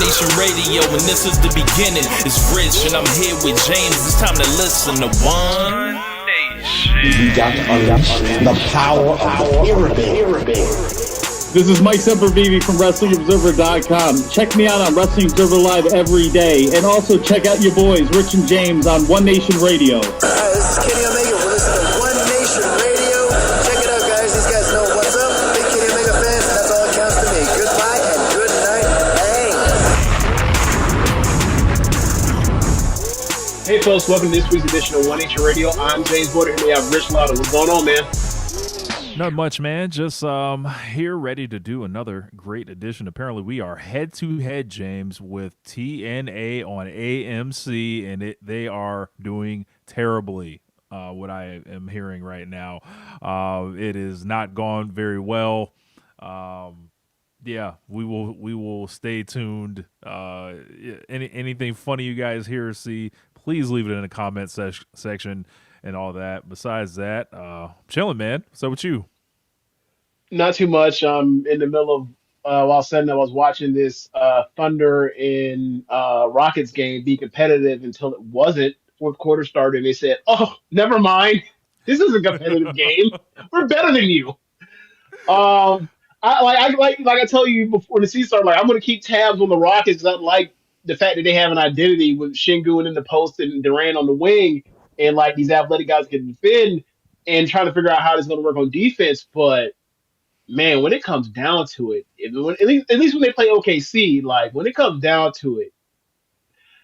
Nation Radio, and this is the beginning. It's Rich, and I'm here with James. It's time to listen to One Nation. You got to unleash the power of the pyramid. This is Mike Sempervive from WrestlingObserver.com. Check me out on Wrestling Observer Live every day. And also check out your boys, Rich and James, on One Nation Radio. Hi, this is Kenny Omega. We're listening to One Nation Radio. Check it out, guys. These guys know what's up. Big Kenny Omega fans, and that's all that counts to me. Goodbye and good night. Bang. Hey, folks. Welcome to this week's edition of One Nation Radio. I'm James Boyd, and we have Rich Latta. What's going on, man? Not much, man. Just here ready to do another great edition. Apparently, we are head-to-head, James, with TNA on AMC, and they are doing terribly, what I am hearing right now. It is not gone very well. Yeah, we will stay tuned. Anything funny you guys hear or see, please leave it in the comment section. And all that. Besides that, chilling, man. So with you? Not too much. I'm in the middle of while saying I was watching this Thunder and Rockets game be competitive until it wasn't. Fourth quarter started, and they said, "Oh, never mind. This is a competitive game. We're better than you." I tell you before the season started, like I'm going to keep tabs on the Rockets because I like the fact that they have an identity with Şengün in the post and Durant on the wing. And like these athletic guys can defend and trying to figure out how this is going to work on defense. But man, when it comes down to it, at least when they play OKC, like when it comes down to it,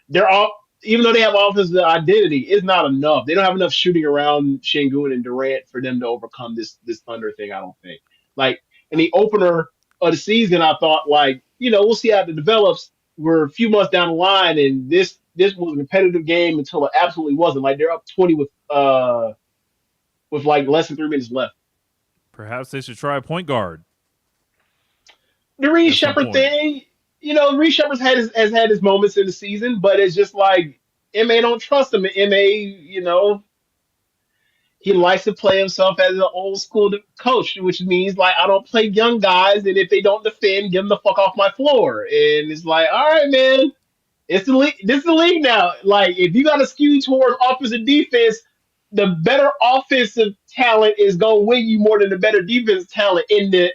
they're all, even though they have offensive identity, it's not enough. They don't have enough shooting around Şengün and Durant for them to overcome this Thunder thing. I don't think. Like in the opener of the season, I thought like we'll see how it develops. We're a few months down the line, and this was a competitive game until it absolutely wasn't. Like they're up 20 with like less than 3 minutes left. Perhaps they should try a point guard. The Reed Shepherd thing, Reed Shepherd has had his moments in the season, but it's just like MA don't trust him. MA, he likes to play himself as an old school coach, which means like I don't play young guys, and if they don't defend, get them the fuck off my floor. And it's like, all right, man. It's the league. This is the league now. Like, if you got to skew towards offense and defense, the better offensive talent is gonna win you more than the better defensive talent in the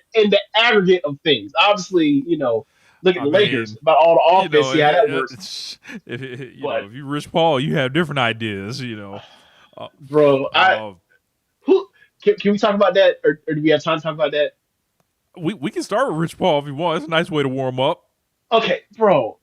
aggregate of things. Obviously, look at the Lakers about all the offense. See how that works. If you Rich Paul, you have different ideas. Bro. Can we talk about that, or do we have time to talk about that? We can start with Rich Paul if you want. It's a nice way to warm up. Okay, bro.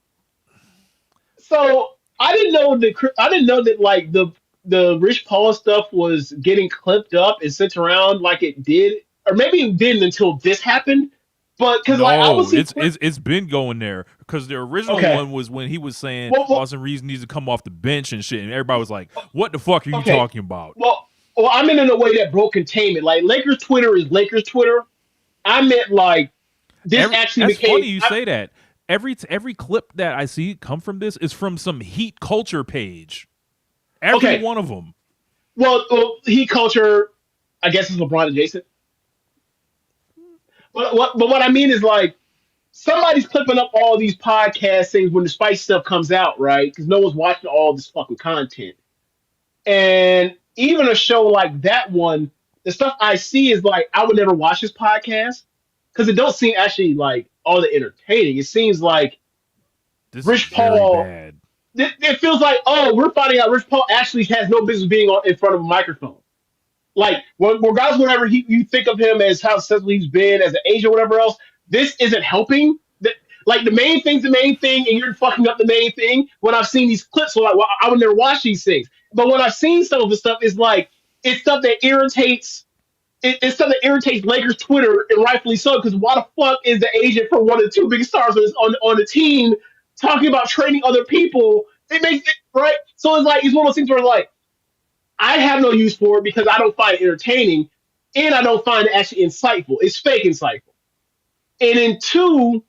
So I didn't know that like the Rich Paul stuff was getting clipped up and sent around like it did, or maybe it didn't until this happened. But because it's been going there because the original one was when he was saying Austin Reeves needs to come off the bench and shit, and everybody was like, "What the fuck are you talking about?" Well, I meant in a way that broke containment. Like Lakers Twitter is Lakers Twitter. I meant like this actually that's became. Funny you say that. Every clip that I see come from this is from some Heat culture page. Every one of them. Well, Heat culture, I guess, is LeBron adjacent. But what I mean is like somebody's clipping up all these podcast things when the Spice stuff comes out, right? Because no one's watching all this fucking content. And even a show like that one, the stuff I see is like I would never watch this podcast because it don't seem actually like all the entertaining. It seems like this Rich Paul. It feels like, we're finding out Rich Paul actually has no business being in front of a microphone. Like, regardless of whatever you think of him as how successful he's been as an agent or whatever else, this isn't helping. Like, the main thing's the main thing, and you're fucking up the main thing. When I've seen these clips, so like, well, I would never watch these things. But when I've seen some of the stuff, it's like, it's stuff that irritates. It's stuff that irritates Lakers Twitter, and rightfully so, because why the fuck is the agent for one of the two big stars on the team talking about trading other people? It makes it right. So it's like it's one of those things where like I have no use for it because I don't find it entertaining, and I don't find it actually insightful. It's fake insightful. And then two,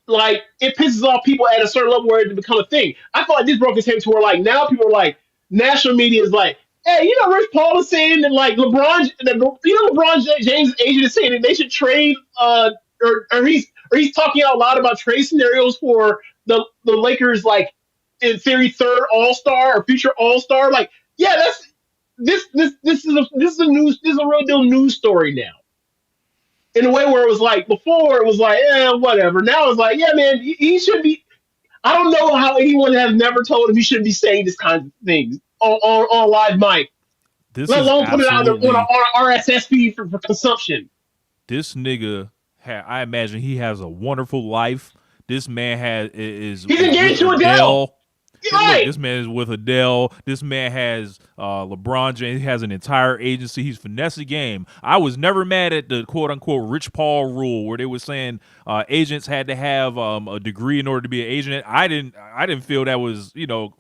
like it pisses off people at a certain level where it become a thing. I feel like this broke its head to where like now people are like national media is like, hey, Rich Paul is saying that like LeBron James' agent is saying that they should trade or or he's talking out loud about trade scenarios for the Lakers, like in theory, third All-Star or future All-Star. Like, yeah, this is a real deal news story now. In a way where it was like before, it was like, whatever. Now it's like, yeah, man, he should be. I don't know how anyone has never told him he shouldn't be saying this kind of things on live mic. Let alone put it out on an RSS feed for consumption. This nigga, I imagine he has a wonderful life. This man he's engaged to Adele. Right. Look, this man is with Adele. This man has LeBron James. He has an entire agency. He's finessed the game. I was never mad at the quote unquote Rich Paul rule where they were saying agents had to have a degree in order to be an agent. I didn't feel that was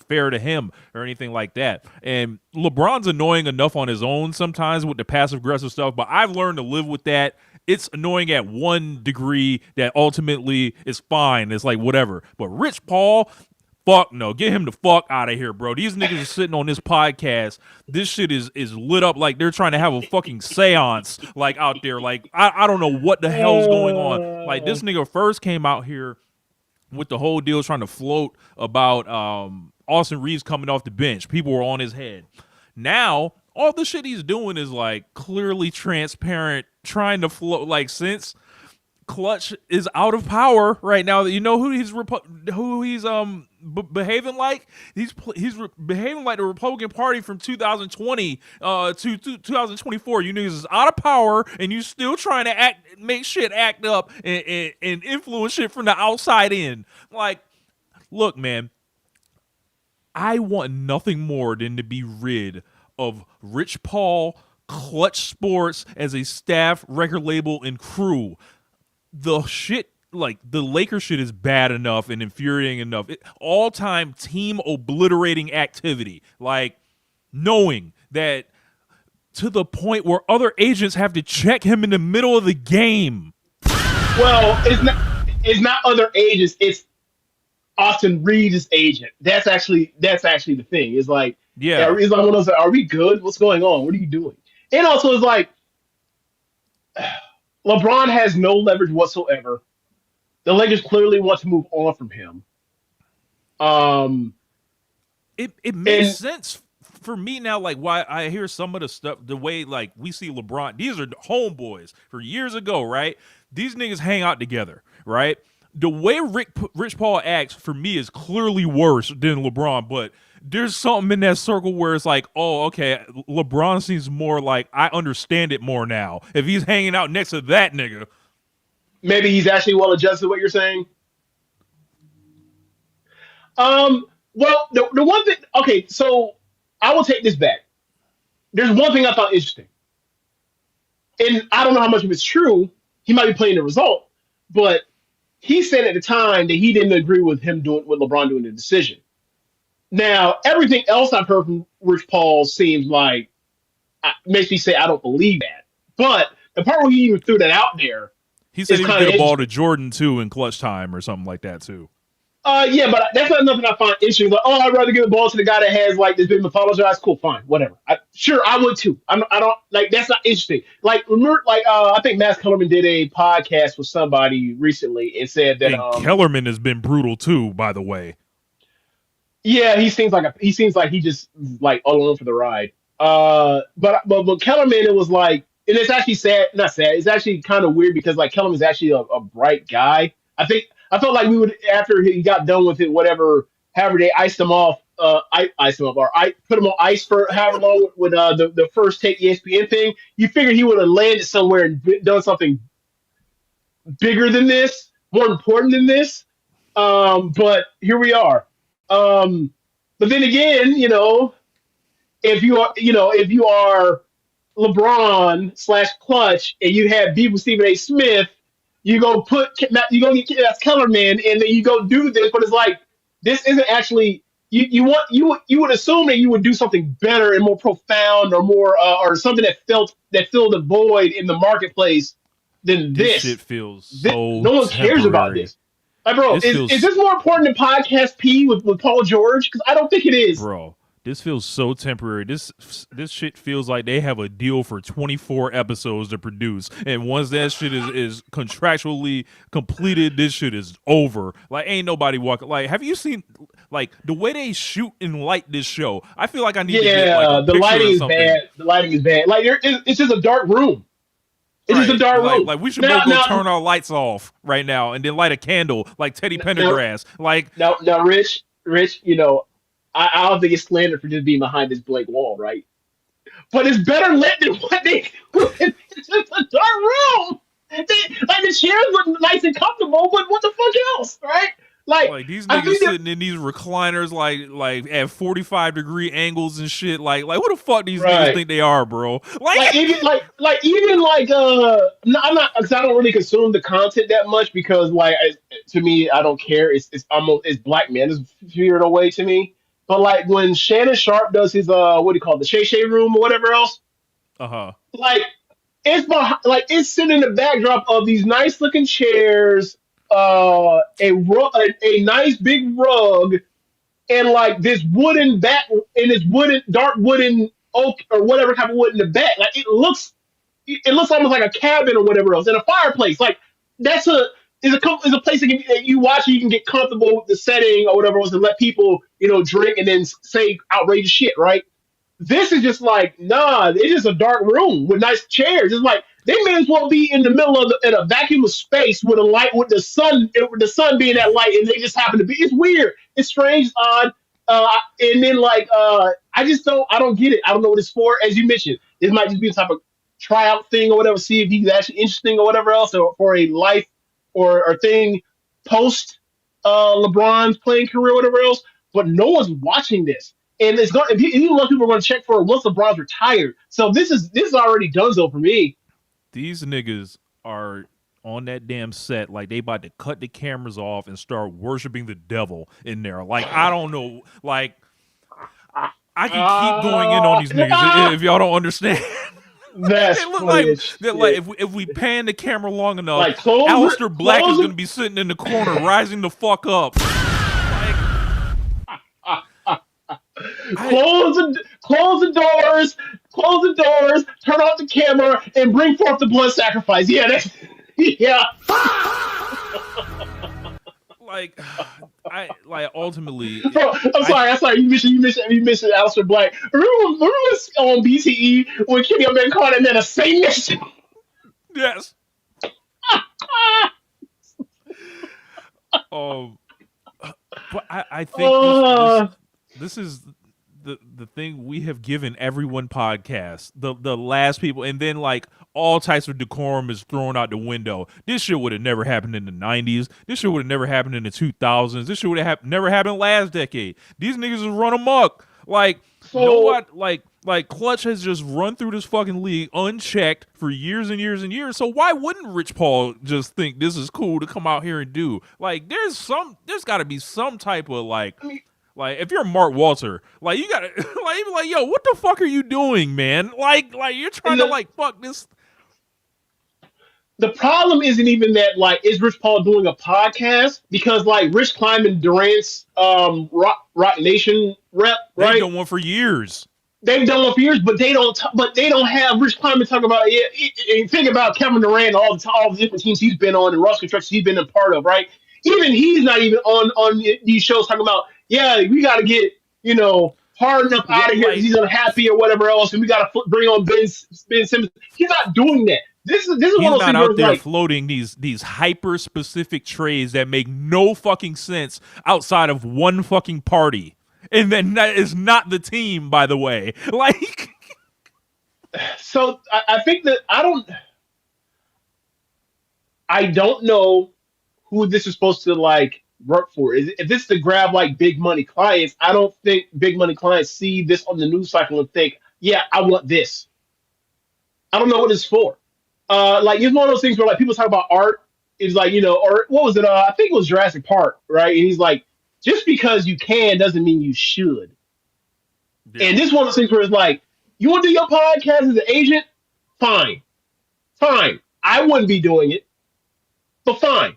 fair to him or anything like that. And LeBron's annoying enough on his own sometimes with the passive aggressive stuff, but I've learned to live with that. It's annoying at one degree that ultimately is fine. It's like whatever. But Rich Paul. Fuck no. Get him the fuck out of here, bro. These niggas are sitting on this podcast. This shit is lit up like they're trying to have a fucking seance like out there. Like, I don't know what the hell's going on. Like, this nigga first came out here with the whole deal trying to float about Austin Reeves coming off the bench. People were on his head. Now, all the shit he's doing is like clearly transparent, trying to float like since Clutch is out of power right now. You know who he's behaving like? He's behaving like the Republican Party from 2020 to 2024. You niggas is out of power, and you still trying to make shit act up and influence shit from the outside in. Like, look, man, I want nothing more than to be rid of Rich Paul, Clutch Sports as a staff, record label, and crew. The shit, like the Lakers shit is bad enough and infuriating enough. All-time team obliterating activity. Like knowing that to the point where other agents have to check him in the middle of the game. Well, it's not other agents. It's Austin Reeves' agent. That's actually the thing. It's like, yeah, it's like one of those, are we good? What's going on? What are you doing? And also, it's like, LeBron has no leverage whatsoever. The Lakers clearly want to move on from him. It makes sense for me now, like why I hear some of the stuff, the way like we see LeBron. These are homeboys for years ago, right? These niggas hang out together, right? The way Rich Paul acts for me is clearly worse than LeBron, but there's something in that circle where it's like, oh, okay, LeBron seems more like I understand it more now. If he's hanging out next to that nigga. Maybe he's actually well adjusted, what you're saying? Well, the one thing, okay, so I will take this back. There's one thing I thought interesting. And I don't know how much of it's true. He might be playing the result, but he said at the time that he didn't agree with LeBron doing the decision. Now, everything else I've heard from Rich Paul seems like makes me say I don't believe that. But the part where he even threw that out there, he said he would get a ball to Jordan too in clutch time or something like that too. Yeah, but that's not nothing I find interesting. Like, I'd rather give the ball to the guy that has like this been mythologized. Cool, fine, whatever. Sure, I would too. I don't like that's not interesting. Like remember, like I think Max Kellerman did a podcast with somebody recently and said that Kellerman has been brutal too. By the way, yeah, he seems like he just like all alone for the ride. But Kellerman, it was like, and it's actually sad. Not sad. It's actually kind of weird because like Kellerman's actually a bright guy. I felt like we would, after he got done with it, however they iced him off, or I put him on ice for however long with the first take ESPN thing. You figure he would have landed somewhere and done something bigger than this, more important than this. But here we are. But then again, if you are LeBron / Clutch and you have beef with Stephen A. Smith, you go get Kellerman and then you go do this, but it's like this isn't actually you would assume that you would do something better and more profound or more or something that filled a void in the marketplace than this. Shit feels so no one cares about this. Like, bro, is this more important than Podcast P with Paul George? Because I don't think it is. Bro, This feels so temporary. This shit feels like they have a deal for 24 episodes to produce, and once that shit is contractually completed, this shit is over. Like, ain't nobody walking. Like, have you seen like the way they shoot and light this show? I feel like I need to get like a the picture lighting or is something. bad. The lighting is bad. Like, it's just a dark room. It's just a dark room. Like we should both go turn our lights off right now and then light a candle like Teddy Pendergrass. Now, Rich, you know, I don't think it's slander for just being behind this blank wall, right? But it's better lit than what they. It's just a dark room. Like the chairs look nice and comfortable, but what the fuck else, right? Like these niggas sitting in these recliners, like at 45-degree angles and shit. Like who the fuck these niggas think they are, bro? I'm not, because I don't really consume the content that much, because to me, I don't care. It's Black Manosphere in a way to me. But like when Shannon Sharp does his what do you call it, the Shay Shay room or whatever else, like it's sitting in the backdrop of these nice looking chairs, a nice big rug, and like this wooden back and this dark wooden oak or whatever type of wood in the back. Like it looks almost like a cabin or whatever else, and a fireplace. Like that's is a place that you watch and you can get comfortable with the setting or whatever else, and let people drink and then say outrageous shit, right? This is just like, nah, it's just a dark room with nice chairs. It's like they may as well be in the middle of in a vacuum of space with a light, with the sun being that light, and they just happen to be. It's weird. It's strange, it's odd. And then I don't get it. I don't know what it's for. As you mentioned, this might just be a type of tryout thing or whatever. See if he's actually interesting or whatever else, or for a life or thing post LeBron's playing career or whatever else. But no one's watching this. And it's going. Even most people are going to check for once LeBron's retired. So this is already donezo for me. These niggas are on that damn set like they about to cut the cameras off and start worshiping the devil in there. Like I don't know. Like I can keep going in on these niggas if y'all don't understand. That's it look like if we pan the camera long enough, like Aleister Black is going to be sitting in the corner, rising the fuck up. Close the doors, turn off the camera, and bring forth the blood sacrifice. Yeah, ultimately. Bro, I'm sorry. You mentioned Aleister Black. Remember on BTE when Kenny Omega called him a Satanist? Yes. But I think this is the thing we have given everyone podcasts, the last people, and then like all types of decorum is thrown out the window. This shit would have never happened in the 90s. This shit would have never happened in the 2000s. This shit would have never happened last decade. These niggas is run amok. Like, Clutch has just run through this fucking league unchecked for years and years and years. So why wouldn't Rich Paul just think this is cool to come out here and do? Like, there's got to be some type of like if you're Mark Walter, like you gotta like yo, what the fuck are you doing, man? Like you're trying to fuck this. The problem isn't even that is Rich Paul doing a podcast, because Rich Kleiman, Durant's Rock Nation rep, right? They've done one for years. They've done one for years, but they don't have Rich Kleiman talk about it. And think about Kevin Durant, all the different teams he's been on and roster constructions he's been a part of, right? Even he's not even on these shows talking about, yeah, we got to get Harden up out of here. He's unhappy or whatever else, and we got to bring on Ben Simmons. He's not doing that. This is one of those things. He's not out there floating these hyper specific trades that make no fucking sense outside of one fucking party, and then that is not the team, by the way. So I think that I don't know who this is supposed to work for. If this is to grab big money clients, I don't think big money clients see this on the news cycle and think, yeah, I want this. I don't know what it's for. It's one of those things where people talk about art is or what was it? I think it was Jurassic Park, right? And he's like, just because you can doesn't mean you should. Yeah. And this is one of those things where it's you want to do your podcast as an agent? Fine. I wouldn't be doing it, but fine.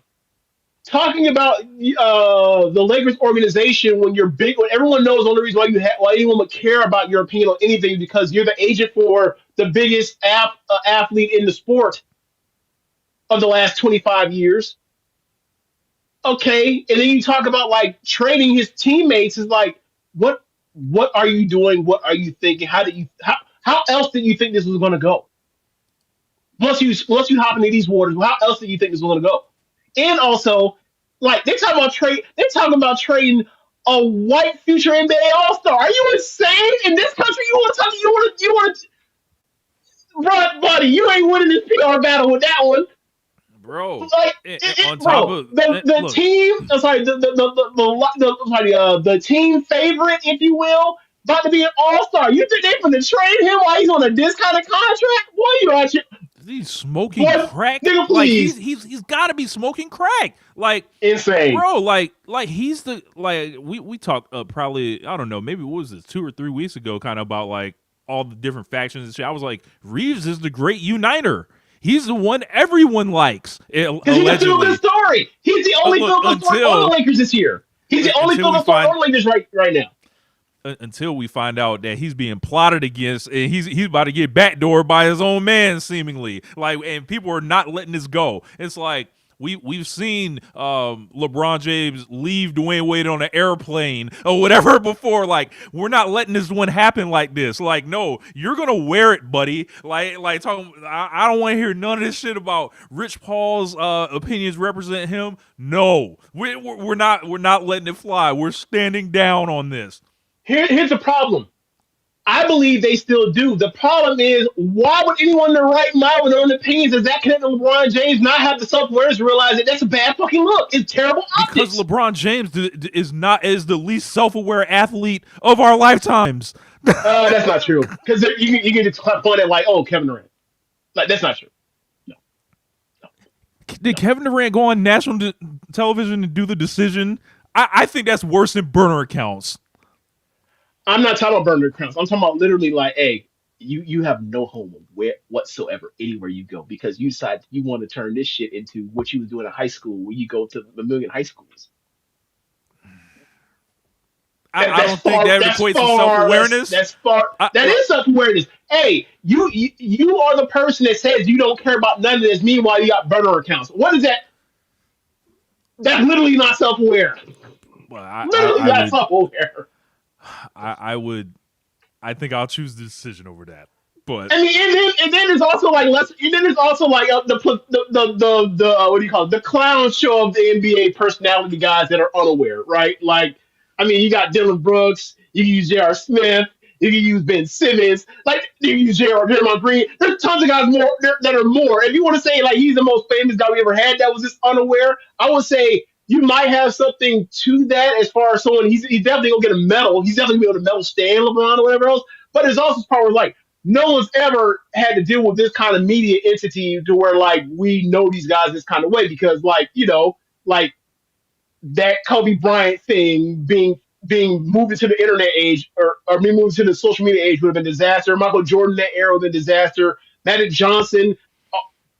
talking about the Lakers organization when you're big, when everyone knows the only reason why anyone would care about your opinion on anything because you're the agent for the biggest athlete in the sport of the last 25 years. Okay, and then you talk about like trading his teammates is like what are you doing? What are you thinking? How else did you think this was going to go? Once you hop into these waters, how else did you think this was going to go? And also, like they're talking about trading a white future NBA All Star. Are you insane? In this country, you want to, run, buddy. You ain't winning this PR battle with that one. Bro, Like on top bro, of the look, team. Sorry, the team favorite, if you will, about to be an All Star. You think they're going to trade him while he's on a discounted contract? Boy, you actually. he's smoking Boy, crack. nigga, Like please. he's got to be smoking crack. Like Insane. bro, like he's the like we talked probably I don't know maybe what was this 2 or 3 weeks ago kind of about like all the different factions and shit. I was like Reeves is the great uniter. He's the one everyone likes. Because he's a feel-good story. He's the only feel-good story on the Lakers this year. He's the only feel-good story on the Lakers right now. Until we find out that he's being plotted against and he's about to get backdoored by his own man seemingly. Like, and people are not letting this go. It's like we've seen LeBron James leave Dwayne Wade on an airplane or whatever before. Like, we're not letting this one happen like this. Like, no, you're gonna wear it, buddy. Like talking. I don't want to hear none of this shit about Rich Paul's opinions represent him. No, we're not letting it fly. We're standing down on this. Here's the problem. I believe they still do. The problem is, why would anyone in their right mind with their own opinions as that connected to LeBron James not have the self-awareness to realize that that's a bad fucking look? It's terrible optics. Because LeBron James is the least self-aware athlete of our lifetimes. That's not true. Because you can just point at like, oh, Kevin Durant. Like, that's not true. No. Did Kevin Durant go on national television and do the decision? I think that's worse than burner accounts. I'm not talking about burner accounts. I'm talking about literally like, hey, you have no home whatsoever anywhere you go because you decide you want to turn this shit into what you was doing in high school when you go to the million high schools. I don't think that equates to self-awareness. That's far. That is self-awareness. Hey, you are the person that says you don't care about none of this. Meanwhile, you got burner accounts. What is that? That's literally not self-aware. Well, literally not self-aware. I think I'll choose the decision over that. But I mean, and then there's also like the what do you call it? The clown show of the NBA personality guys that are unaware, right? Like, I mean, you got Dylan Brooks, you can use J.R. Smith, you can use Ben Simmons, like you can use Draymond Green. There's tons of guys that are more. If you want to say like he's the most famous guy we ever had that was just unaware, I would say you might have something to that as far as someone he's definitely gonna get a medal. He's definitely gonna be able to medal stand LeBron or whatever else. But there's also part where like no one's ever had to deal with this kind of media entity to where like we know these guys this kind of way because like like that Kobe Bryant thing being moved into the internet age or being moved to the social media age would have been disaster. Michael Jordan that era would have been disaster. Magic Johnson,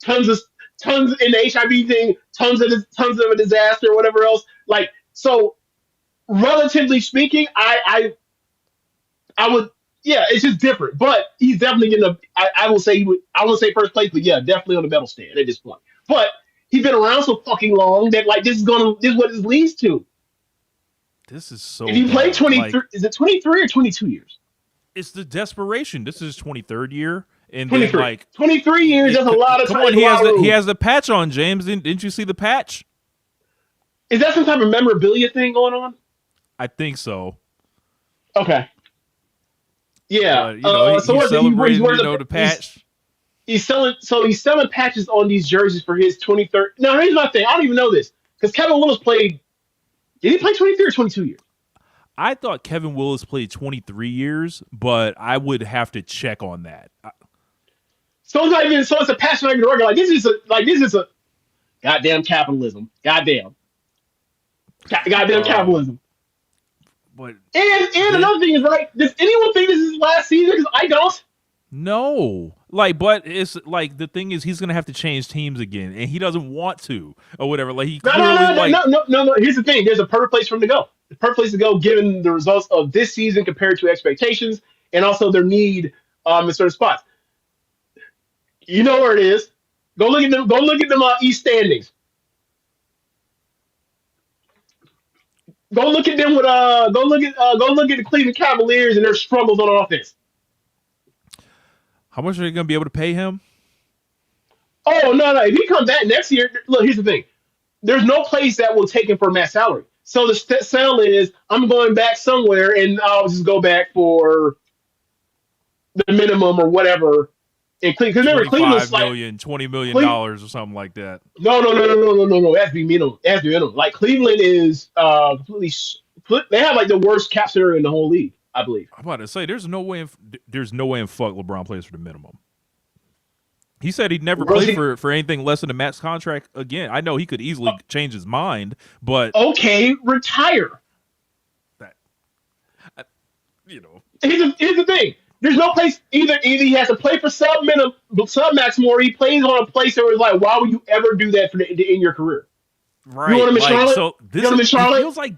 tons in the HIV thing, tons of a disaster, or whatever else. Like, so relatively speaking, I would, yeah, it's just different. But he's definitely I will say first place, but yeah, definitely on the medal stand at this point. But he's been around so fucking long that like this is what this leads to. This is so. If you play 23, like, is it 23 or 22 years? It's the desperation. This is his 23rd year. And 23. Then, like 23 years, that's a lot of time. Come on, he has the patch on, James. Didn't you see the patch? Is that some type of memorabilia thing going on? I think so. Okay. Yeah. He's celebrating, the patch. He's selling patches on these jerseys for his 23rd. Now, here's my thing. I don't even know this because Kevin Willis played. Did he play 23 or 22 years? I thought Kevin Willis played 23 years, but I would have to check on that. So it's a passion I can work. Like this is a goddamn capitalism. Goddamn capitalism. But and another thing is, right, does anyone think this is his last season? Because I don't. No. Like, but it's like the thing is he's gonna have to change teams again, and he doesn't want to or whatever. Like he No. Here's the thing: there's a perfect place for him to go. The perfect place to go, given the results of this season compared to expectations, and also their need in certain spots. You know where it is. Go look at them. Go look at them East standings. Go look at them with Go look at the Cleveland Cavaliers and their struggles on offense. How much are they gonna be able to pay him? Oh no! If he comes back next year, look. Here's the thing: there's no place that will take him for a max salary. So the sell is, I'm going back somewhere, and I'll just go back for the minimum or whatever. Because remember, Cleveland's like $20 million or something like that. No. It has to be minimum. It has to be minimum. Like Cleveland is completely. They have like the worst cap scenario in the whole league, I believe. I'm about to say there's no way in fuck LeBron plays for the minimum. He said he'd never play for anything less than a max contract again. I know he could easily change his mind, but okay, retire. That, Here's the thing. There's no place either he has to play for sub maximum, or he plays on a place that was like, why would you ever do that in your career? Right. You want him in Charlotte? So you want him in Charlotte? It feels like,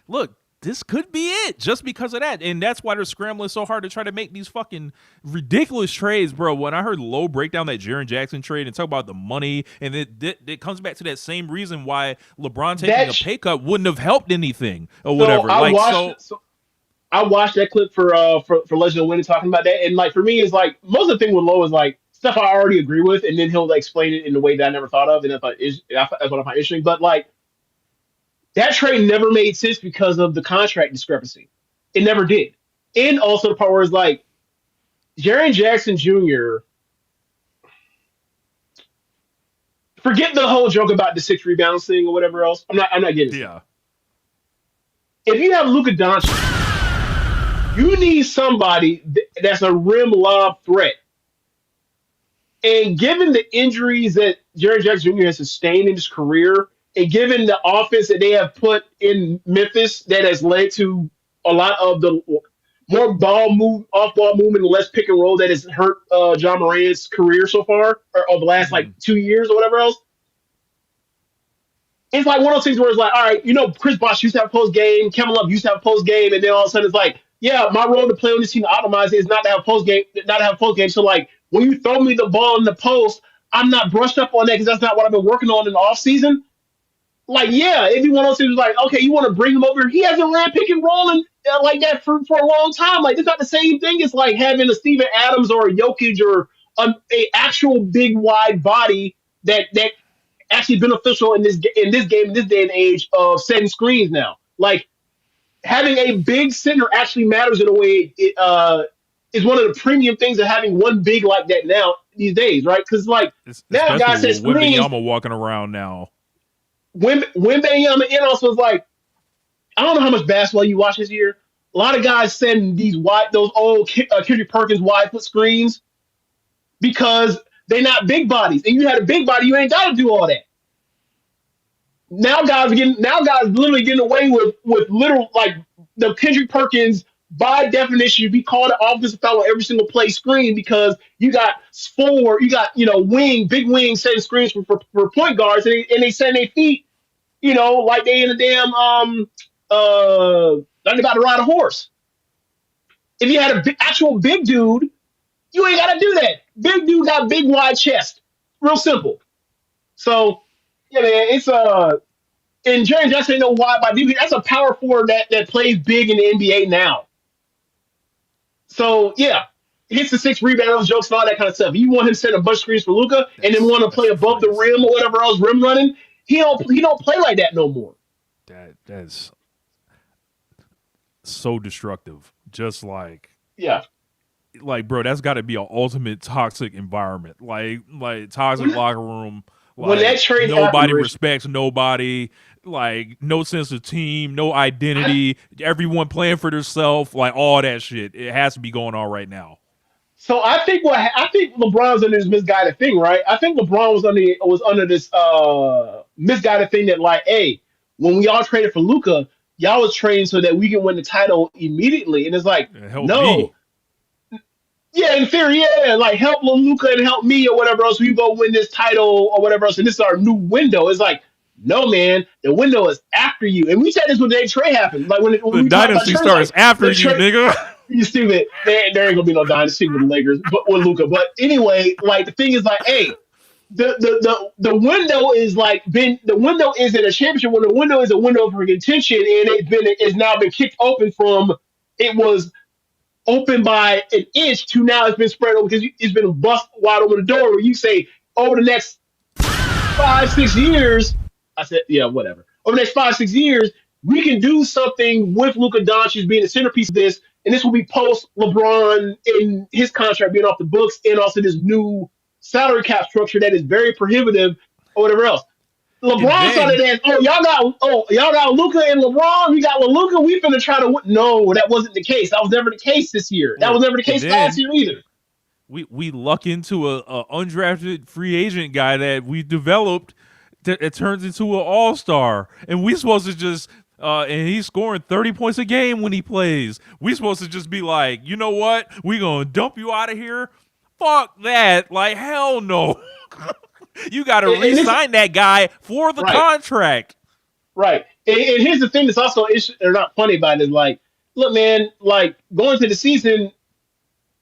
look, this could be it just because of that. And that's why they're scrambling so hard to try to make these fucking ridiculous trades, bro. When I heard Lowe break down that Jaren Jackson trade and talk about the money, and it comes back to that same reason why LeBron taking a pay cut wouldn't have helped anything or whatever. I watched that clip for Legend of Winning talking about that, and like for me, it's like most of the thing with Lowe is like stuff I already agree with, and then he'll like explain it in a way that I never thought of, and that's what I find interesting. But like that trade never made sense because of the contract discrepancy. It never did, and also the part where it's like Jaren Jackson Jr. Forget the whole joke about the 6 rebounds thing or whatever else. I'm not getting it. Yeah. If you have Luka Doncic, you need somebody that's a rim lob threat. And given the injuries that Jaren Jackson Jr. has sustained in his career, and given the offense that they have put in Memphis that has led to a lot of the more off-ball movement, and less pick and roll that has hurt John Morant's career so far, or the last like 2 years or whatever else. It's like one of those things where it's like, all right, Chris Bosh used to have a post game, Kevin Love used to have a post game, and then all of a sudden it's like, yeah, my role to play on this team to optimize it is not to have post game. So like when you throw me the ball in the post, I'm not brushed up on that because that's not what I've been working on in the off season. Like, yeah, if you want to say like, okay, you want to bring him over, he hasn't ran pick and roll like that for a long time. Like it's not the same thing as like having a Steven Adams or a Jokic or a actual big wide body that actually beneficial in this game, in this day and age of setting screens now. Like having a big center actually matters in a way. It is one of the premium things of having one big like that now these days, right? Because like now guys set screens. Wembanyama walking around now. Wembanyama and also is like, I don't know how much basketball you watch this year. A lot of guys send those old Kendrick Perkins wide foot screens because they're not big bodies. And you had a big body, you ain't got to do all that. Now guys literally getting away with little like the Kendrick Perkins by definition be called an offensive foul on every single play screen because you got big wing setting screens for point guards and they send their feet, like they in a damn like they about to ride a horse. If you had a actual big dude, you ain't got to do that. Big dude got big wide chest. Real simple. So yeah, man, it's and Jaren Jackson ain't no wide by DB. That's a power forward that plays big in the NBA now. So yeah, hits the 6 rebounds, jokes, and all that kind of stuff. You want him to set a bunch of screens for Luka, and then want to play above the rim or whatever else, rim running. He don't play like that no more. That's so destructive. Just like like bro, that's got to be an ultimate toxic environment. Like toxic locker room. Like, when that trade nobody respects nobody, like no sense of team, no identity, everyone playing for themselves, like all that shit. It has to be going on right now. So I think LeBron's under this misguided thing, right? I think LeBron was under this misguided thing that like, hey, when we all traded for Luka, y'all was trading so that we can win the title immediately, and it's like, no. Yeah, in theory, yeah, like help Luca and help me or whatever else. We go win this title or whatever else, and this is our new window. It's like, no, man, the window is after you. And we said this when the trade happened. Like when The we talked about dynasty trades, starts like, after the you, trade, nigga. you stupid. There ain't gonna be no dynasty with the Lakers, but with Luca. But anyway, like the thing is, like, hey, the window is like the window isn't a championship when the window is a window for contention, and it's now been kicked open from it was open by an inch to now it's been spread over because it's been bust wide open the door where you say over the next 5-6 years, I said, yeah, whatever. Over the next 5-6 years, we can do something with Luka Doncic being the centerpiece of this, and this will be post LeBron in his contract being off the books, and also this new salary cap structure that is very prohibitive or whatever else. LeBron started as, y'all got Luka and LeBron. We got Luka. We finna try to win. No, that wasn't the case. That was never the case this year. That was never the case last year either. We luck into a undrafted free agent guy that we developed that it turns into an all-star, and we supposed to just and he's scoring 30 points a game when he plays. We supposed to just be like, you know what? We gonna dump you out of here. Fuck that. Like, hell no. You got to re-sign that guy for the contract. Right. And here's the thing that's also they're not funny about it is like, look, man, like going to the season,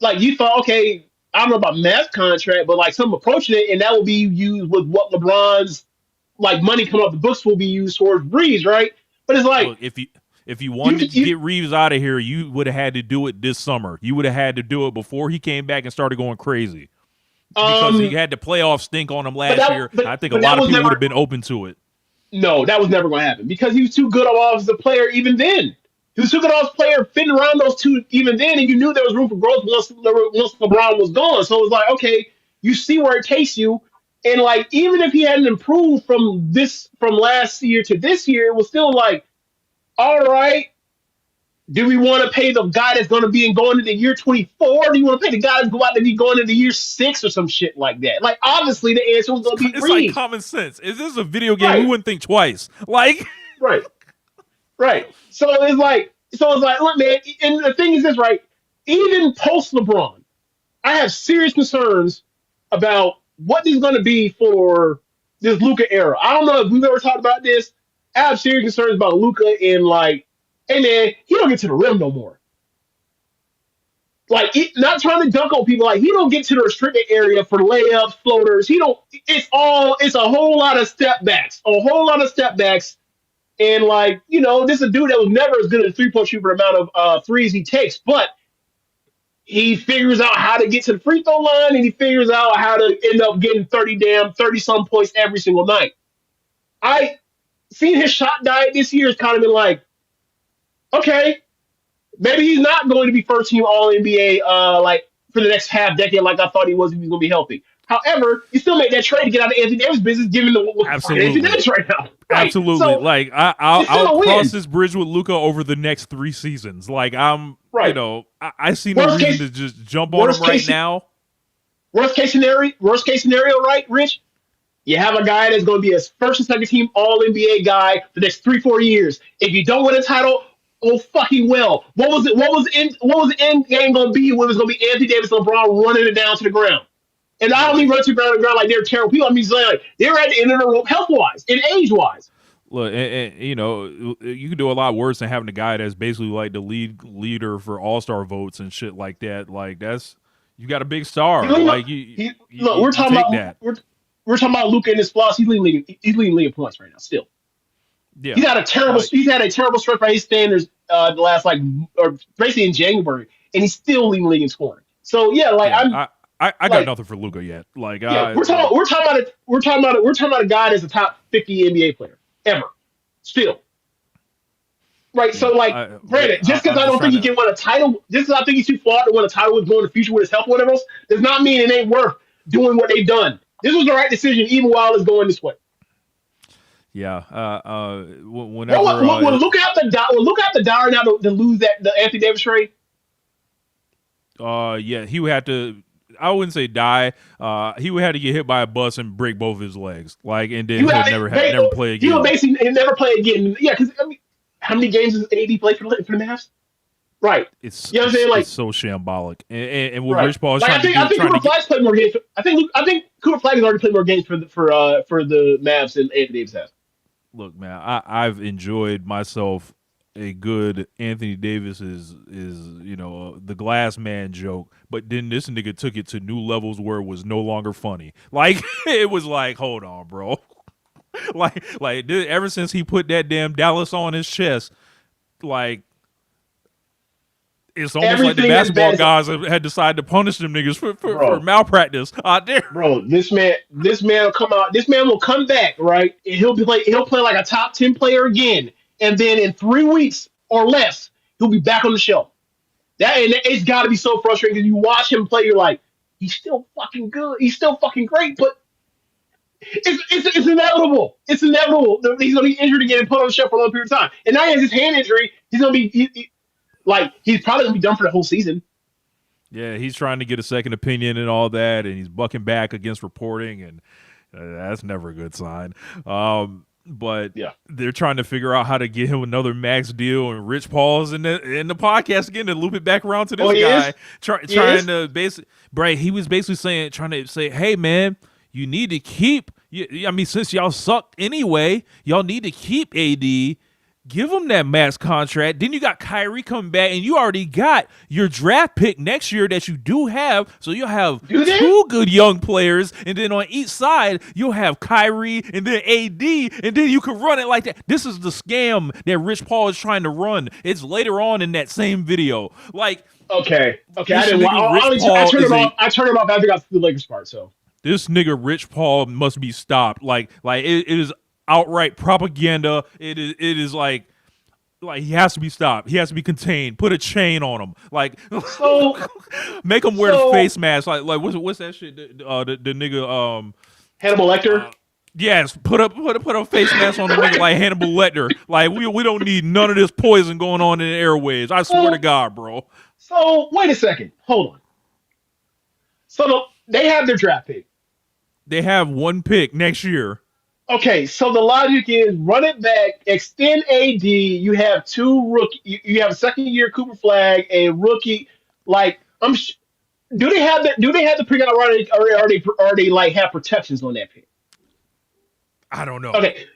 like you thought, okay, I don't know about Matt's contract, but like some approaching it, and that will be used with what LeBron's like money coming off the books will be used towards Reeves, right? But it's like, look, if you wanted to get Reeves out of here, you would have had to do it this summer. You would have had to do it before he came back and started going crazy. Because he had the playoff stink on him last year. I think a lot of people would have been open to it. No, that was never going to happen because he was too good of a player even then. He was too good of a player fitting around those two even then, and you knew there was room for growth once LeBron was gone. So it was like, okay, you see where it takes you. And like, even if he hadn't improved from last year to this year, it was still like, all right, do we want to pay the guy that's going to be going into year 24? Or do you want to pay the guy that's going to be going into year 6 or some shit like that? Like, obviously, the answer was going to be It's Reeves. like common sense. Is this a video game? We wouldn't think twice. Like, right. So it's like, look, man. And the thing is this, right? Even post LeBron, I have serious concerns about what he's going to be for this Luka era. I don't know if we've ever talked about this. I have serious concerns about Luka and like, hey man, he don't get to the rim no more. Like, not trying to dunk on people. Like, he don't get to the restricted area for layups, floaters. He don't. It's a whole lot of step backs. And like, you know, this is a dude that was never as good at a 3-point shooter amount of threes he takes, but he figures out how to get to the free throw line, and he figures out how to end up getting 30 some points every single night. I seen his shot diet this year has kind of been like, okay, maybe he's not going to be first team All NBA like for the next half decade, like I thought he was if he was going to be healthy. However, you still make that trade to get out of Anthony Davis' business, given the Anthony Davis right now. Right. Absolutely. So, like I'll cross this bridge with Luka over the next 3 seasons. Like you know, I see no reason to just jump on him right now. Worst case scenario, right, Rich? You have a guy that's going to be a first and second team All NBA guy for the next 3-4 years. If you don't win a title, oh fucking well. What was the end game going to be when it was going to be Anthony Davis and LeBron running it down to the ground? And I don't mean run to the ground like they're terrible people. I mean, like they're at the end of the rope health-wise and age-wise. Look, and, you know, you can do a lot worse than having a guy that's basically like the leader for All-Star votes and shit like that. Like you got a big star. Like we're talking about Luka and his flaws. He's leading league in points right now. Still, yeah, he's had a terrible stretch by his standards the last or basically in January, and he's still leading league in scoring. So yeah, I got nothing for Luka yet. Like we're talking about a guy that's a top 50 NBA player ever. Still. Right, so granted, just because I don't think he can win a title, just because I think he's too flawed to win a title with going in the future with his health or whatever else, does not mean it ain't worth doing what they've done. This was the right decision, even while it's going this way. Yeah. Whenever look out the dollar now to lose the Anthony Davis trade. Yeah, he would have to. I wouldn't say die. He would have to get hit by a bus and break both his legs, and then he'll never play again. He will basically never play again. Yeah, because I mean, how many games does AD play for the Mavs? Right. It's You know what I'm saying? Like, it's so shambolic. And what right. Rich Paul is Like, trying to do, I think Cooper Flag's played more games. I think Cooper Flag has already played more games for the Mavs than Anthony Davis has. Look, man, I've enjoyed myself a good Anthony Davis is the glass man joke, but then this nigga took it to new levels where it was no longer funny. Like it was like, hold on, bro. Ever since he put that damn Dallas on his chest, like it's almost like the basketball guys had decided to punish them niggas for malpractice out there. Bro, this man will come out. This man will come back, right? And he'll play like a top 10 player again, and then in 3 weeks or less, he'll be back on the show. It's got to be so frustrating because you watch him play, you're like, he's still fucking good, he's still fucking great, but it's inevitable. It's inevitable. He's gonna be injured again and put on the show for a long period of time. And now he has his hand injury. He's gonna be he's probably gonna be done for the whole season. Yeah, he's trying to get a second opinion and all that, and he's bucking back against reporting, and that's never a good sign. But yeah, they're trying to figure out how to get him another max deal, and Rich Paul's in the podcast again to loop it back around to this guy, trying to basically, Bray. He was basically trying to say, hey man, you need to keep. I mean, since y'all sucked anyway, y'all need to keep AD. Give him that max contract. Then you got Kyrie coming back, and you already got your draft pick next year that you do have. So you'll have two good young players, and then on each side, you'll have Kyrie and then AD, and then you can run it like that. This is the scam that Rich Paul is trying to run. It's later on in that same video. Like, okay. I didn't. I turned him off after I got to the Lakers part. So this nigga Rich Paul must be stopped. Like it is outright propaganda. It is like he has to be stopped. He has to be contained. Put a chain on him. Like, so make him wear the face mask. Like what's that shit? The nigga Hannibal Lecter. Yes, put a face mask on the nigga like Hannibal Lecter. Like we don't need none of this poison going on in the airways. I swear to God, bro. So wait a second. Hold on. So they have their draft pick. They have one pick next year. Okay, so the logic is run it back, extend AD. You have two rookie. You have a second year Cooper Flag, a rookie. Like do they have that? Do they have the pick already? Or are they like have protections on that pick? I don't know. Okay.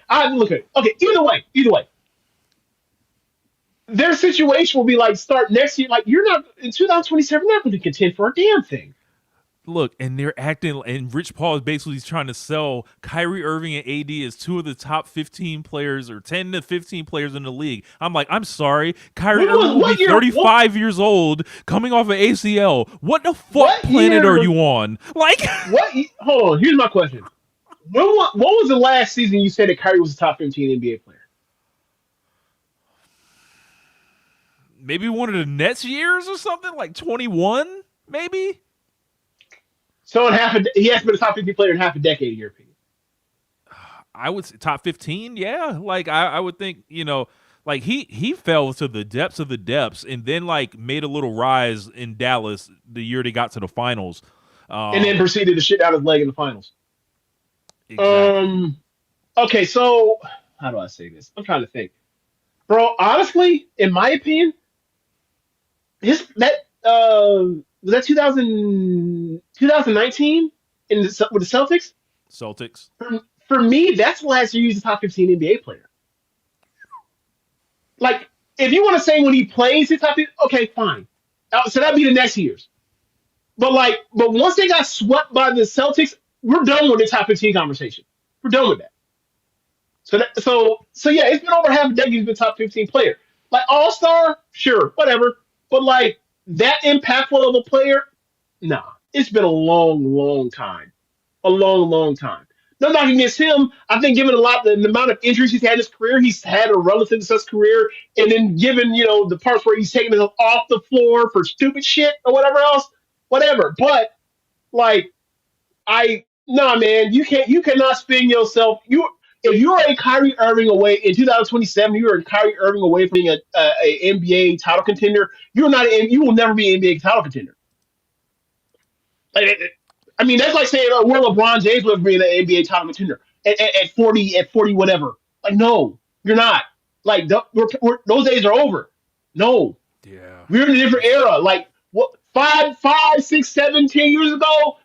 I look at it. Okay. Either way, their situation will be like start next year. Like you're not in 2027. Not going to contend for a damn thing. Look, and they're acting, and Rich Paul is basically trying to sell Kyrie Irving and AD as two of the top 15 players or 10 to 15 players in the league. I'm like, I'm sorry. Kyrie Irving will be 35 years old coming off of ACL. What the fuck planet are you on? Like, what? Hold on. Here's my question. What was the last season you said that Kyrie was a top 15 NBA player? Maybe one of the Nets years or something, like 21, maybe? So he has been a top 50 player in half a decade, in your opinion. I would say top 15, yeah. Like I would think, like he fell to the depths of the depths and then like made a little rise in Dallas the year they got to the finals. And then proceeded to shit out his leg in the finals. Exactly. Okay, so how do I say this? I'm trying to think. Bro, honestly, in my opinion, was that 2019 with the Celtics? Celtics. For me, that's the last year he was a top 15 NBA player. Like, if you want to say when he plays his top 15, okay, fine. So that'd be the next years. But once they got swept by the Celtics, we're done with the top 15 conversation. We're done with that. So yeah, it's been over half a decade he's been top 15 player. Like All-Star, sure, whatever. But like that impactful of a player, nah. It's been a long time. A long time. No knocking against him. I think given the amount of injuries he's had in his career, he's had a relatively successful career. And then given, the parts where he's taking himself off the floor for stupid shit or whatever else, whatever. But like man, you cannot spin yourself. If you're a Kyrie Irving away in 2027, you're a Kyrie Irving away from being a NBA title contender. You will never be an NBA title contender. Like, I mean, that's like saying we're LeBron James will be an NBA title contender at 40 whatever. Like, no, you're not. Like those days are over. No, Yeah. We're in a different era. Like what 5, 6, 7, 10 years ago?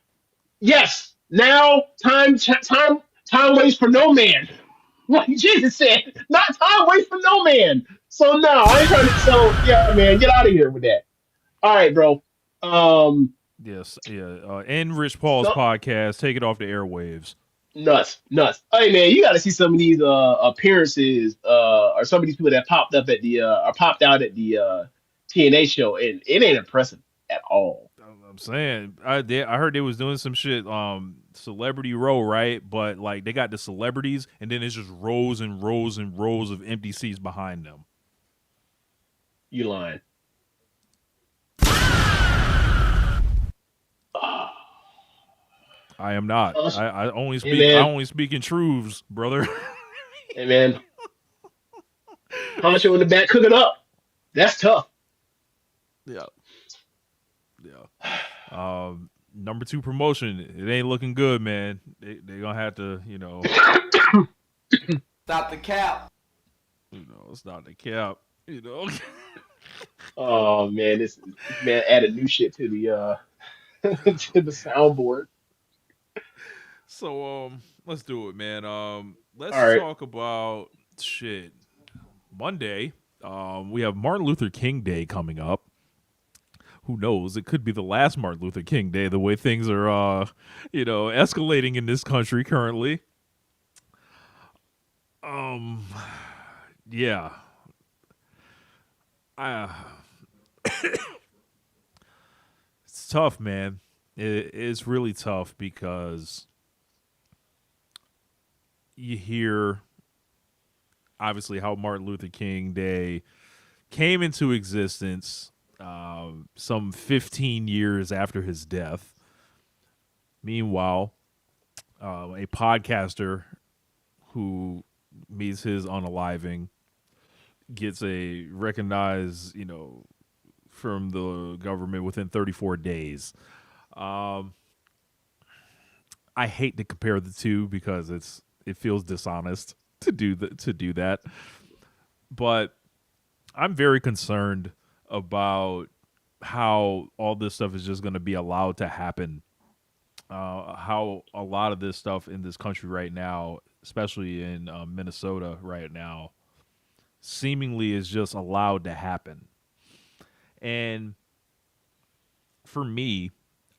Yes. Now time waits for no man. Like Jesus said, not time waits for no man. So no, I ain't trying to. So yeah, man, get out of here with that. All right, bro. Um, Yes. Yeah. And Rich Paul's so, podcast. Take it off the airwaves. nuts. Hey man, you got to see some of these appearances or some of these people that popped up at the or popped out at the TNA show, and it ain't impressive at all. I'm saying I heard they was doing some shit Celebrity Row, right? But like they got the celebrities and then it's just rows and rows and rows of empty seats behind them. You lying? I am not. I only speak Hey, I only speak in truths, brother. Hey man, Honcho in the back cooking up. That's tough. Yeah. Number 2 promotion, it ain't looking good, man. They gonna have to, Stop the cap. stop the cap. Oh man, this man added new shit to the to the soundboard. So let's do it, man. Let's All right. talk about shit. Monday, we have Martin Luther King Day coming up. Who knows? It could be the last Martin Luther King Day, the way things are, escalating in this country currently. Yeah. It's tough, man. It's really tough because you hear, obviously, how Martin Luther King Day came into existence some 15 years after his death. Meanwhile, a podcaster who meets his unaliving gets a recognized, from the government within 34 days. I hate to compare the two because it feels dishonest to do that. But I'm very concerned about how all this stuff is just going to be allowed to happen. How a lot of this stuff in this country right now, especially in Minnesota right now, seemingly is just allowed to happen. And for me,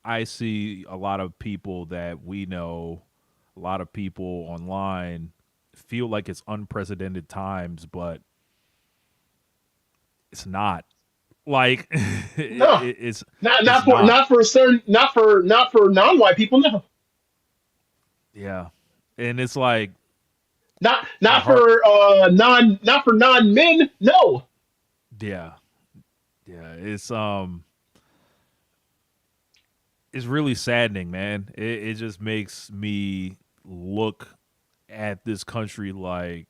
I see a lot of people that we know, a lot of people online feel like it's unprecedented times, but it's not. Like No, it's not for non-white people. No, yeah, and it's like not heart- for non-men. No. yeah, it's really saddening, man. It just makes me look at this country like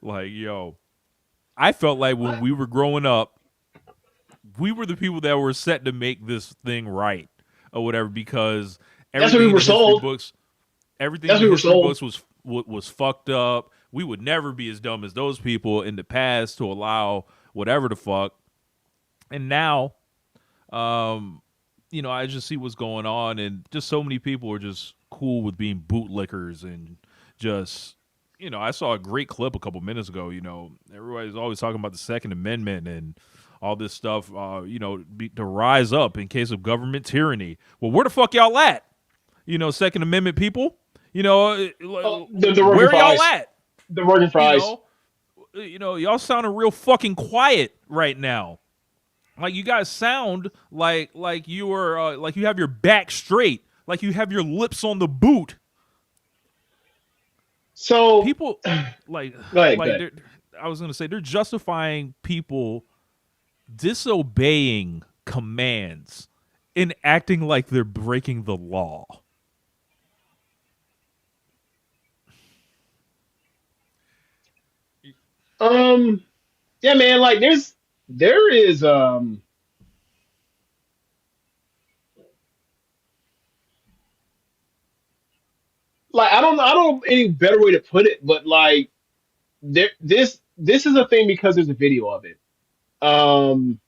yo, I felt like when we were growing up, we were the people that were set to make this thing right or whatever, because That's what we were sold. Everything in the history books was fucked up. We would never be as dumb as those people in the past to allow whatever the fuck. And now, I just see what's going on, and just so many people are just cool with being bootlickers and just, I saw a great clip a couple minutes ago. Everybody's always talking about the Second Amendment and all this stuff, to rise up in case of government tyranny. Well, where the fuck y'all at? Second Amendment people? The where y'all at? The working fries. Y'all sounding real fucking quiet right now. Like you guys sound like you are like you have your back straight, like you have your lips on the boot. So people like go ahead. I was gonna say they're justifying people disobeying commands and acting like they're breaking the law. Yeah, man, like there is like I don't know any better way to put it, but like this is a thing because there's a video of it. And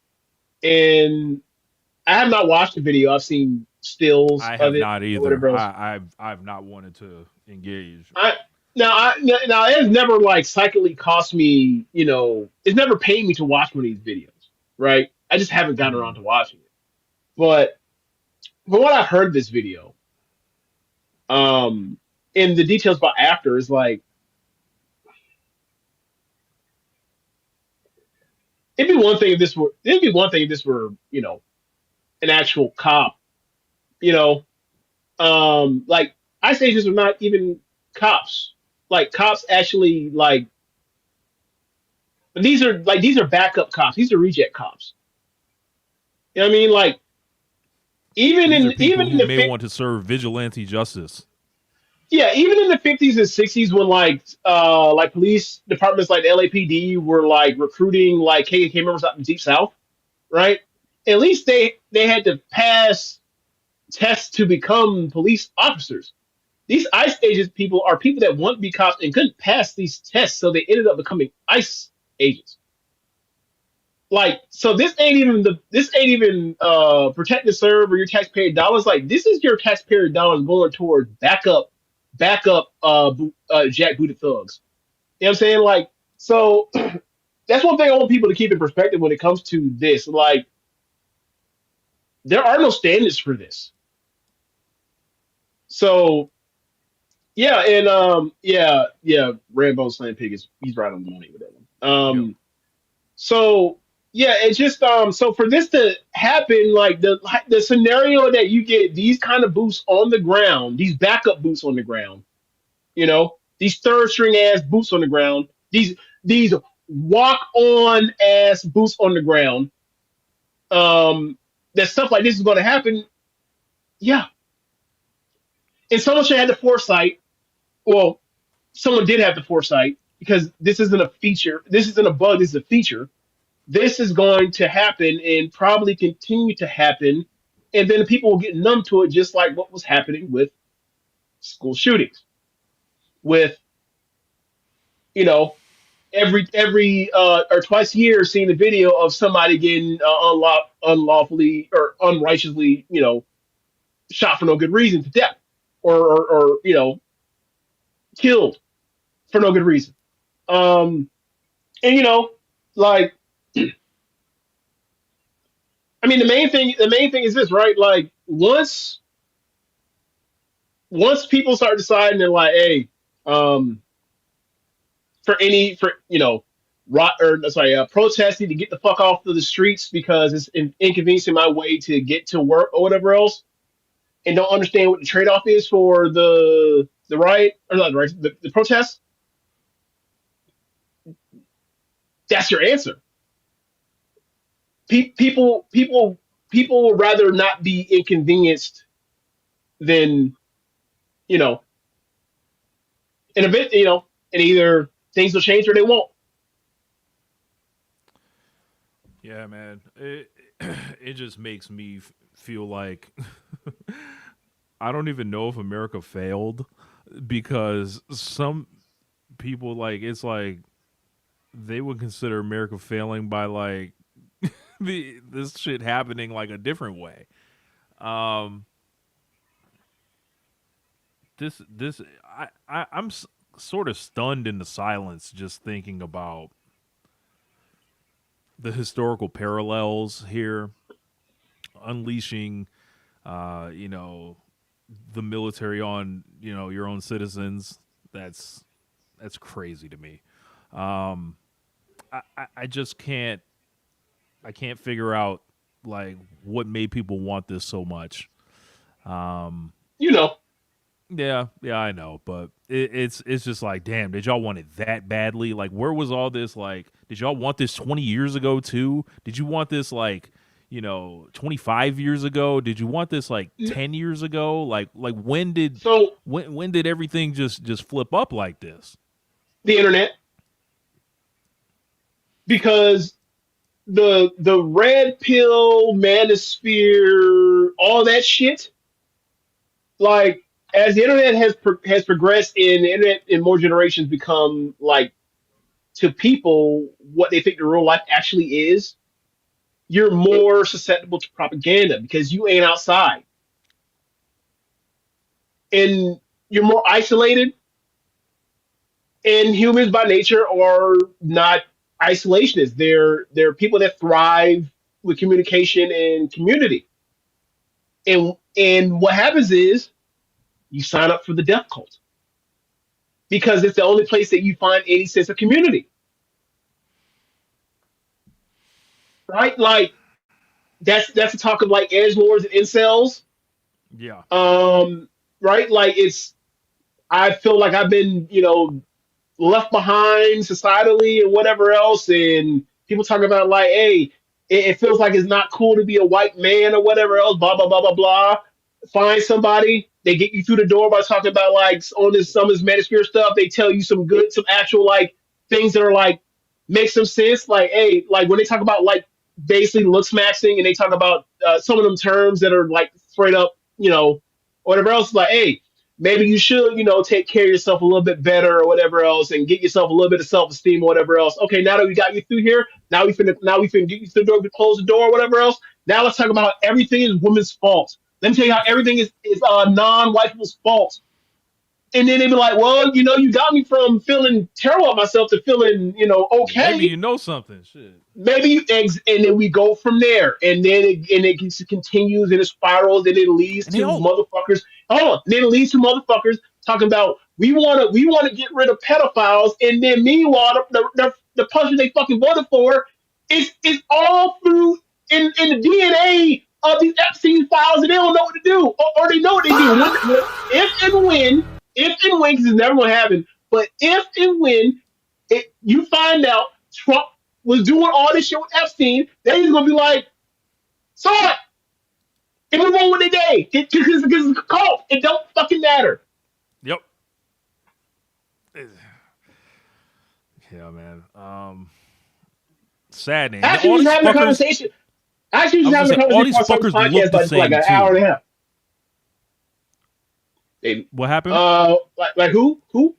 I have not watched the video. I've seen stills I of have it not or either. whatever else. I've not wanted to engage. Now it has never like psychically cost me, it's never paid me to watch one of these videos, right? I just haven't gotten around to watching it. But from what I've heard this video, um, and the details about after is like it'd be one thing if this were, an actual cop, you know, like ice agents are not even cops. Like cops actually like these are backup cops. These are reject cops. You know what I mean? Like even These in are people even in who the may want to serve vigilante justice. yeah, even in the 50s and 60s when like police departments like the LAPD were like recruiting like KKK members out in the Deep South, right? At least they had to pass tests to become police officers. These ICE agents people are people that want to be cops and couldn't pass these tests, so they ended up becoming ICE agents. Like, so this ain't even protect and serve or your taxpayer dollars. Like, this is your taxpayer dollars going towards backup jack booted thugs. You know what I'm saying? Like, so that's one thing I want people to keep in perspective when it comes to this. Like, there are no standards for this. So yeah, and yeah, Rambo Slam Pig he's right on the money with that one. Yep. So yeah, it's just so for this to happen, like the scenario that you get these kind of boots on the ground, these backup boots on the ground, these third string ass boots on the ground, these walk on ass boots on the ground, that stuff like this is going to happen. Yeah, and someone should have the foresight. Well, someone did have the foresight because this isn't a feature. This isn't a bug. This is a feature. This is going to happen and probably continue to happen. And then people will get numb to it, just like what was happening with school shootings. With, every or twice a year seeing a video of somebody getting unlawfully or unrighteously, shot for no good reason to death or killed for no good reason. And like I mean the main thing is this, right? Like once people start deciding they're like, hey, protesting to get the fuck off of the streets because it's inconveniencing my way to get to work or whatever else, and don't understand what the trade off is for the riot or not the riot, the protest. That's your answer. People would rather not be inconvenienced than you know in a bit and either things will change or they won't. Yeah, man. It just makes me feel like I don't even know if America failed because some people it's like they would consider America failing by like this shit happening like a different way. Um, I'm sort of stunned in the silence just thinking about the historical parallels here, unleashing, the military on your own citizens. That's crazy to me. I just can't. I can't figure out like what made people want this so much. You know, Yeah, I know, but it's just like, damn, did y'all want it that badly? Like, where was all this? Like, did y'all want this 20 years ago too? Did you want this 25 years ago? Did you want this 10 years ago? Like when did when did everything just flip up like this? the internet, because the red pill manosphere, all that shit, like as the internet has progressed and the internet in more generations become like to people what they think the real life actually is, you're more susceptible to propaganda because you ain't outside. And you're more isolated. And humans by nature are not isolationists. They're people that thrive with communication and community. And what happens is you sign up for the death cult because it's the only place that you find any sense of community. Right? Like that's the talk of like edgelords and incels. Yeah. Right? Like I feel like I've been, left behind societally and whatever else, and people talking about like, hey, it feels like it's not cool to be a white man or whatever else, blah blah blah blah blah. Find somebody, they get you through the door by talking about like on this some of this manosphere stuff. They tell you some actual like things that are like make some sense. Like, hey, like when they talk about like basically looks maxing, and they talk about some of them terms that are like straight up, whatever else. Like, hey, maybe you should, take care of yourself a little bit better or whatever else, and get yourself a little bit of self-esteem or whatever else. Okay, now that we got you through here, now we finna get you through the door, close the door or whatever else. Now let's talk about how everything is women's fault. Let me tell you how everything is non-white people's fault. And then they be like, well, you got me from feeling terrible about myself to feeling, okay. Maybe you know something. Shit. Maybe you eggs, and then we go from there, and then it continues and it spirals, and it leads to motherfuckers. Hold on, then it leads to motherfuckers talking about we want to get rid of pedophiles, and then meanwhile the person they fucking voted for is all through in the DNA of these Epstein files, and they don't know what to do, or they know what they do. If and when, because it's never gonna happen, but if and when you find out Trump was doing all this shit with Epstein, then he's gonna be like, so what? And move on with their day. Because it's a cult. It don't fucking matter. Yep. Yeah, man. Saddening. Actually, just having a conversation. All these fuckers look the same like an hour and a half. What happened? Like who? Who?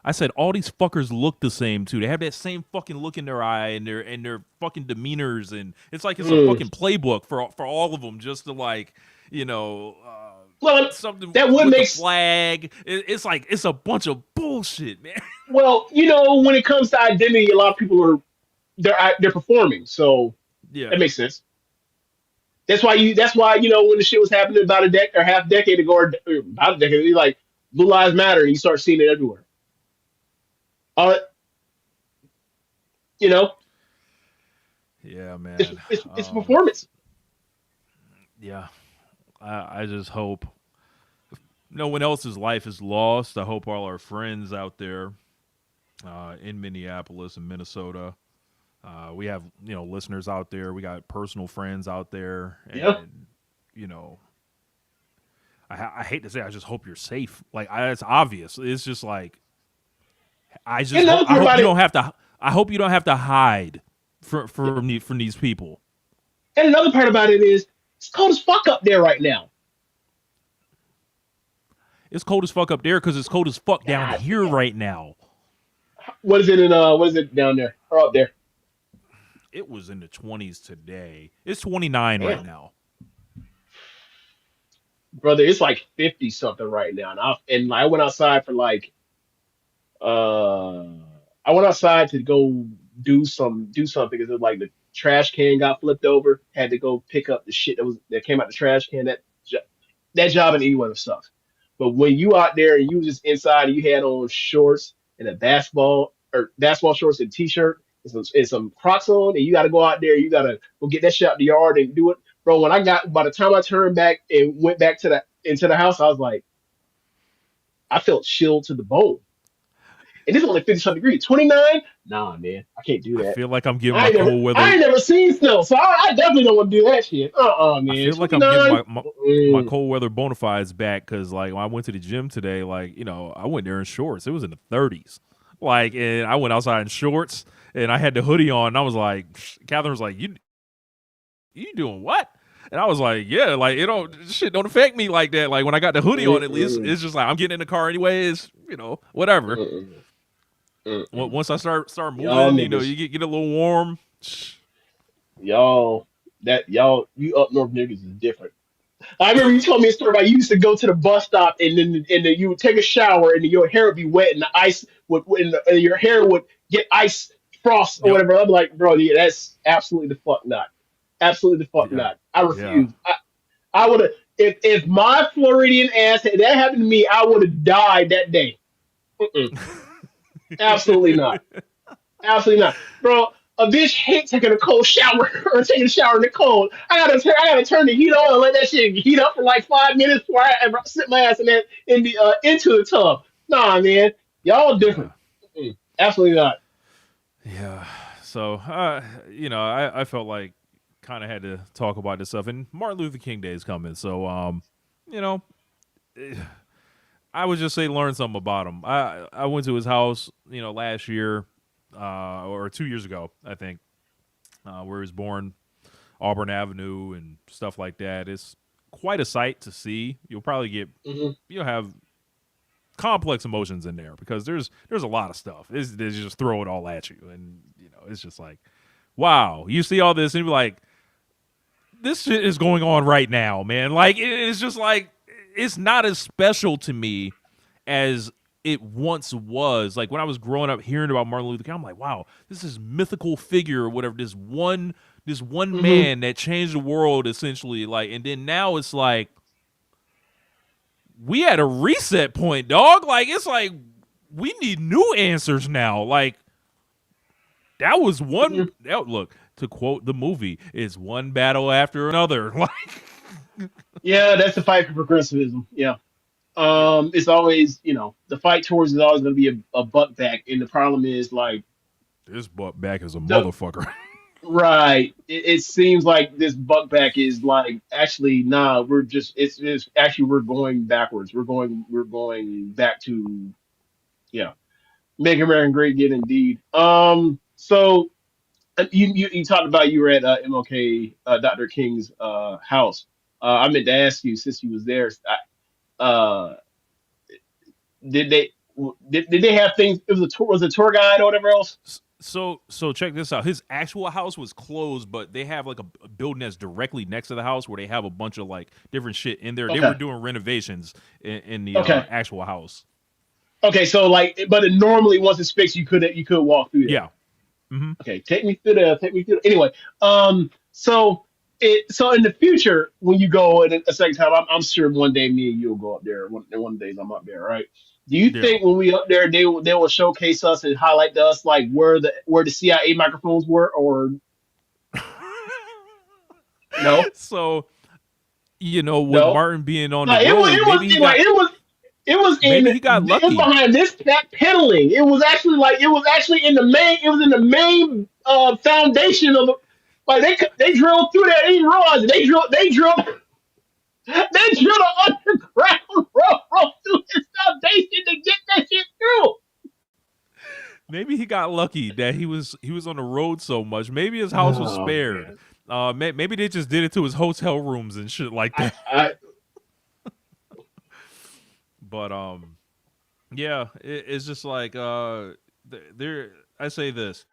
I said all these fuckers look the same too. They have that same fucking look in their eye and their fucking demeanors, and it's like it's a fucking playbook for all of them, just to like, well, something that would with make the flag. It's like it's a bunch of bullshit, man. Well, when it comes to identity, a lot of people they're performing, so yeah, that makes sense. That's why when the shit was happening about half decade ago, or about a decade, like Blue Lives Matter, and you start seeing it everywhere. Yeah, man. It's performance. Yeah, I just hope no one else's life is lost. I hope all our friends out there in Minneapolis and Minnesota, we have listeners out there. We got personal friends out there, and I hate to say, I just hope you're safe. Like it's obvious. It's just like I hope you don't have to. I hope you don't have to hide from these people. And another part about it is it's cold as fuck up there right now. It's cold as fuck up there because it's cold as fuck down here right now. What is it down there or up there? It was in the 20s today. It's 29 right now. Brother, it's like 50 something right now. And I went outside for like I went outside to go do something because it like the trash can got flipped over. Had to go pick up the shit that came out the trash can. That job in the weather sucks. But when you out there and you just inside and you had on shorts and a basketball shorts and t-shirt and some Crocs on, and you got to go out there, you got to go get that shit out the yard and do it, bro. By the time I turned back and went back into the house, I was like, I felt chilled to the bone. And it's only 50-something degrees. 29? Nah, man. I can't do that. I feel like I'm getting my cold weather. I ain't never seen snow, so I definitely don't want to do that shit. Man. I feel like I'm getting my cold weather bona fides back because, like, when I went to the gym today, like, I went there in shorts. It was in the 30s. Like, and I went outside in shorts, and I had the hoodie on, and I was like, Catherine was like, you doing what? And I was like, yeah, like, shit don't affect me like that. Like, when I got the hoodie on, at least, it's just like, I'm getting in the car anyways, whatever. Once I start moving, you get a little warm. Y'all That y'all, you up north niggas is different. I remember you told me a story about you used to go to the bus stop and then you would take a shower and then your hair would be wet and the ice and your hair would get ice frost or Yep. whatever. I'm like, bro, yeah, that's absolutely the fuck not. Absolutely the fuck Yeah. not. I Yeah. refuse. I would have if my Floridian ass had that happened to me, I would have died that day. Mm-mm. Absolutely not. Absolutely not, bro. A bitch hate taking a cold shower or taking a shower in the cold. I gotta turn the heat on and let that shit heat up for like 5 minutes before I ever sit my ass in the into the tub. Nah, man, y'all Yeah. different. Absolutely not. Yeah. So, I felt like kind of had to talk about this stuff, and Martin Luther King Day is coming. So, you know, I would just say learn something about him. I went to his house, last year, or 2 years ago, I think, where he was born, Auburn Avenue and stuff like that. It's quite a sight to see. You'll probably you'll have complex emotions in there because there's a lot of stuff. They just throw it all at you, and it's just like, wow. You see all this and you're like, this shit is going on right now, man. Like it's just like it's not as special to me as it once was. Like when I was growing up hearing about Martin Luther King, I'm like, wow, this is mythical figure or whatever. This one man that changed the world essentially. Like, and then now it's like we had a reset point, dog. Like it's like we need new answers now. Like that was one. Look, to quote the movie, it's one battle after another. Like, Yeah, that's the fight for progressivism. Yeah. It's always, the fight towards is always going to be a buck back, and the problem is like this butt back is a the motherfucker. right. It seems like this buck back is like actually nah. It's actually we're going backwards. We're going back to yeah, make America great again indeed. So you talked about you were at MLK Dr. King's house. I meant to ask you since you was there. Uh, did they did they have things? It was a tour. Was it a tour guide or whatever else? So check this out. His actual house was closed, but they have like a building that's directly next to the house where they have a bunch of like different shit in there. They Okay. were doing renovations in the Okay. actual house. Okay. So like, but normally once it's fixed, you could walk through there. Yeah. Mm-hmm. Okay. Take me through there. Take me through. Anyway. So in the future when you go in a second time, I'm sure one day me and you'll go up there. One days I'm up there, right? Do you Yeah. think when we up there they will showcase us and highlight to us like where the CIA microphones were or no? So with No? Martin being on No, the it was road, it was maybe he like got it was maybe he got it lucky. was behind this back pedaling. It was actually in the main foundation of the like they drilled through there. They didn't realize it. They drilled an underground road through his foundation to get that shit through. Maybe he got lucky that he was on the road so much. Maybe his house was Oh, spared. man. Maybe they just did it to his hotel rooms and shit like that. I But yeah, it's just like there. I say this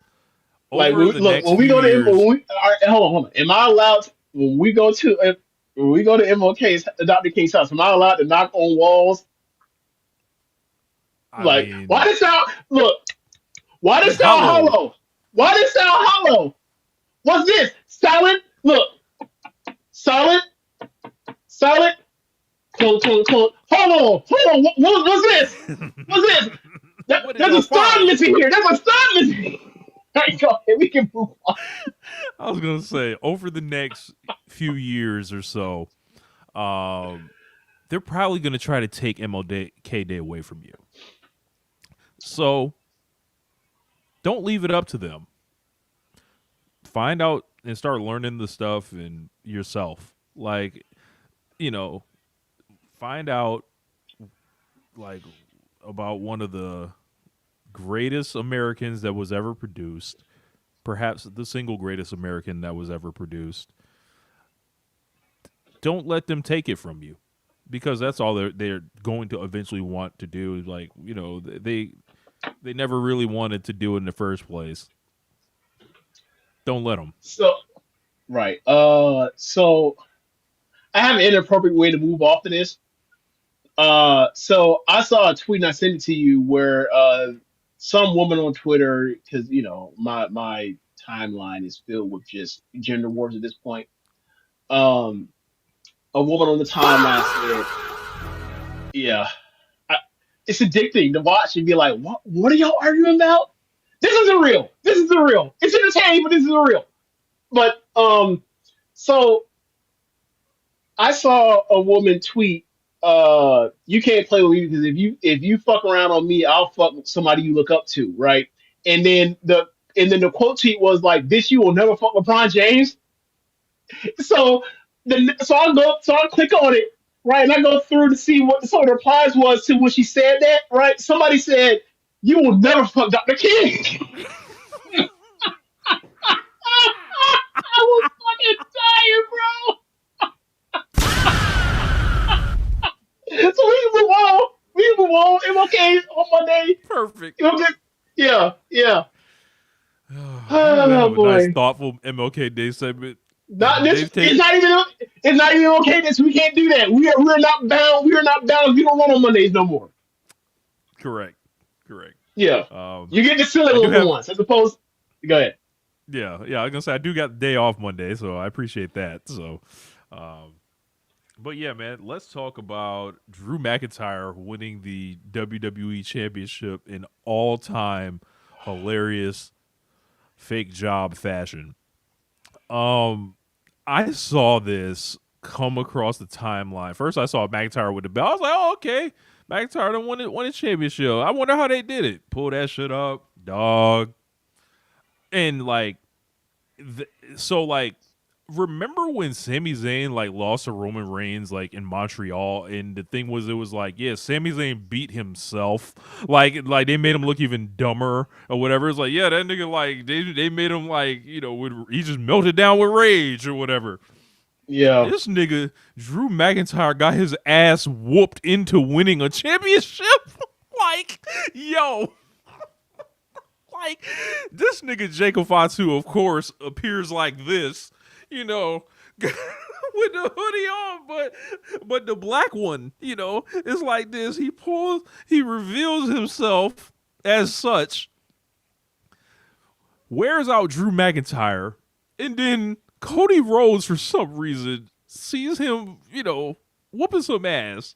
like over the next when we few go to years. all right, hold on. Am I allowed when we go to MLK's Dr. King's house? Am I allowed to knock on walls? I Like mean, why does sound look? Why does it's sound hollow. hollow? Why does sound hollow? What's this? Silent? Look, silent, silent. Clunk, clunk, clunk. Hold on. What's this? What's this? What is There's a your star file? missing here. There's a star missing. There you go. Okay, we can move on. I was gonna say over the next few years or so, they're probably gonna try to take MLK Day away from you. So don't leave it up to them. Find out and start learning the stuff and yourself. Like, find out like about one of the greatest Americans that was ever produced, perhaps the single greatest American that was ever produced. Don't let them take it from you, because that's all they're going to eventually want to do. Is like, they never really wanted to do it in the first place. Don't let them. So Right. So I have an inappropriate way to move off of this. So I saw a tweet and I sent it to you where some woman on Twitter, because my timeline is filled with just gender wars at this point. Um, a woman on the timeline said, "Yeah, I, it's addicting to watch and be like, what are y'all arguing about? This isn't real. This isn't real. It's entertaining, but this isn't real." But so I saw a woman tweet, "You can't play with me because if you fuck around on me, I'll fuck with somebody you look up to, right?" And then the quote tweet was like, "Bitch, you will never fuck LeBron James." So I click on it, right, and I go through to see what some of the replies was to when she said that, right? Somebody said, "You will never fuck Dr. King." I was fucking tired, bro. So we can move on. We can move on. It's okay on Monday. Perfect. Okay. Yeah, yeah. Oh, Oh boy. nice, thoughtful MLK Day segment. Not this. Dave Tate- It's not even. It's not even okay. This we can't do that. We're not bound. We are not bound. We don't run on Mondays no more. Correct. Yeah. You get the silly I do little have- ones as opposed. Go ahead. Yeah. I was gonna say I do got the day off Monday, so I appreciate that. So, but yeah, man, let's talk about Drew McIntyre winning the WWE Championship in all-time hilarious fake job fashion. I saw this come across the timeline. First, I saw McIntyre with the belt. I was like, "Oh, okay, McIntyre done won a championship. I wonder how they did it. Pull that shit up, dog." And like, remember when Sami Zayn like lost to Roman Reigns like in Montreal, and the thing was, it was like, yeah, Sami Zayn beat himself. Like they made him look even dumber or whatever. It's like, yeah, that nigga like they made him like, he just melted down with rage or whatever. Yeah. This nigga Drew McIntyre got his ass whooped into winning a championship. Like, yo. Like, this nigga Jacob Fatu, of course, appears like this, with the hoodie on, but the black one, is like this. He reveals himself as such, wears out Drew McIntyre, and then Cody Rhodes, for some reason, sees him, whooping some ass,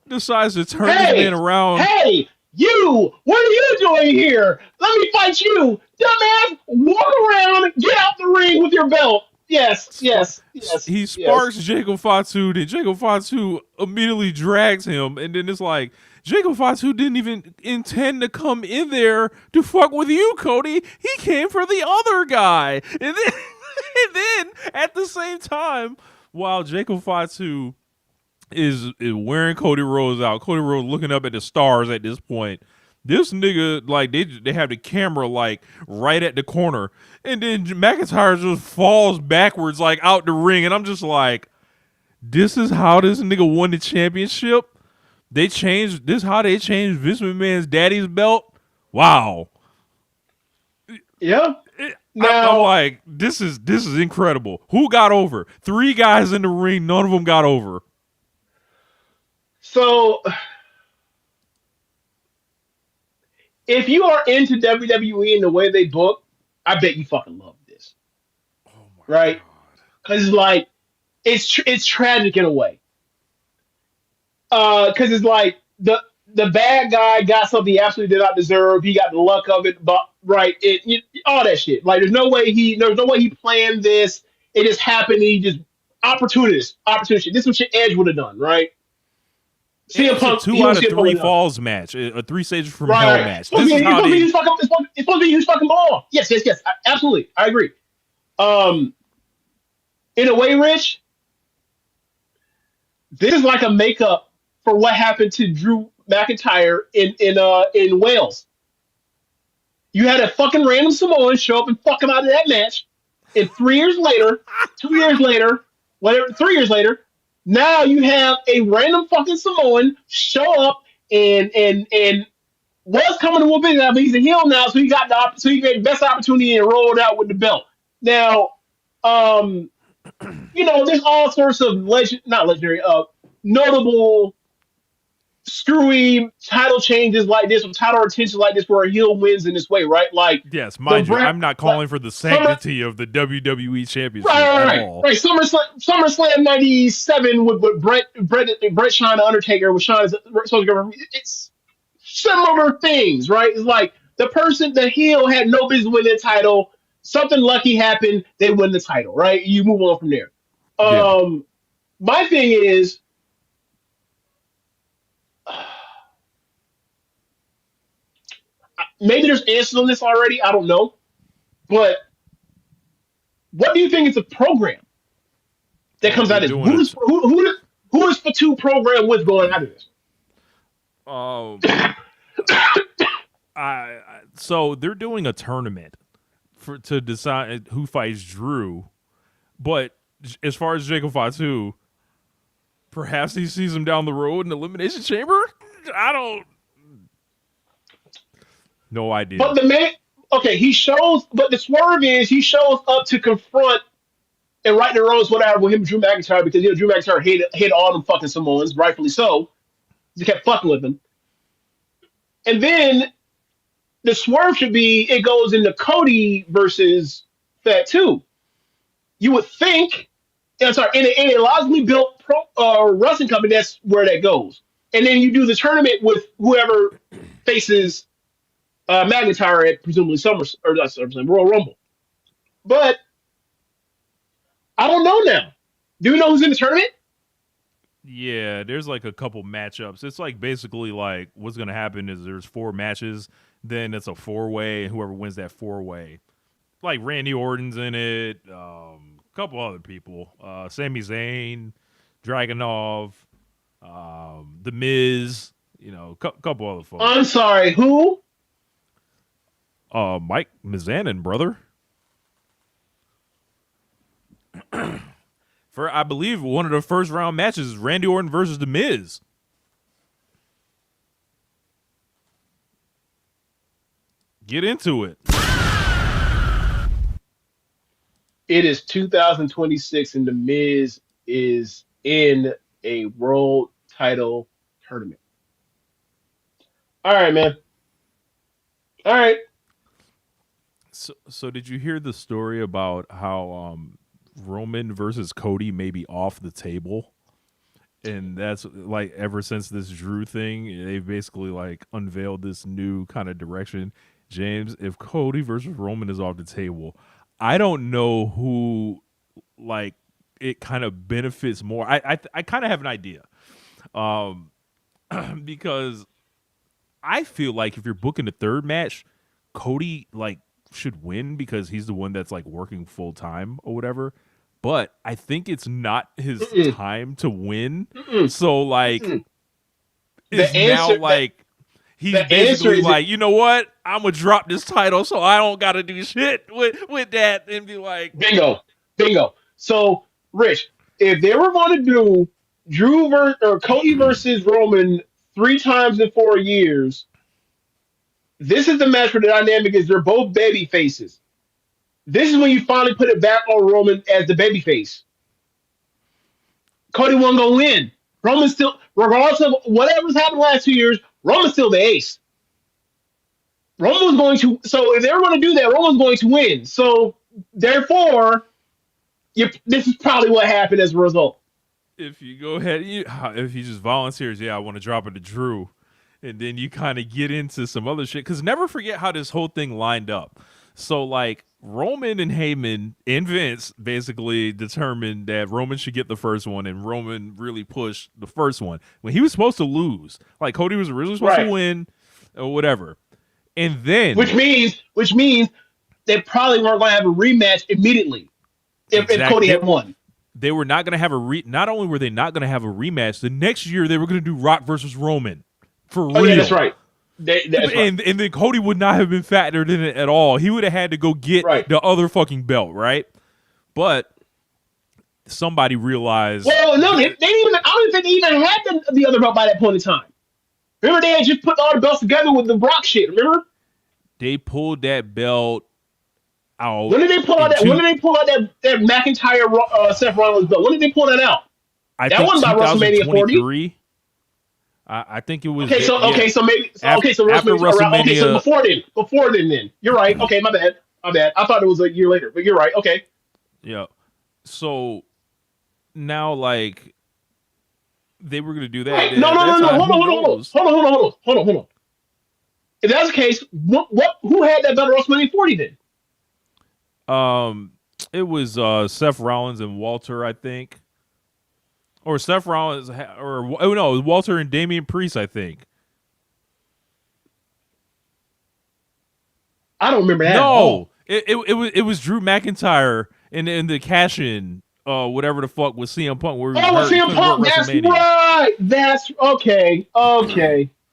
decides to turn this man around. Hey, you! What are you doing here? Let me fight you, dumbass! Walk around, get out the ring with your belt. Yes. He sparks Jacob Fatu, then Jacob Fatu immediately drags him, and then it's like, Jacob Fatu didn't even intend to come in there to fuck with you, Cody. He came for the other guy. And then at the same time, while Jacob Fatu is wearing Cody Rhodes out, Cody Rhodes looking up at the stars at this point, this nigga, like, they have the camera, like, right at the corner. And then McIntyre just falls backwards, like, out the ring. And I'm just like, this is how this nigga won the championship? This how they changed Vince McMahon's daddy's belt? Wow. Yeah. I'm like, this is incredible. Who got over? 3 guys in the ring, none of them got over. So, if you are into WWE and the way they book, I bet you fucking love this. Oh my right? God. Because like it's tragic in a way. Because it's like the bad guy got something he absolutely did not deserve. He got the luck of it, but all that shit. Like there's no way he planned this. It just happened. He just opportunist. This is what Edge would have done, right? CM Punk, 2 out of 3 falls match, a 3 stages from hell match. This is how it's supposed to be his fucking ball. Yes. Absolutely, I agree. In a way, Rich, this is like a makeup for what happened to Drew McIntyre in Wales. You had a fucking random Samoan show up and fuck him out of that match, and 3 years later, 2 years later, whatever, 3 years later, now you have a random fucking Samoan show up and was coming to whoop it, but he's a heel now, so he got the best opportunity and rolled out with the belt. Now, There's all sorts of notable screwy title changes like this, or title retention like this, where a heel wins in this way, right? Like, yes, mind you, I'm not calling for the sanctity of the WWE Championship at all. Right. SummerSlam '97 with Brett Shawn, the Undertaker, with Shawn supposed to go. It's similar things, right? It's like the heel had no business winning the title. Something lucky happened, they win the title, right? You move on from there. My thing is, maybe there's answers on this already. I don't know, but what do you think is the program that comes out of this? Who is Fatu program with going out of this? So they're doing a tournament to decide who fights Drew, but as far as Jacob Fatu, perhaps he sees him down the road in the Elimination Chamber. I don't. No idea. But but the swerve is he shows up to confront and right the roads, whatever, with him and Drew McIntyre, because Drew McIntyre hated all them fucking Samoans, rightfully so. He kept fucking with them. And then the swerve should be it goes into Cody versus Fatu. You would think, in a logically built wrestling company, that's where that goes. And then you do the tournament with whoever faces McIntyre at presumably Royal Rumble. But I don't know now. Do we know who's in the tournament? Yeah, there's like a couple matchups. It's like basically like what's going to happen is there's 4 matches, then it's a 4-way, and whoever wins that 4-way. Like Randy Orton's in it, a couple other people. Sami Zayn, Dragunov, The Miz, couple other folks. I'm sorry, who? Mike Mizanin, brother. For I believe one of the first round matches is Randy Orton versus The Miz. Get into it. It is 2026 and The Miz is in a world title tournament. All right, man. All right. So did you hear the story about how Roman versus Cody may be off the table? And that's like ever since this Drew thing, they've basically like unveiled this new kind of direction. James, if Cody versus Roman is off the table, I don't know who like it kind of benefits more. I kind of have an idea. Because I feel like if you're booking the third match, Cody like should win because he's the one that's like working full time or whatever. But I think it's not his time to win. So like it's now like he's basically like, you know what? I'm gonna drop this title so I don't gotta do shit with that and be like bingo. So Rich, if they were going to do Cody versus Roman 3 times in 4 years, this is the match where the dynamic is they're both baby faces. This is when you finally put it back on Roman as the baby face. Cody wasn't going to win. Roman's still, regardless of whatever's happened the last 2 years, Roman's still the ace. Roman was going to, so if they were going to do that, Roman's going to win. So, therefore, this is probably what happened as a result. If you go ahead, if he just volunteers, I want to drop it to Drew. And then you kind of get into some other shit. Because never forget how this whole thing lined up. So, like, Roman and Heyman and Vince basically determined that Roman should get the first one, and Roman really pushed the first one when he was supposed to lose. Like, Cody was originally supposed to win or whatever. And then... Which means they probably weren't going to have a rematch immediately if Cody had won. They were not going to have not only were they not going to have a rematch, the next year they were going to do Rock versus Roman. For real. Oh, yeah, that's right. And then Cody would not have been factored in it at all. He would have had to go get the other fucking belt, right? But somebody realized. Well, no, they didn't even. I don't think they even had the other belt by that point in time. Remember, they had just put all the belts together with the Brock shit. Remember? They pulled that belt out. When did they pull out that? When did they pull out that McIntyre Seth Rollins belt? When did they pull that out? I that think wasn't by WrestleMania 40. I think it was. Okay, so after WrestleMania. Okay, so WrestleMania. before then. You're right. Okay, my bad. I thought it was a year later, but you're right. Okay. Yeah. So now, like, they were gonna do that. Right. No. Hold on. If that's the case, who had that belt at WrestleMania 40 then? It was Seth Rollins and Walter, I think. Or Seth Rollins, no, it was Walter and Damian Priest, I think. I don't remember that. No, it was Drew McIntyre in the cash-in, whatever the fuck was CM Punk. Where CM Punk. That's right. That's okay.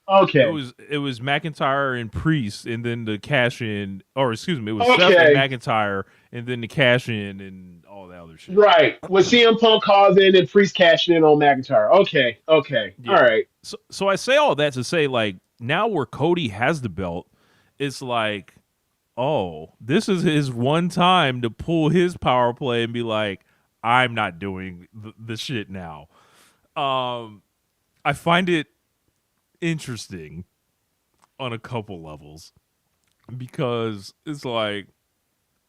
It was McIntyre and Priest, and then the cash-in, or excuse me, it was Seth and McIntyre, and then the cash-in and all that other shit. Right. With CM Punk calls in and Priest cashing in on McIntyre. Okay. Yeah. All right. So I say all that to say, like, now where Cody has the belt, it's like, oh, this is his one time to pull his power play and be like, I'm not doing the shit now. I find it interesting on a couple levels because it's like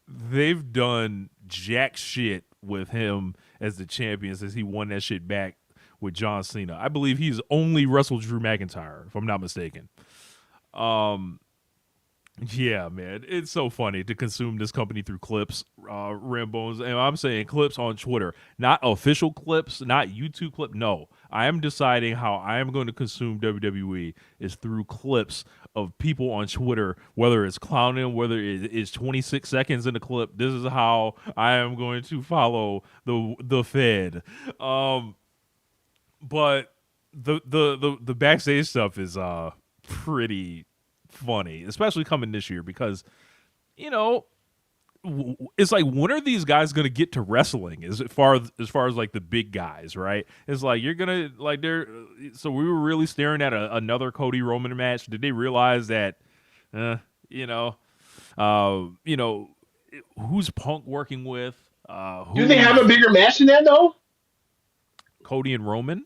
they've done jack shit with him as the champion since he won that shit back with John Cena. I believe he's only wrestled Drew McIntyre, if I'm not mistaken. Yeah, man, it's so funny to consume this company through clips, Rambones, and I'm saying clips on Twitter, not official clips, not YouTube clip. No, I am deciding how I am going to consume WWE is through clips of people on Twitter, whether it's clowning, whether it is 26 seconds in the clip. This is how I am going to follow the Fed. But the backstage stuff is pretty funny, especially coming this year because, you know, it's like, when are these guys gonna get to wrestling as far as like the big guys, right? It's like you're gonna like they're so we were really staring at another Cody Roman match. Did they realize that who's Punk working with? Do they have a bigger match than that though? Cody and Roman?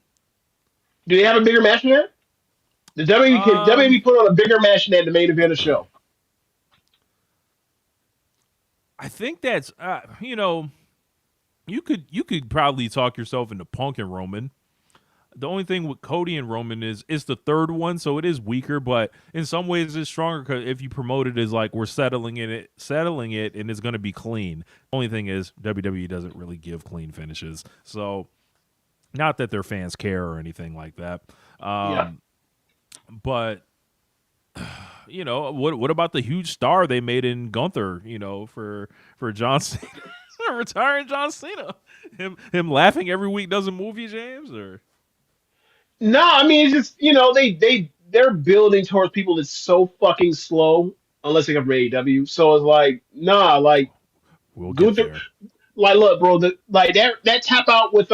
Do they have a bigger match than that? The WWE put on a bigger match than the main event of the show. I think that's you could probably talk yourself into Punk and Roman. The only thing with Cody and Roman is it's the third one, so it is weaker, but in some ways it's stronger because if you promote it as like we're settling it, and it's going to be clean. The only thing is WWE doesn't really give clean finishes, so not that their fans care or anything like that. But what about the huge star they made in Gunther? For John Cena, retiring John Cena, him laughing every week doesn't move you, James? Or no, I mean it's just they're building towards people that's so fucking slow unless they come from AEW. So it's like we'll get Gunther, there. like look, bro, that tap out with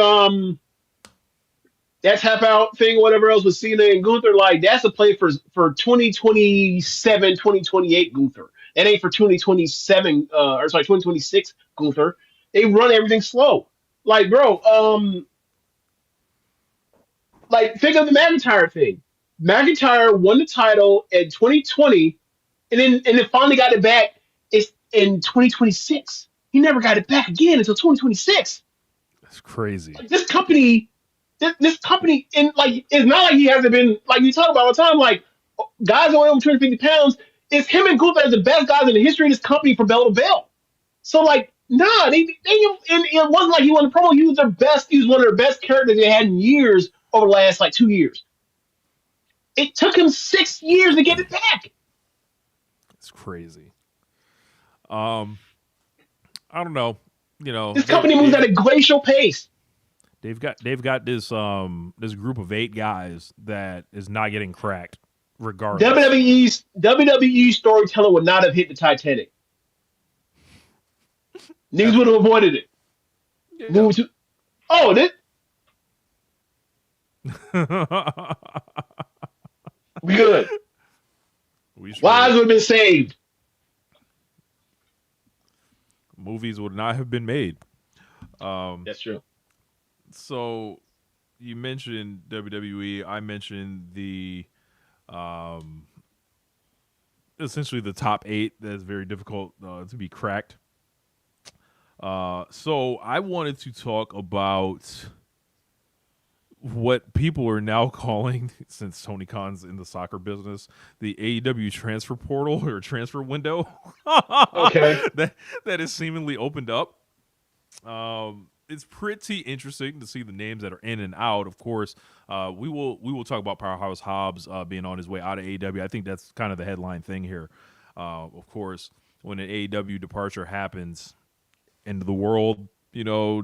that tap out thing, whatever else with Cena and Gunther, like that's a play for 2027, 2028 Gunther. That ain't for 2027, 2026 Gunther. They run everything slow. Like, bro, like think of the McIntyre thing. McIntyre won the title in 2020, and then finally got it back. It's in 2026. He never got it back again until 2026. That's crazy. Like, this company, and like it's not like he hasn't been like you talk about all the time. Like guys only over 250 pounds. It's him and Gunther as the best guys in the history of this company for bell to bell. So like, nah, and it wasn't like he won the promo. He was their best. He was one of their best characters they had in years over the last like 2 years. It took him 6 years to get it back. It's crazy. I don't know. This company moves at a glacial pace. They've got this group of 8 guys that is not getting cracked regardless. WWE storytelling would not have hit the Titanic. Niggas would have avoided it. Yeah. We good. Lives would have been saved. movies would not have been made. That's true. So you mentioned WWE. I mentioned the essentially the top 8 that's very difficult to be cracked. So I wanted to talk about what people are now calling, since Tony Khan's in the soccer business, the AEW transfer portal or transfer window. Okay. that is seemingly opened up. It's pretty interesting to see the names that are in and out. Of course, we will talk about Powerhouse Hobbs being on his way out of AEW. I think that's kind of the headline thing here. Of course, when an AEW departure happens, into the world,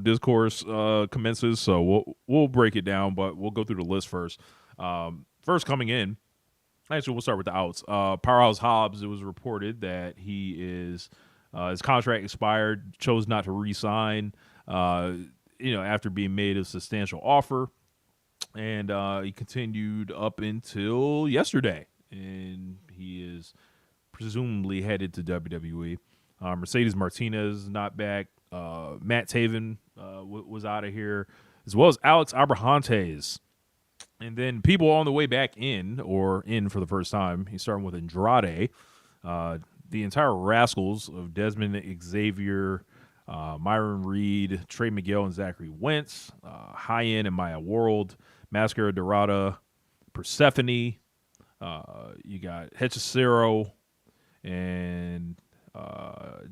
discourse commences. So we'll break it down, but we'll go through the list first. First coming in, actually, we'll start with the outs. Powerhouse Hobbs, it was reported that he is his contract expired, chose not to re-sign, after being made a substantial offer, and he continued up until yesterday, and he is presumably headed to WWE. Mercedes Martinez is not back. Matt Taven was out of here, as well as Alex Abrahantes. And then people on the way back in, or in for the first time, he's starting with Andrade. The entire Rascals of Desmond Xavier, Myron Reed, Trey Miguel, and Zachary Wentz. High End and Maya World, Mascara Dorada, Persephone. You got Hechicero and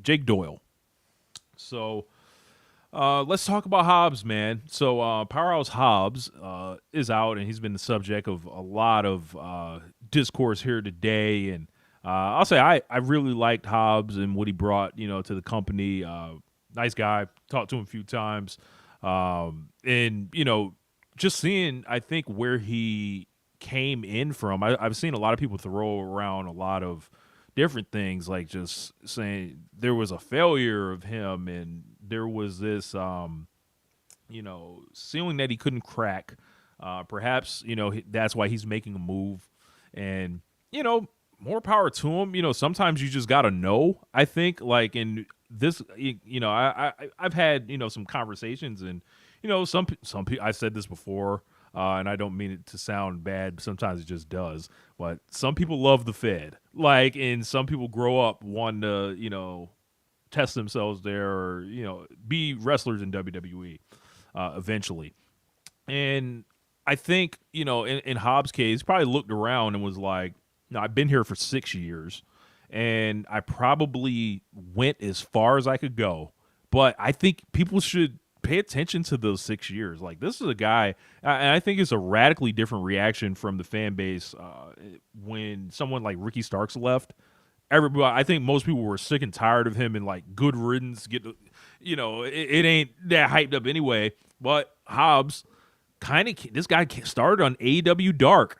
Jake Doyle. So let's talk about Hobbs, man. So Powerhouse Hobbs is out, and he's been the subject of a lot of discourse here today. And I'll say I really liked Hobbs and what he brought, to the company. Nice guy. Talked to him a few times. And, just seeing, I think, where he came in from, I've seen a lot of people throw around a lot of different things, like just saying there was a failure of him and there was this, ceiling that he couldn't crack. Perhaps, that's why he's making a move. And, more power to him. Sometimes you just got to know, I think, like in this, I've had, some conversations and, some people, I said this before, and I don't mean it to sound bad. Sometimes it just does. But some people love the Fed. Like, and some people grow up wanting to, test themselves there or, be wrestlers in WWE eventually. And I think, in Hobbs' case, probably looked around and was like, I've been here for 6 years, and I probably went as far as I could go. But I think people should pay attention to those 6 years. Like, this is a guy, and I think it's a radically different reaction from the fan base when someone like Ricky Starks left. Everybody, I think most people were sick and tired of him and like good riddance. It ain't that hyped up anyway. But Hobbs, this guy started on AEW Dark.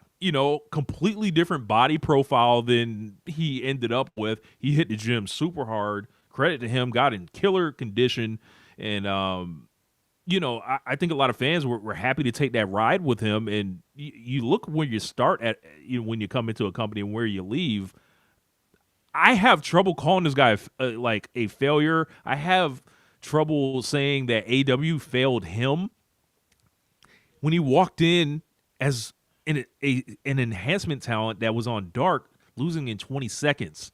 Completely different body profile than he ended up with. He hit the gym super hard. Credit to him, got in killer condition. And, I think a lot of fans were happy to take that ride with him. And you look when you start at, when you come into a company and where you leave. I have trouble calling this guy like a failure. I have trouble saying that AEW failed him. When he walked in as an enhancement talent that was on Dark, losing in 20 seconds.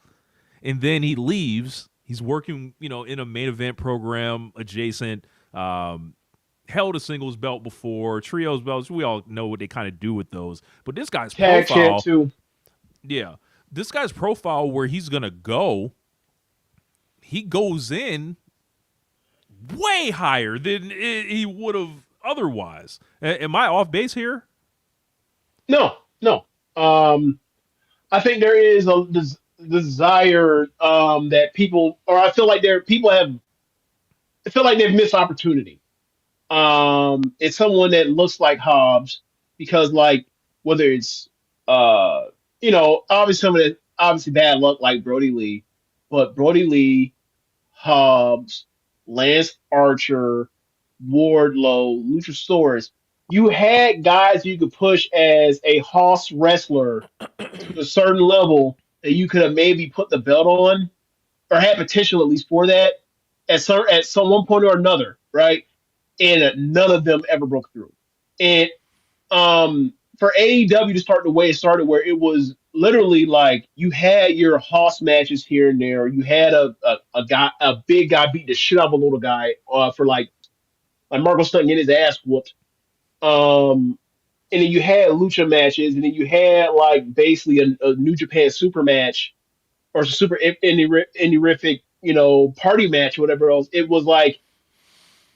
And then he leaves. He's working, in a main event program adjacent. Held a singles belt before, trios belts. We all know what they kind of do with those. But this guy's Tag profile, champ too. Yeah, this guy's profile where he's gonna go, he goes in way higher than he would have otherwise. Am I off base here? No. I think there is a desire that people, or I feel like I feel like they've missed opportunity. It's someone that looks like Hobbs because, like, whether it's obviously bad luck like Brody Lee, but Brody Lee, Hobbs, Lance Archer, Wardlow, Luchasaurus. You had guys you could push as a Hoss wrestler to a certain level that you could have maybe put the belt on or had potential at least for that. at some one point or another, right? And none of them ever broke through. And for AEW to start the way it started, where it was literally like you had your Hoss matches here and there, you had a big guy beat the shit out of a little guy for like Marco Stunt getting his ass whooped. And then you had lucha matches, and then you had like basically a New Japan super match or super indie-rific, party match or whatever else. It was like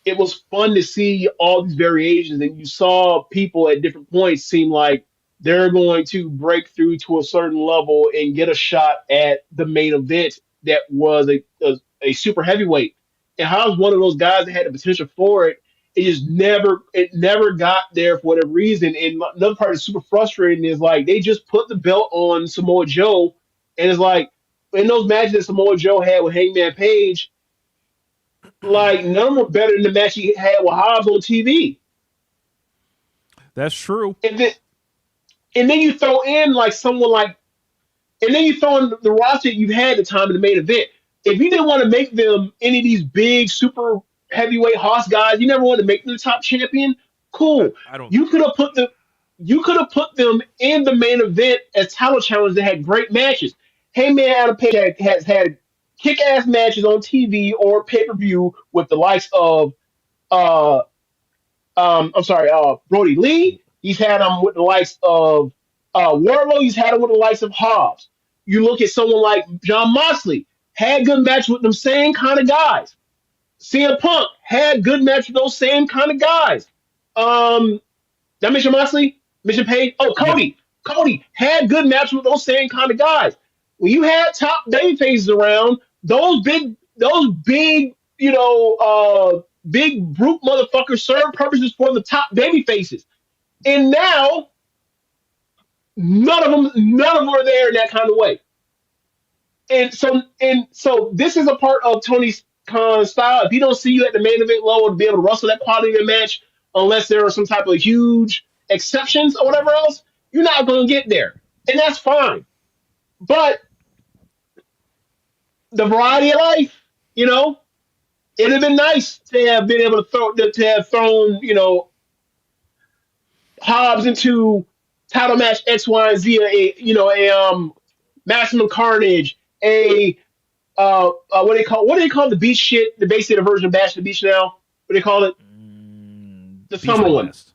it was fun to see all these variations, and you saw people at different points seem like they're going to break through to a certain level and get a shot at the main event that was a super heavyweight. And I was one of those guys that had the potential for it. It never got there for whatever reason. And another part that's super frustrating is like they just put the belt on Samoa Joe, and it's like in those matches that Samoa Joe had with Hangman Page, like none were better than the match he had with Hobbs on TV. That's true. And then you throw in like someone like, and then you throw in the roster you've had at the time in the main event. If you didn't want to make them any of these big super heavyweight Hoss guys, you never wanted to make them the top champion. Cool. I don't. You could have put them in the main event as title challengers that had great matches. Heyman Adam Page has had kick-ass matches on TV or pay-per-view with the likes of Brody Lee. He's had them with the likes of Wardlow. He's had them with the likes of Hobbs. You look at someone like Jon Moxley, had good matches with them same kind of guys. CM Punk had good matches with those same kind of guys. Did I mention Moxley? Mention Page? Oh, Cody. Yeah. Cody had good matches with those same kind of guys. When you had top baby faces around, those big, big brute motherfuckers serve purposes for the top baby faces. And now, none of them are there in that kind of way. And so this is a part of Tony Khan's style. If he don't see you at the main event level to be able to wrestle that quality of a match, unless there are some type of huge exceptions or whatever else, you're not going to get there. And that's fine. But the variety of life, it'd have been nice to have been able to have thrown, Hobbs into title match X, Y, and Z, a Maximum Carnage, what do they call the beach shit? The basically the version of Bash at the Beach now. What do they call it? The Beach summer Blast. One.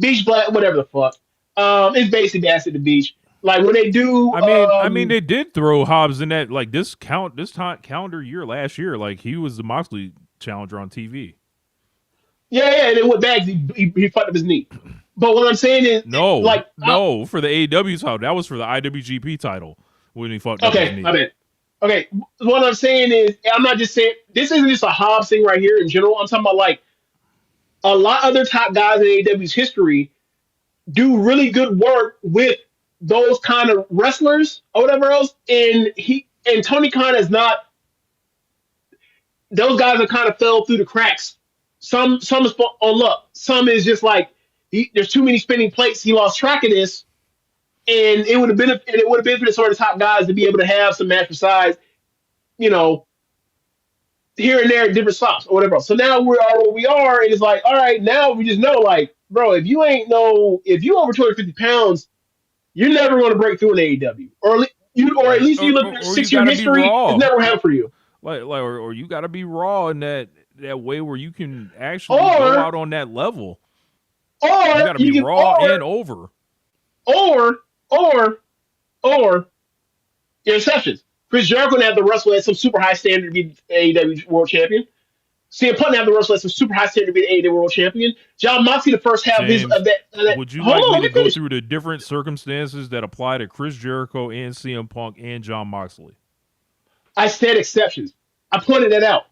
Beach Blast, whatever the fuck. It's basically Bash at the Beach. Like when they do. I mean, they did throw Hobbs in that like this calendar year last year. Like he was the Moxley challenger on TV. Yeah, and then with bags, he fucked up his knee. But what I'm saying is, no, for the AEW title, that was for the IWGP title when he fucked up his knee. Okay, okay. What I'm saying is, I'm not just saying this isn't just a Hobbs thing right here in general. I'm talking about like a lot of other top guys in AEW's history do really good work with those kind of wrestlers or whatever else, and Tony Khan is not. Those guys have kind of fell through the cracks. Some is on luck. Some is just like there's too many spinning plates. He lost track of this, and it would have been for the sort of top guys to be able to have some match besides, here and there at different stops or whatever else. So now we are where we are, and it's like, all right, now we just know, like, bro, if you over 250 pounds, you're never going to break through an AEW, or at least you look at 6-year history. It's never happened for you. Or you got to be raw in that way where you can actually go out on that level. Or you got to be raw and over. Or your exceptions. Chris Jericho have to wrestle at some super high standard to be AEW World Champion. CM Punk have to wrestle at some super high standard to be AEW World Champion. Jon Moxley the first half James, of that. Would you like me to go through the different circumstances that apply to Chris Jericho and CM Punk and Jon Moxley? I said exceptions. I pointed that out.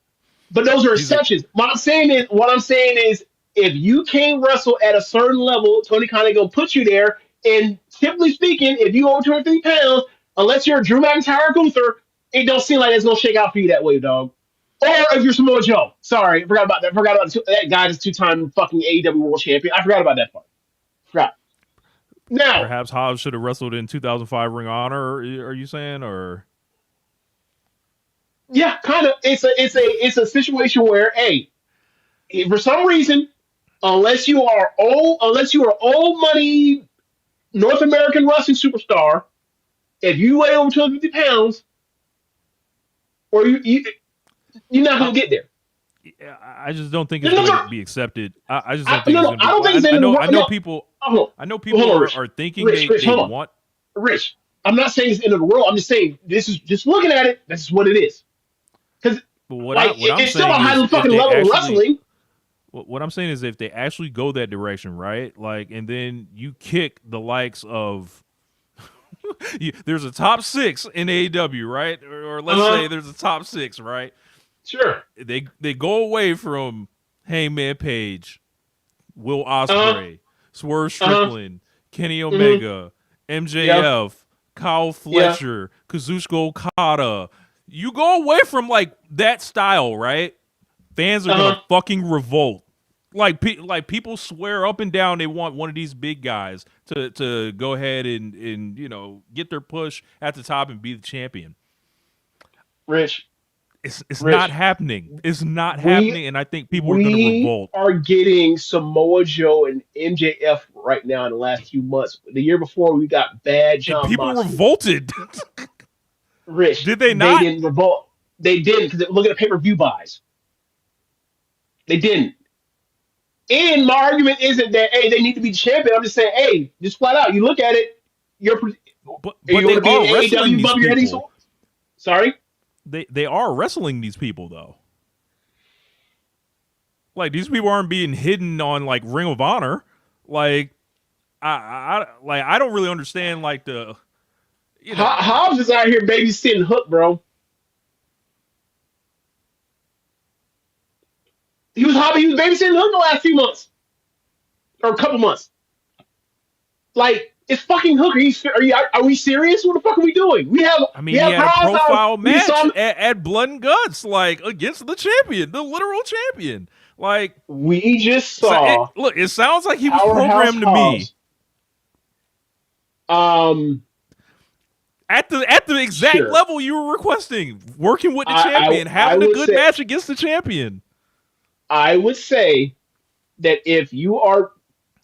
But those are exceptions. What I'm saying is, if you can't wrestle at a certain level, Tony Khan ain't gonna put you there. And typically speaking, if you over 250 pounds, unless you're Drew McIntyre or Gunther, it don't seem like it's gonna shake out for you that way, dog. Or if you're Samoa Joe. Sorry, I forgot about that. That guy is 2-time fucking AEW World Champion. I forgot about that part. Forgot. Now, perhaps Hobbs should have wrestled in 2005 Ring of Honor. Are you saying, or? Yeah, kind of. It's a situation where, hey, for some reason, unless you are old money North American wrestling superstar, if you weigh over 250 pounds, or you're not I, gonna get there. I just don't think it's No, no, going to no, be accepted. I just don't think no, it's no. going to I be. don't think it's I the end of the know. world. No, People. hold I know on, people hold on, Rich. are thinking Rich, they hold on, want. Rich. I'm not saying it's the end of the world. I'm just saying this is just looking at it. This is what it is. Because But like what I'm it's still a saying high is, if fucking they level of actually, wrestling. what I'm saying is, if they actually go that direction, right? Like, and then you kick the likes of. There's a top 6 in AEW, right? Or let's say Uh huh. there's a top 6, right? Sure. They go away from Hangman Page, Will Uh huh. Ospreay, Swerve Uh huh. Strickland, Kenny Mm-hmm. Omega, Yeah. MJF, Kyle Yeah. Fletcher, Kazuchika Okada. You go away from like that style, right? Fans are Uh gonna huh. fucking revolt. Like people swear up and down they want one of these big guys to go ahead and get their push at the top and be the champion. Rich. It's not Rich. happening. It's not We happening, and I think people are gonna we revolt. are getting Samoa Joe and MJF right now in the last few months. The year before we got bad And John people Moxley. revolted. Rich, Did they they not? didn't revolt. They didn't because look at the pay-per-view buys. They didn't. And my argument isn't that hey they need to be champion. I'm just saying hey just flat out you look at it. You're are But you going they to be in are wrestling AEW these above your head? people. Sorry. They are wrestling these people though. Like these people aren't being hidden on like Ring of Honor. Like I don't really understand like the Hobbs is out here babysitting Hook, bro. He was babysitting Hook the last few months or a couple months. Like it's fucking Hook. Are we serious? What the fuck are we doing? I We mean, he have had a Powerhouse Hobbs. profile We match saw at Blood and Guts, like against the champion, the literal champion. Like, we just so saw it sounds like he was Powerhouse programmed to me Hobbs. at the exact Sure. level you were requesting, working with the I champion, I having a would good say match against the champion. I would say that if you are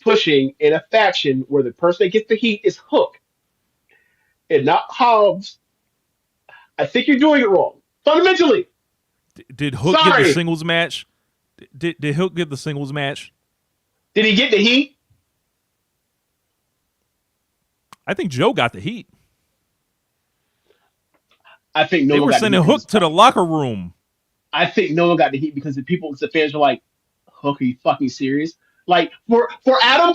pushing in a faction where the person that gets the heat is Hook and not Hobbs, I think you're doing it wrong. Fundamentally. Did Hook get the Sorry. singles match? Did Hook get the singles match? Did he get the heat? I think Joe got the heat. I think no They one were got the sending heat Hook because to the locker room. I think no one got the heat because the fans were like, Hook, are you fucking serious? Like for Adam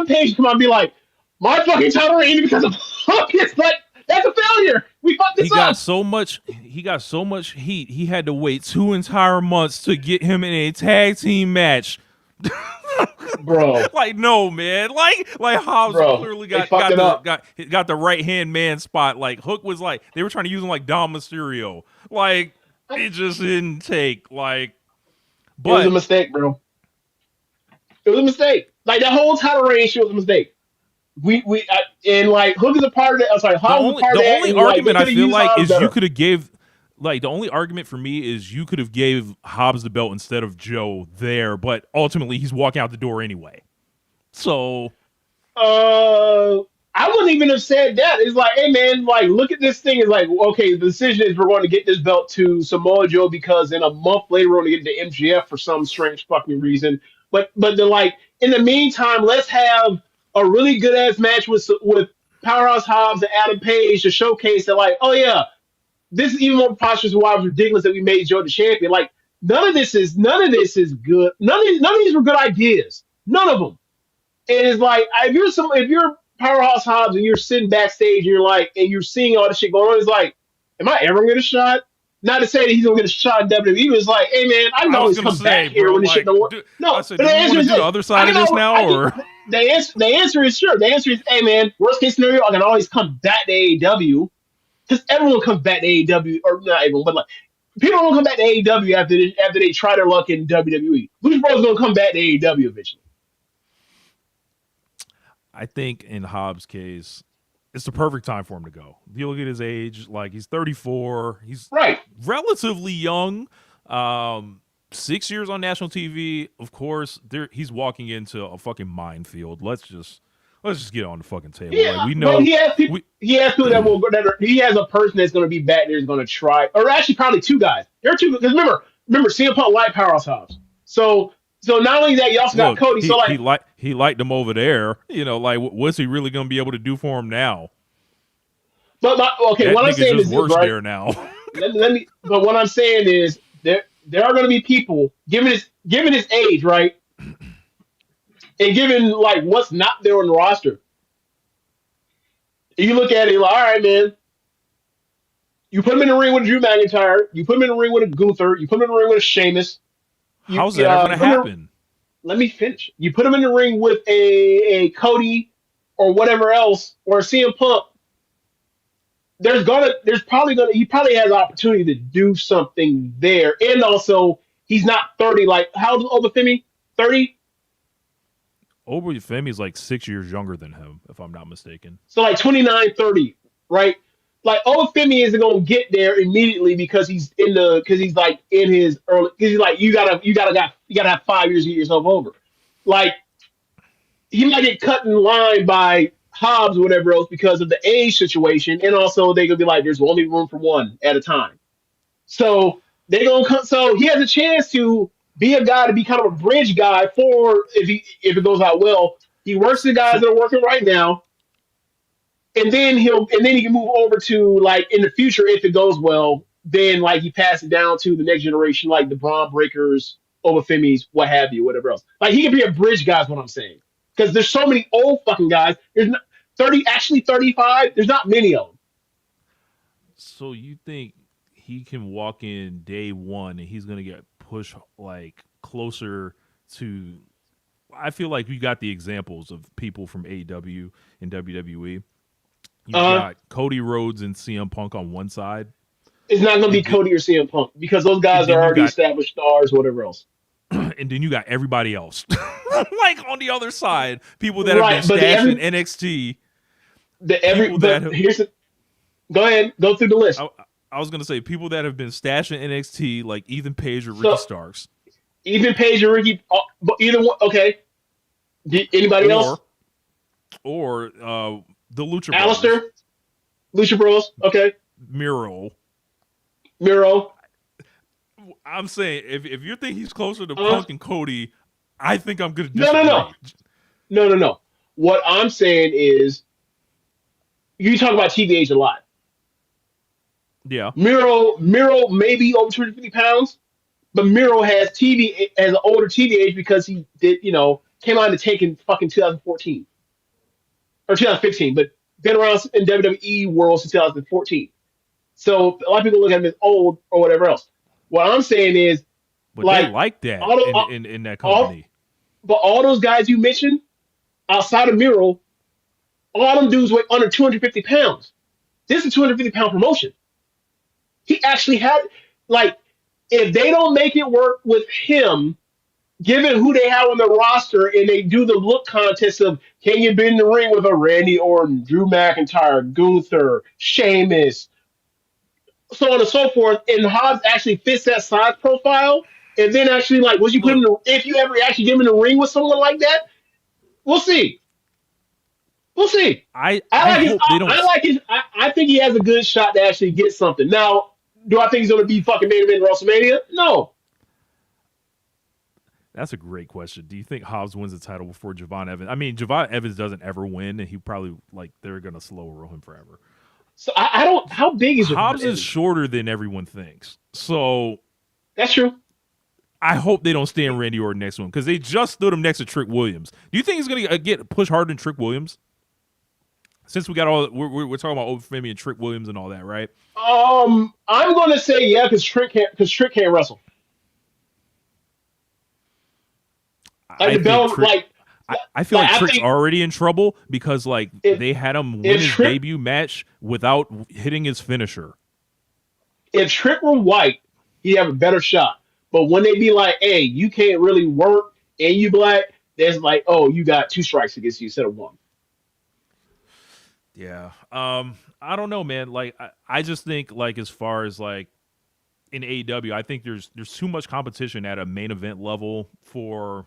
Page to come out and be like, my fucking title reign because of Hook. It's like that's a failure. We fucked He this got up. so much heat. He had to wait 2 entire months to get him in a tag team match. Bro. Like no man, like Hobbs Bro, clearly they fucked it up. got the right hand man spot. Like Hook was like they were trying to use him like Dom Mysterio. Like it just didn't take. Like, It was a but mistake, bro. It was a mistake. Like that whole title reign shit was a mistake. And like Hook is a part of that. I'm sorry, Hobbs is a part the of that. only And like they argument I could have feel used like Hobbs is you better. could have gave like the only argument for me is you could have gave Hobbs the belt instead of Joe there, but ultimately he's walking out the door anyway. So I wouldn't even have said that. It's like, hey man, like look at this thing. It's like, okay, the decision is we're going to get this belt to Samoa Joe because in a month later we're going to get it to MGF for some strange fucking reason. But they're like, in the meantime, let's have a really good ass match with Powerhouse Hobbs and Adam Page to showcase that, like, oh yeah, this is even more preposterous. Why it was ridiculous that we made Joe the champion. Like none of this is good. None of these were good ideas. None of them. And it's like if you're Powerhouse Hobbs and you're sitting backstage and you're like and you're seeing all this shit going on, it's like, am I ever gonna get a shot? Not to say that he's gonna get a shot in WWE, but it's like, hey man, I can I was always gonna come say, back here bro, when this shit like, don't work. I No, said, but do the we answer want to is do the this. other side of this now, or The answer is sure. The answer is, hey man, worst case scenario, I can always come back to AEW because everyone comes back to AEW, or not everyone, but like people don't come back to AEW after they try their luck in WWE. Lucha Bros gonna come back to AEW eventually. I think in Hobbs' case, it's the perfect time for him to go. You look at his age, like he's 34. He's Right. relatively young. 6 years on national TV. Of course, he's walking into a fucking minefield. Let's just get on the fucking table. Yeah, like, we know he has people that will go. He has a person that's going to be back there is going to try, or actually probably two guys. There are two because remember, CM Punk liked Powerhouse Hobbs. So not only that, you also got Cody. He liked him over there. Like what's he really going to be able to do for him now? But that what I'm saying is worse this, right? there now. let me. But what I'm saying is there are going to be people given his age, right, and given like what's not there on the roster. You look at it, like, all right, man. You put him in the ring with Drew McIntyre. You put him in the ring with a Gunther. You put him in the ring with a Sheamus. How's that ever going to happen? Let me finish. You put him in the ring with a Cody or whatever else, or a CM Punk. He probably has opportunity to do something there. And also, he's not 30. Like, how old is Obafemi? 30? Obafemi is like 6 years younger than him, if I'm not mistaken. So like 29, 30, right? Like Obafemi isn't gonna get there immediately because he's like in his early. Because he's like you gotta have 5 years to get yourself over. Like he might get cut in line by Hobbs or whatever else because of the age situation, and also they gonna be like, there's only room for one at a time. So so he has a chance to be a guy to be kind of a bridge guy for if it goes out well. He works the guys that are working right now, and then he can move over to like in the future if it goes well. Then like he passes it down to the next generation, like the Braun Breakers, Obafemi's, what have you, whatever else. Like he can be a bridge guy, is what I'm saying. Because there's so many old fucking guys. There's not 35. There's not many of them. So you think he can walk in day one and he's gonna get pushed like closer to? I feel like we got the examples of people from AEW and WWE. You got Cody Rhodes and CM Punk on one side. It's not going to be Cody or CM Punk because those guys are already established stars, whatever else. And then you got everybody else, like on the other side, people that have been stashed in NXT. Go ahead, go through the list. I was going to say people that have been stashed in NXT, like Ethan Page or Ricky Starks. Ethan Page or Ricky, either one. Okay. Anybody else? Or the Lucha Bros. Alistair? Lucha Bros. Okay. Miro. I'm saying if you think he's closer to Punk and Cody, I think I'm going to disagree. No. What I'm saying is, you talk about TV age a lot. Yeah. Miro may be over 250 pounds, but Miro has an older TV age because he did, came out in the tank in fucking 2014 or 2015, but been around in WWE world since 2014. So a lot of people look at him as old or whatever else. What I'm saying is, but they like that in that company. But all those guys you mentioned, outside of Miro, all them dudes weigh under 250 pounds. This is a 250-pound promotion. He actually had, like, if they don't make it work with him, given who they have on the roster, and they do the look contest of can you be in the ring with a Randy Orton, Drew McIntyre, Gunther, Sheamus, so on and so forth, and Hobbs actually fits that size profile, and then actually, like, if you ever actually get him in the ring with someone like that, we'll see. I think he has a good shot to actually get something. Now, do I think he's going to be fucking main event WrestleMania? No. That's a great question. Do you think Hobbs wins the title before Javon Evans? I mean, Javon Evans doesn't ever win, and he probably, they're going to slow roll him forever. So I don't. How big is Hobbs? Is shorter than everyone thinks. So that's true. I hope they don't stand Randy Orton next to him because they just stood him next to Trick Williams. Do you think he's going to get pushed harder than Trick Williams? Since we got we're talking about Obafemi and Trick Williams and all that, right? I'm going to say yeah because Trick can't wrestle. I feel like Trick's already in trouble because they had him win his debut match without hitting his finisher. If Trick were white, he'd have a better shot. But when they be like, hey, you can't really work and you black, there's like, oh, you got 2 strikes against you instead of 1. Yeah. I don't know, man. Like, I just think, like, as far as like in AEW, I think there's too much competition at a main event level for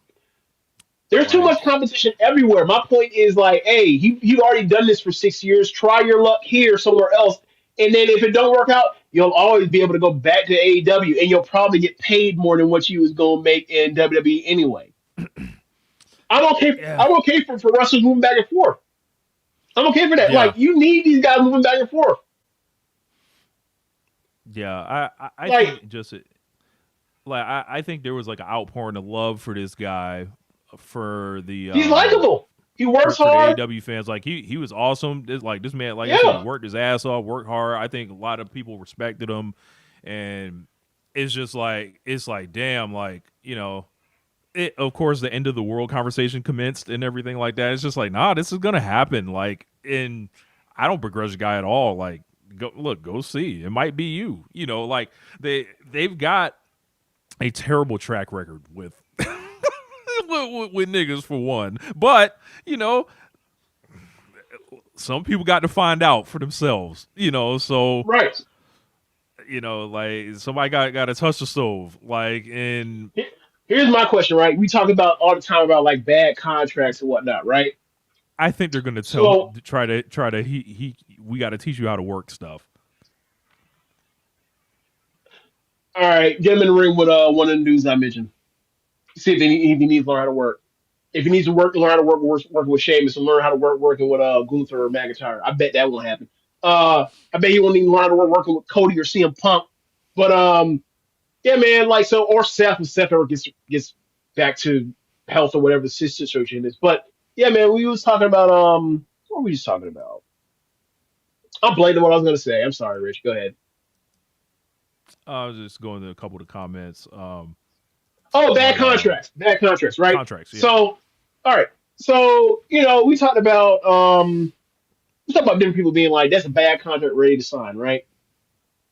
There's too like, much competition everywhere. My point is like, hey, you've already done this for 6 years. Try your luck here, somewhere else, and then if it don't work out, you'll always be able to go back to AEW, and you'll probably get paid more than what you was gonna make in WWE anyway. I'm okay. yeah, I'm okay for wrestlers moving back and forth. I'm okay for that. yeah, Like you need these guys moving back and forth. yeah. I Like think just like I think there was like an outpouring of love for this guy for the he's likable. He works for the hard. AEW fans. Like he was awesome. This man, like I said, he Yeah. worked his ass off, worked hard. I think a lot of people respected him, and it's just like damn, like it, of course, the end of the world conversation commenced and everything like that. It's just like, nah, this is gonna happen. Like, and I don't begrudge the guy at all. Like, go see. It might be you. Like they've got a terrible track record with with niggas for one. But some people got to find out for themselves. So Right. like somebody got to touch the stove. Like, and Here's my question. Right. We talk about all the time about like bad contracts and whatnot. Right. I think they're gonna So try to we got to teach you how to work stuff. all right, get him in the ring with one of the dudes I mentioned. See if he needs to learn how to work. If he needs to learn how to working with Sheamus and learn how to work working with Gunther or McIntyre. I bet that won't happen. I bet he won't even learn how to work working with Cody or CM Punk. But yeah, man, like so, or Seth when Seth ever gets back to health or whatever the situation is. But yeah, man, we was talking about what were we just talking about? I'm blanking what I was gonna say. I'm sorry, Rich. Go ahead. I was just going to a couple of the comments. Oh, But bad contracts, right? contracts, yeah. So, all right. So we talked about different people being like, that's a bad contract, ready to sign, right?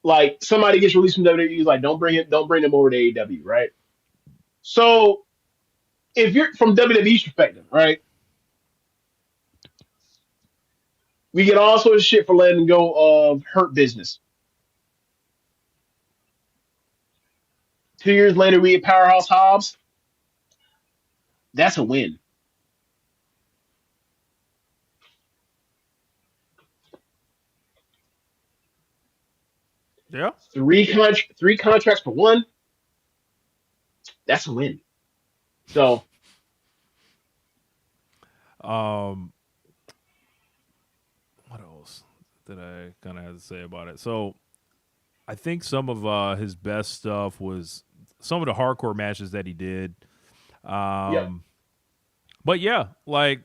Like somebody gets released from WWE, is like, don't bring them over to AEW, right? So if you're from WWE's perspective, right, we get all sorts of shit for letting go of Hurt Business. 2 years later, we get Powerhouse Hobbs. That's a win. Yeah. Three contracts for one. That's a win. So Um, what else did I kind of have to say about it? So I think some of his best stuff was some of the hardcore matches that he did. yeah. But yeah, like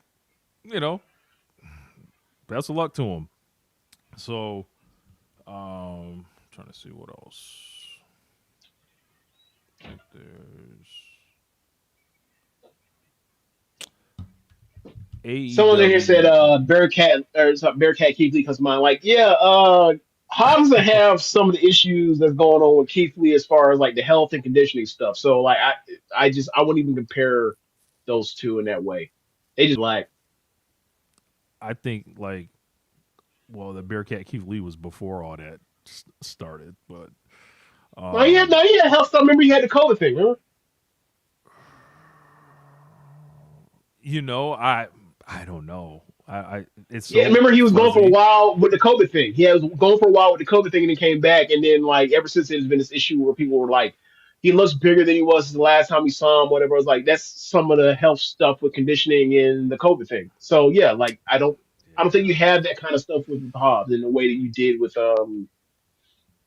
best of luck to him. So, trying to see what else. I think there's Someone in here said AEW. Bearcat or something, Bearcat Keith Lee comes to mind. Like, yeah, Hobbs doesn't have some of the issues that's going on with Keith Lee as far as like the health and conditioning stuff. So like I wouldn't even compare those two in that way. They just like I think like the Bearcat Keith Lee was before all that started, but no, he had health stuff. Remember he had the COVID thing, huh? I don't know. I it's Yeah, so remember he was going for a fuzzy. while with the COVID thing. He was going for a while with the COVID thing and then came back. And then, like, ever since there's been this issue where people were like, he looks bigger than he was the last time we saw him, whatever. I was like, that's some of the health stuff with conditioning and the COVID thing. So, yeah, like, I don't think you have that kind of stuff with Hobbs in the way that you did with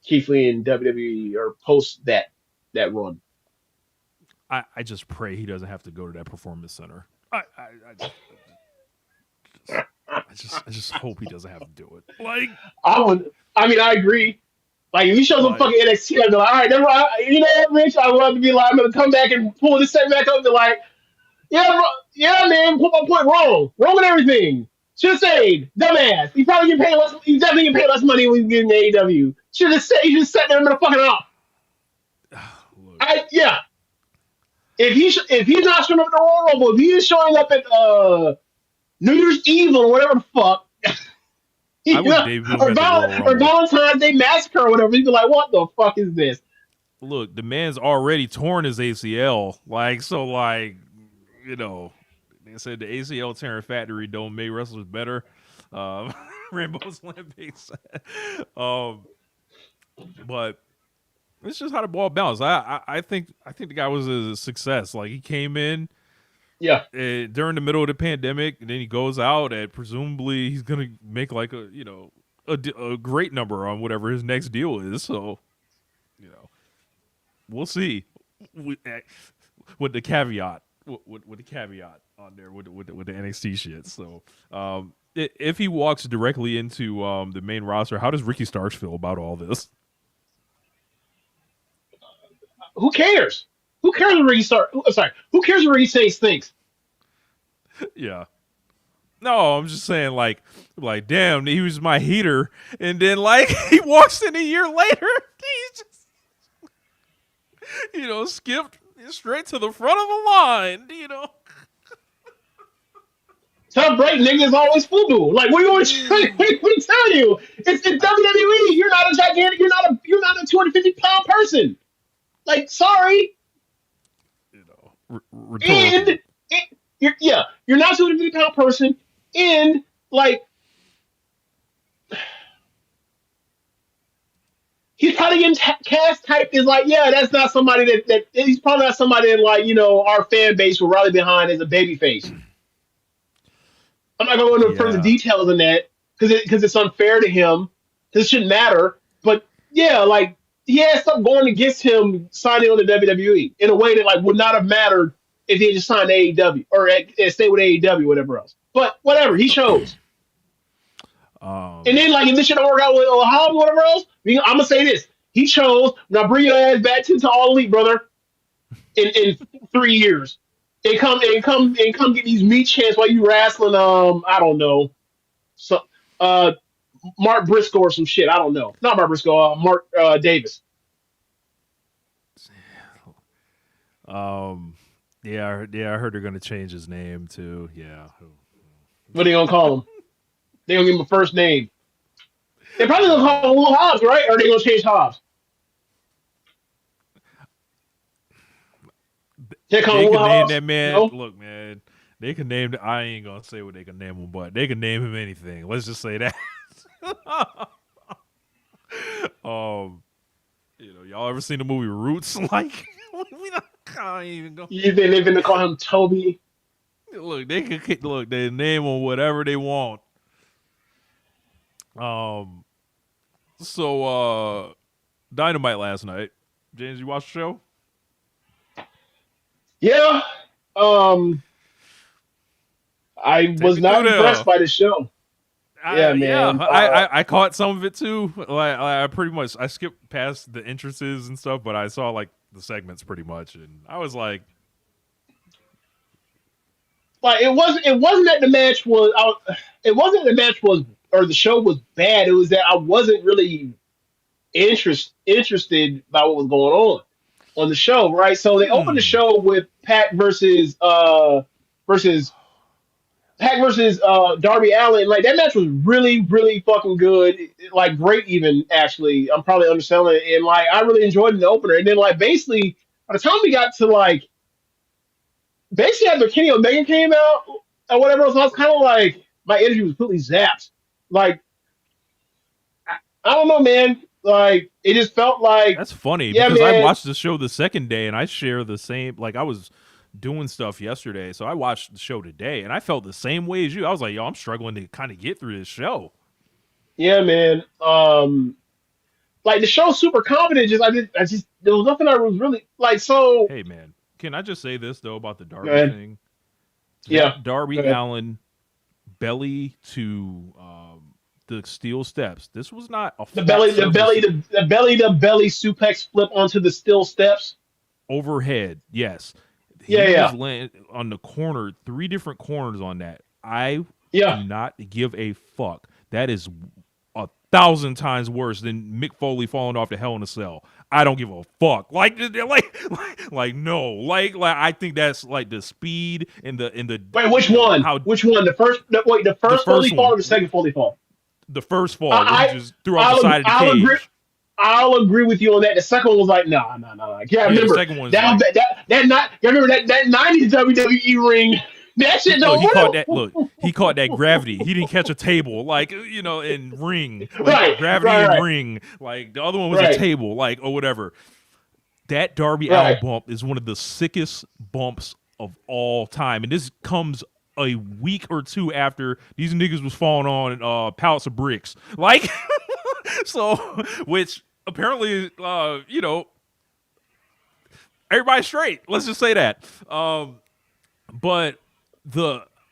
Keith Lee and WWE or post that run. I just pray he doesn't have to go to that performance center. I just hope he doesn't have to do it. Like, I mean, I agree. Like if he shows up like fucking NXT, I'd be like, all right, you know what, Rich? I want to be like, I'm gonna come back and pull this segment back up. They're like, yeah, yeah, man, put my point wrong with everything. Should have said, dumbass. You probably get paid less. You definitely get paid less money when you get in AEW. Should have said, you just sat there and been a fucking off. look, Yeah. If he's not showing up at the Royal Rumble, if he is showing up at New Year's Eve or whatever the fuck, I would debut him at the Royal Or Rumble. Valentine's Day Massacre or whatever. You'd be like, what the fuck is this? Look, the man's already torn his ACL. Like, so, like, you know, they said the ACL tearing factory don't make wrestlers better. Rainbow's Olympics. But it's just how the ball bounced. I think the guy was a success. Like, he came in during the middle of the pandemic, and then he goes out, and presumably he's gonna make like a great number on whatever his next deal is. So, you know, we'll see. With the caveat, with the caveat on there with the NXT shit. So, if he walks directly into the main roster, how does Ricky Starks feel about all this? Who cares? Who cares what Ricky Starks? Who cares what Ricky Starks thinks? Yeah. No, I'm just saying, like, damn, he was my heater, and then like he walks in a year later, he just, skipped straight to the front of the line, Tough break, nigga, is always FUBU. Like, what do you want to tell you? It's WWE. You're not a gigantic. You're not a 250-pound person. Like, sorry. And you're not a 250-pound person. And like, he's probably getting cast typed as like, yeah, that's not somebody that he's probably not somebody that like our fan base will rally behind as a babyface. I'm not going to go into further details than that because it's unfair to him. This shouldn't matter. But yeah, like he had stuff going against him signing on to WWE in a way that like would not have mattered if he had just signed to AEW or stayed with AEW or whatever else. But whatever, he chose. And then like if this shit don't work out with Hobbs or whatever else, I'm gonna say this: he chose. Now bring your ass back to All Elite, brother. In 3 years. And come get these meat chants while you wrestling I don't know, so Mark Briscoe or some shit. I don't know. Not Mark Briscoe, Mark Davis. I heard they're gonna change his name too. Yeah. What are they gonna call him? They gonna give him a first name. They probably gonna call him Will Hobbs, right? Or are they gonna change Hobbs? They can name that man. No? Look, man, they can name. I ain't gonna say what they can name him, but they can name him anything. Let's just say that. Y'all ever seen the movie Roots? Like, I ain't even go. They're gonna call him Toby. Look, they name him whatever they want. So Dynamite last night. James, you watched the show? Yeah. I was not impressed by the show. Man. I caught some of it too. Like I skipped past the entrances and stuff, but I saw like the segments pretty much, and I was like, it wasn't that the match was. It wasn't the match was or the show was bad. It was that I wasn't really interested by what was going on the show, right? So they opened the show with Pac versus Darby Allin. Like that match was really, really fucking good. Like great even actually. I'm probably underselling it. And like I really enjoyed the opener. And then like basically by the time we got to like basically after Kenny Omega came out or whatever else, I was kind of like my energy was completely zapped. Like I don't know, man. Like it just felt like that's funny because man. I watched the show the second day and I share the same. Like I was doing stuff yesterday, so I watched the show today and I felt the same way as you. I was like, yo, I'm struggling to kind of get through this show. Yeah, man. Like the show's super competent. There was nothing I was really like. So hey, man, can I just say this though about the Darby thing? Yeah, Darby Allin belly to the steel steps. This was not a the belly to belly suplex flip onto the steel steps overhead. Yes, he was laying on the corner, 3 different corners on that. I do not give a fuck. That is 1,000 times worse than Mick Foley falling off the Hell in a Cell. I don't give a fuck. Like no. Like I think that's like the speed and the. Wait, which one? Which one? The first Foley fall or the second Foley fall? The first fall, where he just threw off I'll, the side of the I'll cage. agree. I'll agree with you on that. The second one was like, no. Yeah, The remember second one's that like, remember that 90s WWE ring. That shit don't he move. caught that. Look, he caught that gravity. He didn't catch a table, like in ring, like Right, gravity right, and right. ring. Like the other one was Right. a table, like or whatever. That Darby Right. Allin bump is one of the sickest bumps of all time, and this comes a week or two after these niggas was falling on pallets of bricks, like so, which apparently, everybody's straight. Let's just say that. But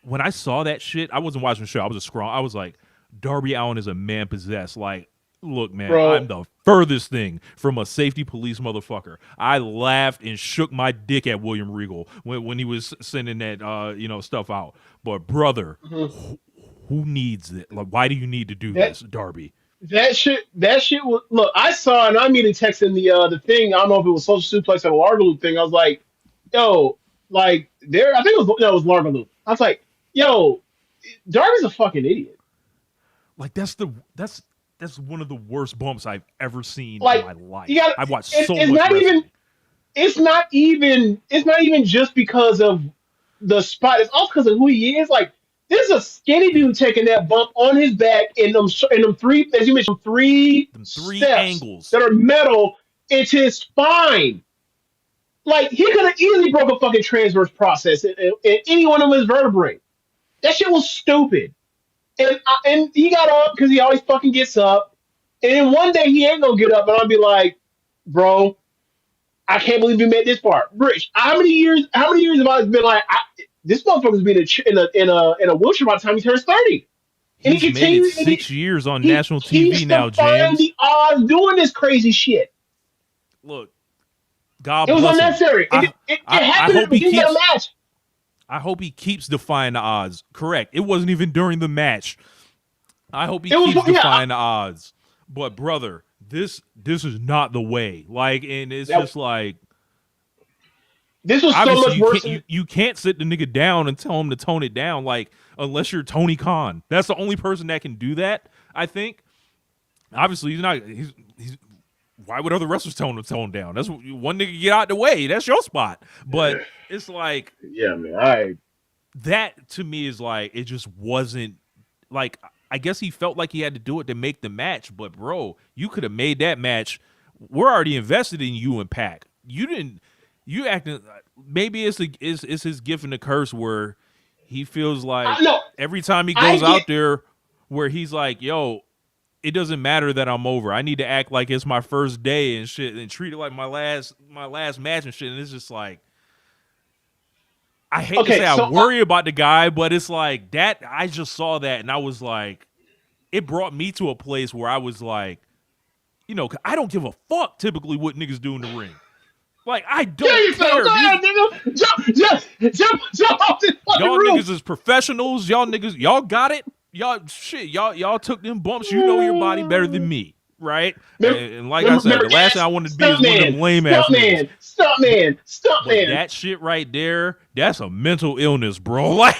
when I saw that shit, I wasn't watching the show. I was just scrolling. I was like, Darby Allin is a man possessed. Like, look, man, Bro. I'm the furthest thing from a safety police motherfucker. I laughed and shook my dick at William Regal when he was sending that stuff out. But brother, who needs it? Like, why do you need to do this, Darby? That shit was look. I saw, and I immediately texted the thing. I don't know if it was Social Suplex or Largo Loop thing. I was like, yo, like there. I think it was Largo Loop. I was like, yo, Darby's a fucking idiot. Like that's one of the worst bumps I've ever seen Like, in my life. you gotta- I've watched it- so it's much not wrestling. even- It's not even just because of the spot. It's also because of who he is. Like, there's a skinny dude taking that bump on his back in them three, as you mentioned, three steps angles that are metal into his spine. Like, he could have easily broke a fucking transverse process in any one of his vertebrae. That shit was stupid. And he got up because he always fucking gets up. And then one day he ain't gonna get up, and I'll be like, bro, I can't believe you made this far. Rich, how many years have I been like, this motherfucker's been in a wheelchair by the time he turns 30? And He's made it 6 years on national TV now, James. The odds doing this crazy shit. Look, God It was bless him. unnecessary. It happened at the beginning of the match. I hope he keeps defying the odds. Correct. It wasn't even during the match. I hope he keeps defying the odds. But brother, this is not the way. Like, and it's just like this was so much worse. You can't sit the nigga down and tell him to tone it down. Like, unless you're Tony Khan, that's the only person that can do that. I think. Obviously, he's not. He's. Why would other wrestlers tone him down? That's one nigga get out the way. That's your spot. But it's like, yeah, man. That to me is like, it just wasn't like. I guess he felt like he had to do it to make the match. But bro, you could have made that match. We're already invested in you and Pac. You didn't. You acting. Maybe it's his gift and the curse where he feels like every time he goes out there, where he's like, yo, it doesn't matter that I'm over. I need to act like it's my first day and shit, and treat it like my last match and shit. And it's just like, I hate to say I worry about the guy, but it's like that. I just saw that and I was like, it brought me to a place where I was like, I don't give a fuck typically what niggas do in the ring. Like, I don't care. Jump off this fucking y'all roof. niggas is professionals. Y'all niggas, y'all got it. Y'all took them bumps. You know your body better than me, right? And like I said, the last thing I wanted to be is one of them lame ass niggas. Stuntman. That shit right there, that's a mental illness, bro. Like,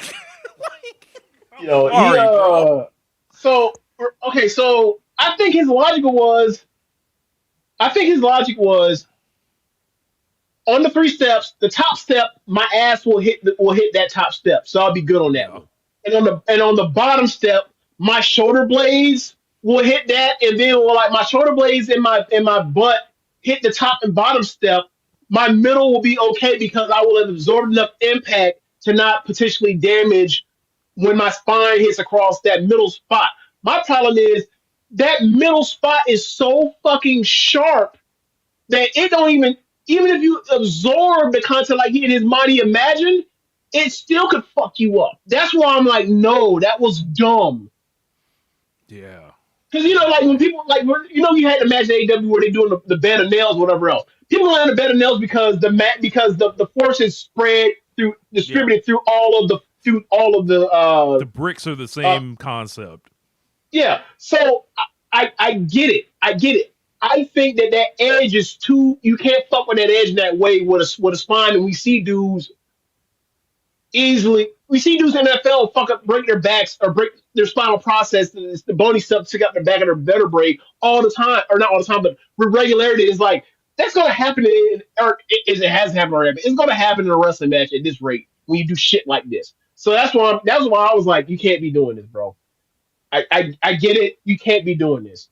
So I think his logic was on the 3 steps, the top step, my ass will hit that top step, so I'll be good on that one. And on the bottom step, my shoulder blades will hit that, and then my shoulder blades and my butt hit the top and bottom step. My middle will be okay because I will have absorbed enough impact to not potentially damage when my spine hits across that middle spot. My problem is that middle spot is so fucking sharp that it don't even if you absorb the content like he in his mind he imagined, it still could fuck you up. That's why I'm like, no, that was dumb. Yeah. Because, like when people, you had to imagine AEW where they're doing the bed of nails, whatever else. People land the bed of nails because the force is distributed through all of the the bricks are the same concept. Yeah. So I get it. I think that edge is too. You can't fuck with that edge in that way with a spine, and we see dudes easily. We see dudes in the NFL fuck up, break their backs or break their spinal process. The bony stuff stick out the back of their vertebrae all the time, or not all the time, but with regularity. It's like that's gonna happen, it has happened already. But it's gonna happen in a wrestling match at this rate when you do shit like this. So that's why I was like, you can't be doing this, bro. I get it. You can't be doing this.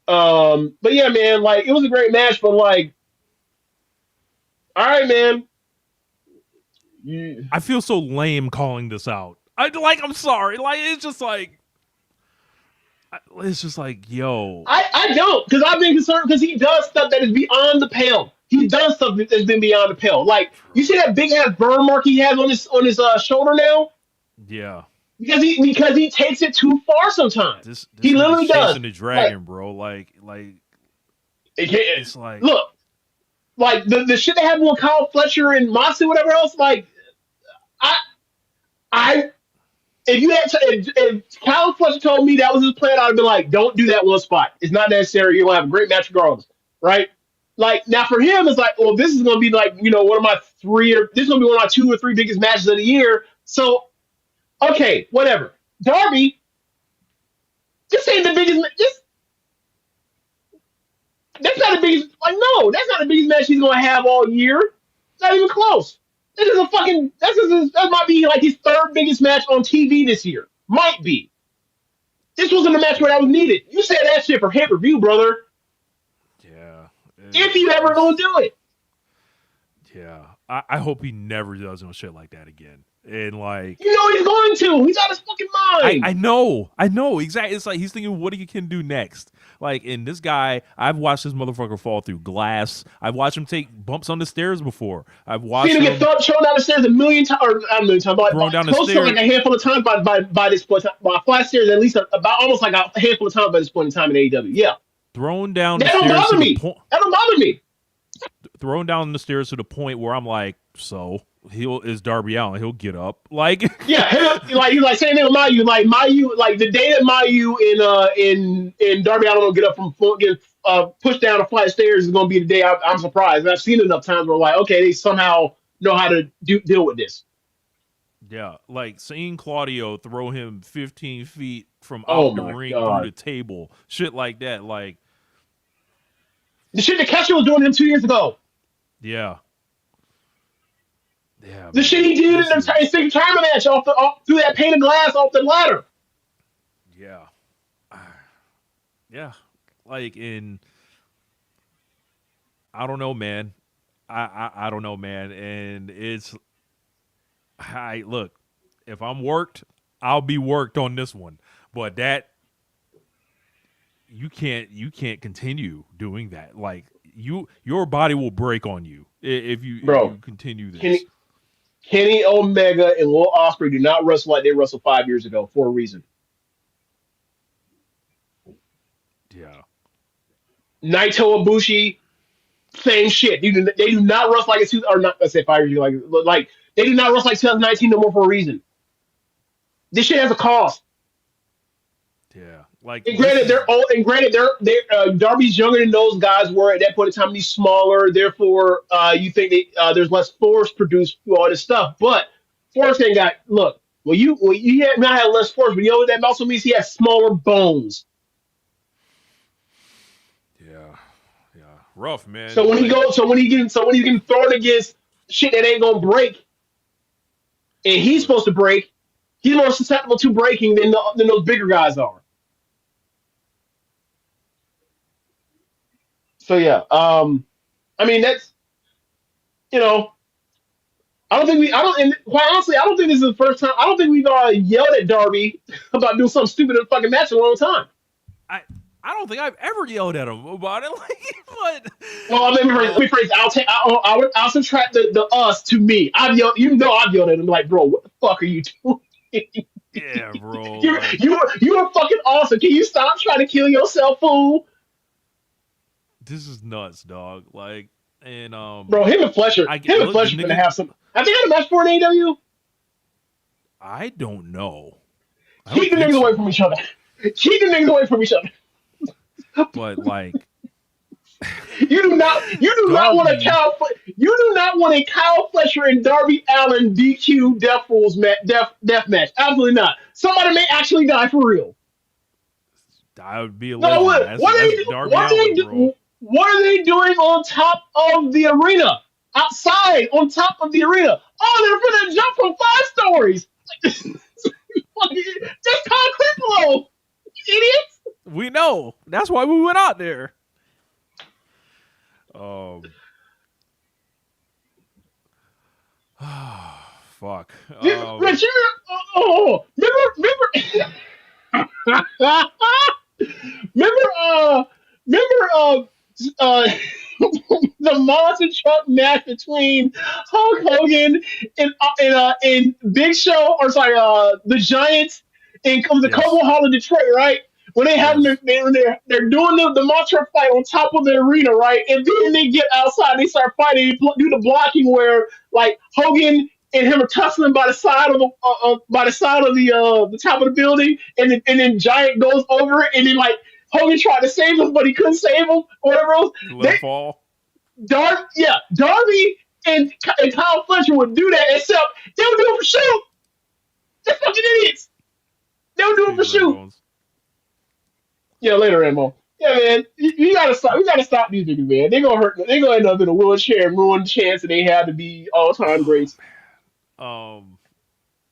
But yeah, man, like it was a great match, but like, all right, man. I feel so lame calling this out. I'm sorry. Like it's just like yo. I don't, because I've been concerned because he does stuff that is beyond the pale. He does stuff that's been beyond the pale. Like you see that big ass burn mark he has on his shoulder now. Yeah. Because he takes it too far sometimes. This he literally does. Chasing the dragon, bro. Like it's like look, like the shit that happened with Kyle Fletcher and Moxley, whatever else. Like if Kyle Fletcher told me that was his plan, I'd have been like, don't do that one spot. It's not necessary. You're gonna have a great match regardless, right? Like now for him, it's like, well, this is gonna be like, one of my this is gonna be one of my 2 or 3 biggest matches of the year. So, okay, whatever. Darby, this ain't the biggest. That's not the biggest. Like, no, that's not the biggest match he's gonna have all year. It's not even close. This is that might be like his 3rd biggest match on TV this year. Might be. This wasn't a match where that was needed. You said that shit for pay-per-view, brother. Yeah. If you ever gonna do it. Yeah. I hope he never does no shit like that again. And like, he's going to. He's out of his fucking mind. I know exactly. It's like he's thinking what he can do next. Like, and this guy, I've watched this motherfucker fall through glass. I've watched him take bumps on the stairs before. I've watched him get thrown down the stairs a million times, or not a million times, but thrown down the stairs like a handful of times by this point. By flat stairs, at least about almost like a handful of times by this point in time in AEW. Yeah, thrown down. That don't bother me. That don't bother me. Thrown down the stairs to the point where I'm like, so is Darby Allin? He'll get up, like yeah, he's like same thing with Mayu. Like Mayu, like the day that Mayu in Darby Allin will get up from get pushed down a flight of stairs is going to be the day I'm surprised. And I've seen it enough times where like, okay, they somehow know how to deal with this. Yeah, like seeing Claudio throw him 15 feet from out the ring through the table, shit like that, like the shit that Kesha was doing to him 2 years ago. Yeah. Yeah, the shit he did in the six tournament match through that pane of glass off the ladder. Yeah. Yeah. Like I don't know, man. I don't know, man. And look, if I'm worked, I'll be worked on this one. But that you can't continue doing that. Like your body will break on you if you continue this. Kenny Omega and Will Ospreay do not wrestle like they wrestled 5 years ago for a reason. Yeah. Naito Ibushi, same shit. They do not wrestle like it's or not. Let's say 5 years ago. Like they do not wrestle like 2019 no more for a reason. This shit has a cost. Yeah. Like, and granted, they're old. And granted, Darby's younger than those guys were at that point in time. He's smaller, therefore, you think there's less force produced through all this stuff. But Forrest ain't got look. Well, you might have less force, but you know what that also means? He has smaller bones. Yeah, rough, man. So when he's getting thrown against shit that ain't gonna break, and he's supposed to break, he's more susceptible to breaking than those bigger guys are. So yeah, I mean that's, and quite honestly, I don't think this is the first time. I don't think we've yelled at Darby about doing something stupid in a fucking match in a long time. I don't think I've ever yelled at him about it. But well, let me rephrase. I'll subtract the us to me. I've yelled at him like, bro, what the fuck are you doing? Yeah, bro. You are fucking awesome. Can you stop trying to kill yourself, fool? This is nuts, dog. Like, and bro, him and Fletcher gonna have some. Have they got a match for an AEW? I don't know. Keep the niggas away from each other. Keep the niggas away from each other. But like, You do not want a Kyle Fletcher and Darby Allin DQ death match. Absolutely not. Somebody may actually die for real. That would be a No, legend. That's Darby Allin, bro. what are they doing on top of the arena? Outside, on top of the arena. Oh, they're gonna jump from 5 stories. Just concrete below. You idiots. We know. That's why we went out there. Fuck. Rich, remember the monster truck match between Hulk Hogan and Big Show, or sorry, the Giants in the Cobo Hall of Detroit, right? When they have they're doing the monster fight on top of the arena, right? And then they get outside, they start fighting, they do the blocking where like Hogan and him are tussling by the side of the top of the building, and then Giant goes over it, and then like Hogan tried to save him, but he couldn't save him, or whatever else. Let him fall. Darby and Kyle Fletcher would do that, except they would do it for shoot. They're fucking idiots. They would do it for shoot. Yeah, later, Ramo. Yeah, man, you gotta stop. We gotta stop these niggas, man. They're gonna hurt. They're gonna end up in a wheelchair and ruin the chance that they have to be all-time greats.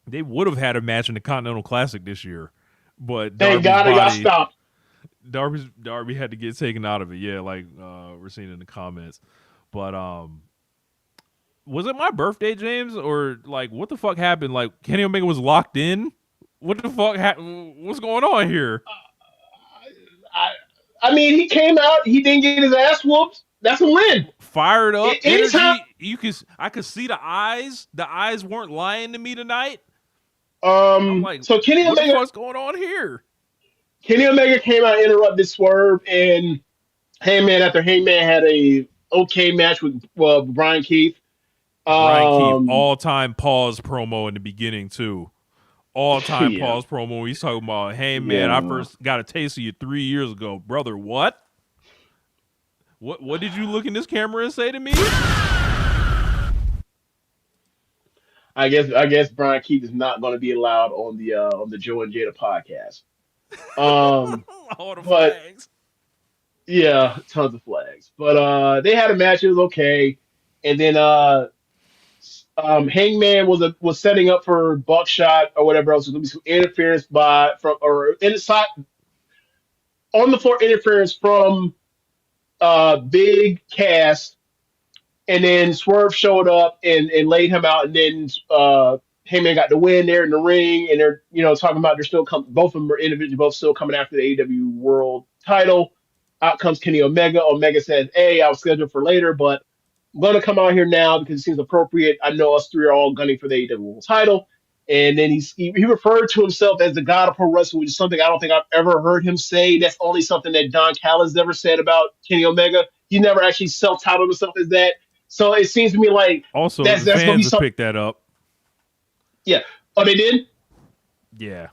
They would have had a match in the Continental Classic this year, but thank God it got stopped. Darby had to get taken out of it. Yeah, like we're seeing in the comments. But was it my birthday, James, or like what the fuck happened? Like Kenny Omega was locked in. What the fuck? What's going on here? I mean, he came out. He didn't get his ass whooped. That's a win. Fired up, energy. I could see the eyes. The eyes weren't lying to me tonight. I'm like, so Kenny Omega, what's going on here? Kenny Omega came out, interrupted Swerve, and Hangman after Hangman had a okay match with Brian Keith. Brian Keith, all-time pause promo in the beginning too. All-time pause promo. He's talking about, hey man, I first got a taste of you 3 years ago, brother. What did you look in this camera and say to me? I guess Brian Keith is not going to be allowed on the Joe and Jada podcast. All the flags. Yeah, tons of flags. But they had a match. It was okay, and then Hangman was setting up for Buckshot or whatever else. There was going to be some interference inside on the floor interference from Big Cass, and then Swerve showed up and laid him out, and then Heyman got the win there in the ring, and they're talking about they're still both of them are individually both still coming after the AEW World Title. Out comes Kenny Omega. Omega says, "Hey, I was scheduled for later, but I'm going to come out here now because it seems appropriate. I know us three are all gunning for the AEW World Title." And then he referred to himself as the God of Pro Wrestling, which is something I don't think I've ever heard him say. That's only something that Don Callis ever said about Kenny Omega. He never actually self-titled himself as that. So it seems to me like also that's the going to be fans have picked that up. Yeah. Oh, they did? Yeah.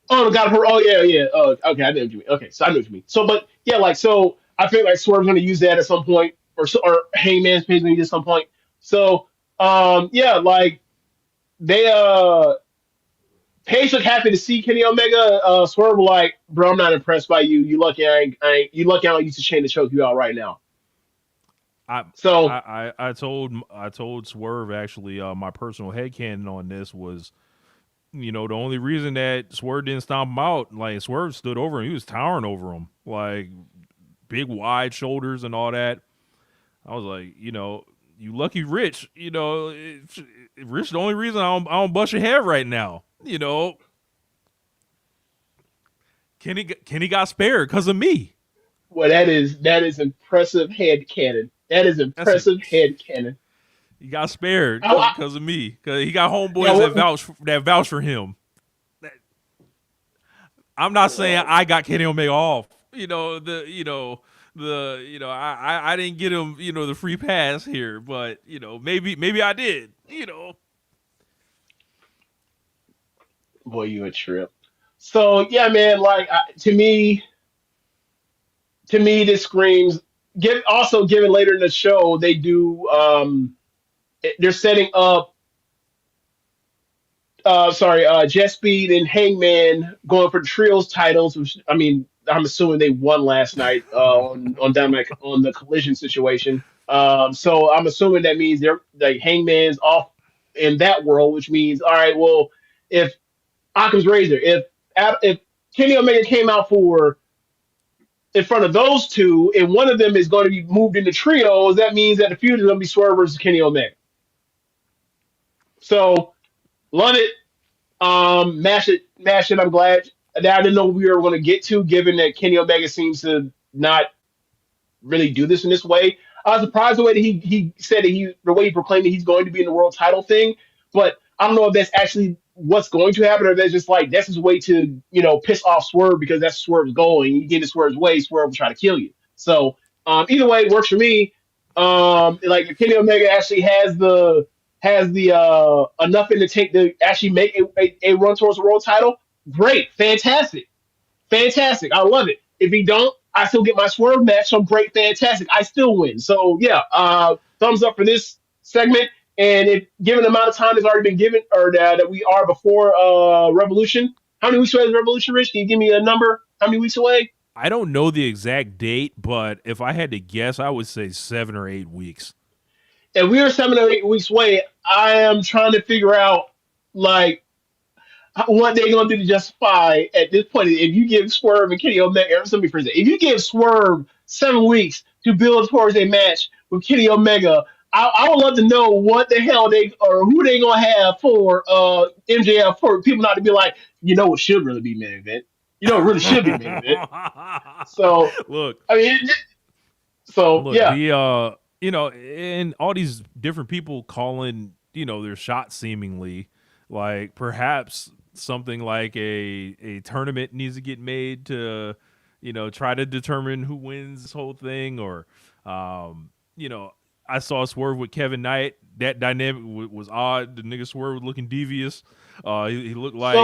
Oh, God of Pro. Oh, yeah. Oh, okay. I know what you mean. Okay, so I know what you mean. So, but yeah, so I feel like Swerve's going to use that at some point, or Hangman's going to use it at some point. So, they Paige looked happy to see Kenny Omega. Swerve was like, "Bro, I'm not impressed by you. You lucky I don't use the chain to choke you out right now." I told Swerve actually my personal headcanon on this was, the only reason that Swerve didn't stomp him out, like Swerve stood over him, he was towering over him, like big wide shoulders and all that. I was like, you lucky Rich, Rich, the only reason I don't bust your head right now, Kenny got spared because of me. Well, that is impressive head canon. That is impressive head canon. He got spared because of me. Because he got homeboys that vouch for him. I'm not saying I got Kenny Omega off. I didn't get him, the free pass here, but maybe I did. Boy, you a trip. So yeah, man. Like to me, this screams given later in the show, they do. They're setting up. Jet Speed and Hangman going for the trios titles. Which, I mean, I'm assuming they won last night on Dynamite on the Collision situation. So I'm assuming that means they're like Hangman's off in that world, which means all right. Well, if Occam's razor, if Kenny Omega came out for in front of those two, and one of them is going to be moved into trios, that means that the feud is going to be Swerve versus Kenny Omega. So love it. Mash it. I'm glad. I didn't know we were going to get to, given that Kenny Omega seems to not really do this in this way. I was surprised the way that he said that the way he proclaimed that he's going to be in the world title thing, but I don't know if that's actually what's going to happen, or that's just like that's his way to piss off Swerve, because that's Swerve's goal, and you get in Swerve's way, Swerve will try to kill you. So either way, it works for me. Like if Kenny Omega actually has the enough in to take to actually make a run towards the world title, great, fantastic. I love it. If he don't, I still get my Swerve match. So great, fantastic. I still win. So yeah, thumbs up for this segment. And if given the amount of time that's already been given, or that we are before Revolution, how many weeks away is Revolution, Rich? Can you give me a number? How many weeks away? I don't know the exact date, but if I had to guess, I would say 7 or 8 weeks. If we are 7 or 8 weeks away, I am trying to figure out like what they're going to do to justify at this point. If you give Swerve and Kenny Omega, if you give Swerve 7 weeks to build towards a match with Kenny Omega, I would love to know what the hell who they going to have for MJF, for people not to be like, it should really be main event. It really should be main event. So look, I mean, yeah. And all these different people calling, their shot seemingly, like perhaps something like a tournament needs to get made to, try to determine who wins this whole thing, or, I saw Swerve with Kevin Knight. That dynamic was odd. The nigga Swerve was looking devious. He looked like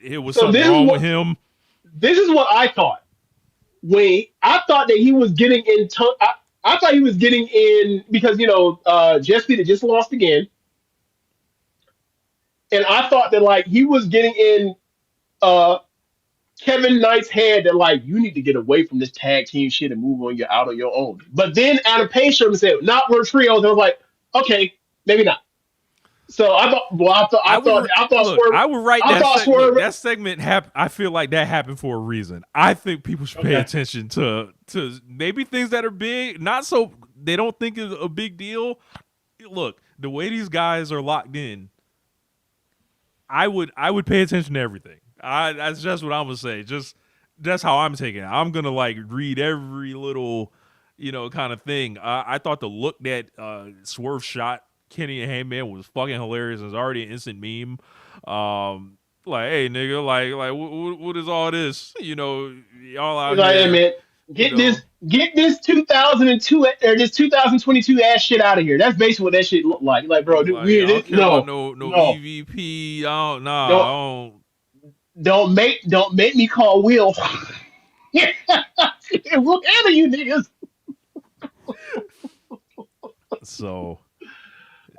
it was something wrong with him. This is what I thought. I thought that he was getting in. I thought he was getting in because Jet Speed had just lost again, and I thought that he was getting in Kevin Knight's head that you need to get away from this tag team shit and move out on your own. But then Adam Page showed and said, "Not we're trios." And I was like, "Okay, maybe not." So I thought Swerve. I would write that segment. That segment I feel like that happened for a reason. I think people should pay attention to maybe things that are big, not so they don't think is a big deal. Look, the way these guys are locked in, I would pay attention to everything. That's just what I'm gonna say. Just that's how I'm taking it. I'm gonna read every little, kind of thing. I thought the look that Swerve shot Kenny and Hangman was fucking hilarious. It's already an instant meme. Hey nigga, what is all this? Y'all out here. Hey man, get this 2002 or this 2022 ass shit out of here. That's basically what that shit looked like. Bro, no EVP. I don't. Don't make me call Will. We'll handle you niggas. So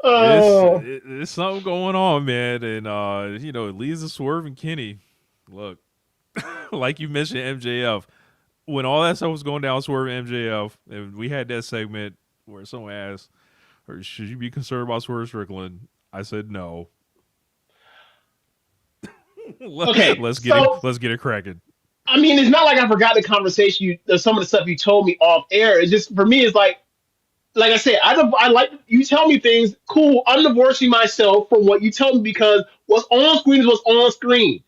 there's something going on, man, and it leads to Swerve and Kenny. Look, like you mentioned, MJF. When all that stuff was going down, Swerve and MJF, and we had that segment where someone asked, "Should you be concerned about Swerve Strickland?" I said no. Let's get it cracking. I mean, it's not like I forgot the conversation. Some of the stuff you told me off air. It's just for me. It's like I said, I like you tell me things. Cool. I'm divorcing myself from what you tell me because what's on screen is what's on screen.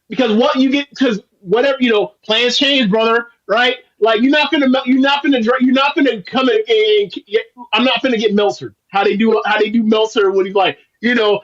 Because what you get, because whatever plans change, brother. Right? You're not gonna come in. I'm not gonna get Meltzer. How they do Meltzer when he's like. Y'all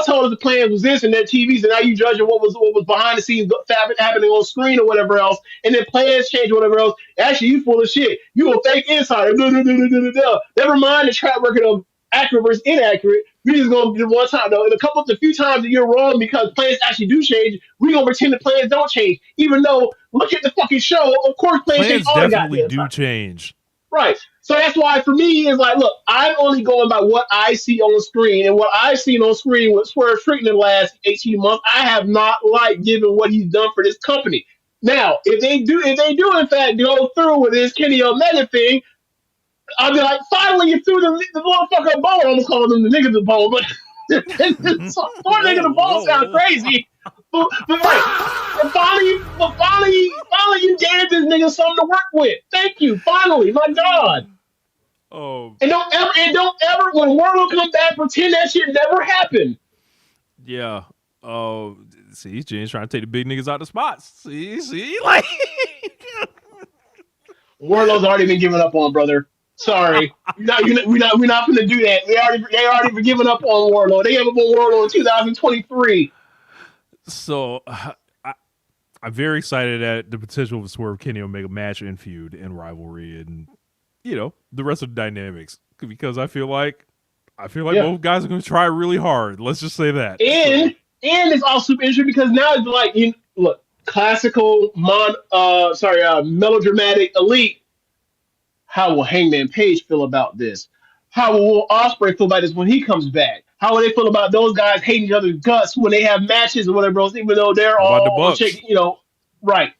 told us the plan was this and that TVs, and now you judging what was behind the scenes happening on screen or whatever else, and then plans change or whatever else. Actually, you full of shit. You a fake insider. Never mind the track record of accurate versus inaccurate. we just gonna do one time. Though, the few times that you're wrong because plans actually do change, we gonna pretend the plans don't change. Even though, look at the fucking show. Of course, plans change Plans all the definitely goddamn do time. change. Right. So that's why for me it's like, look, I'm only going by what I see on the screen, and what I've seen on screen with Swerve Strickland in the last 18 months, I have not liked given what he's done for this company. Now, if they do in fact go through with this Kenny Omega thing, I'll be like, finally you threw the motherfucker a bone. I almost called them the niggas a bone, but four niggas a bone sound crazy. But right. Finally, you gave this nigga something to work with. Thank you. Finally, my God. Oh, And don't ever, when Wardlow comes back, pretend that shit never happened. yeah. Oh, see, James trying to take the big niggas out the spots. See, like Wardlow's already been given up on, brother. Sorry, we're not going to do that. They already been giving up on Wardlow. They gave up on Wardlow in 2023. So. I'm very excited at the potential of a Swerve Kenny Omega match and feud and rivalry and the rest of the dynamics, because I feel like both guys are going to try really hard. Let's just say that. And it's also super interesting because now it's like, look, classical melodramatic elite. How will Hangman Page feel about this? How will Ospreay feel about this when he comes back? How will they feel about those guys hating each other's guts when they have matches or whatever else, even though they're What about the all Bucks? right.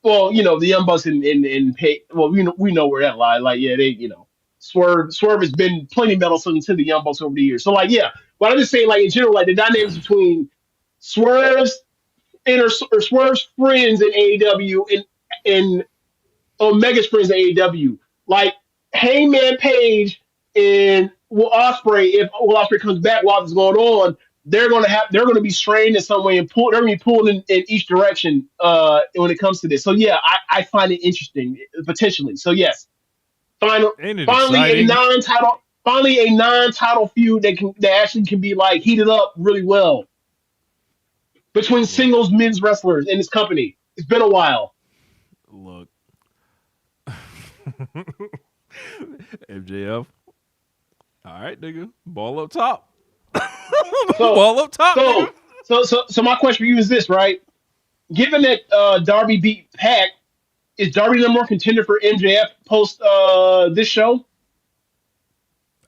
Well, the Young Bucks and Page, well, we know where that lies. Like, yeah, they, Swerve has been plenty meddlesome to the Young Bucks over the years. So, like, yeah. But I'm just saying, like, in general, like, the dynamics between Swerve's or Swerve's friends in AEW and Omega's friends in AEW, like Hangman Page and Will Ospreay, if Will Ospreay comes back while this is going on, they're going to be strained in some way and they're going to be pulled in each direction when it comes to this. So yeah, I find it interesting potentially. So yes, finally a non-title feud that actually can be like heated up really well between singles men's wrestlers in this company. It's been a while. Look. MJF. All right, nigga. Ball up top. Ball up top. So my question for you is this, right? Given that Darby beat Pac, is Darby the more contender for MJF post this show?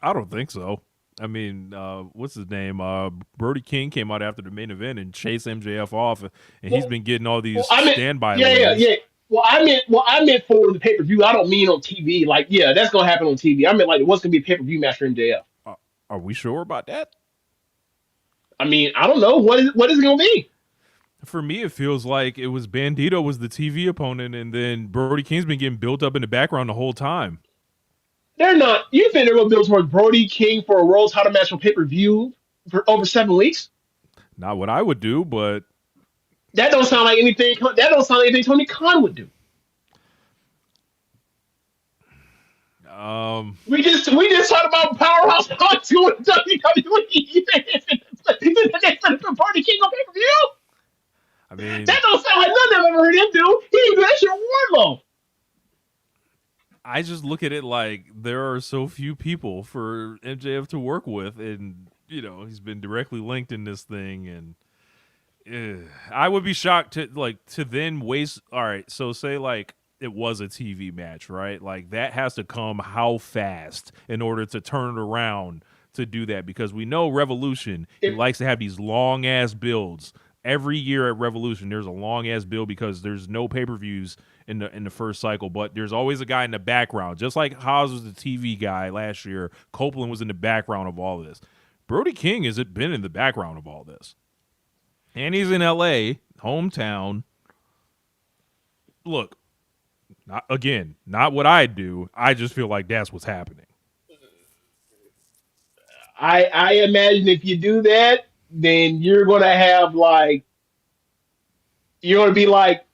I don't think so. I mean, what's his name? Brody King came out after the main event and chased MJF off, and he's been getting all these standby. Yeah. Well, I meant for the pay-per-view. I don't mean on TV. Like, yeah, that's gonna happen on TV. I meant like what's gonna be a pay-per-view match for MJF. Are we sure about that? I mean, I don't know. What is it gonna be? For me, it feels like it was Bandido was the TV opponent, and then Brody King's been getting built up in the background the whole time. They're not. You think they're gonna build towards Brody King for a world title match on pay-per-view for over 7 weeks? Not what I would do, but that don't sound like anything. That don't sound like anything Tony Khan would do. We just talked about Powerhouse Hobbs going to WWE. You think they put Brody King on pay-per-view? I mean, that don't sound like nothing I've ever heard him do. He didn't do that shit Wardlow. I just look at it like there are so few people for MJF to work with, and he's been directly linked in this thing, and I would be shocked to then waste. All right, so say like it was a TV match, right? Like that has to come how fast in order to turn it around to do that, because we know Revolution he likes to have these long ass builds. Every year at Revolution, there's a long ass build because there's no pay-per-views in the first cycle, but there's always a guy in the background. Just like Hobbs was the TV guy last year, Copeland was in the background of all of this. Brody King has been in the background of all this. And he's in LA, hometown. Look, not what I do. I just feel like that's what's happening. I imagine if you do that, then you're going to have you're going to be like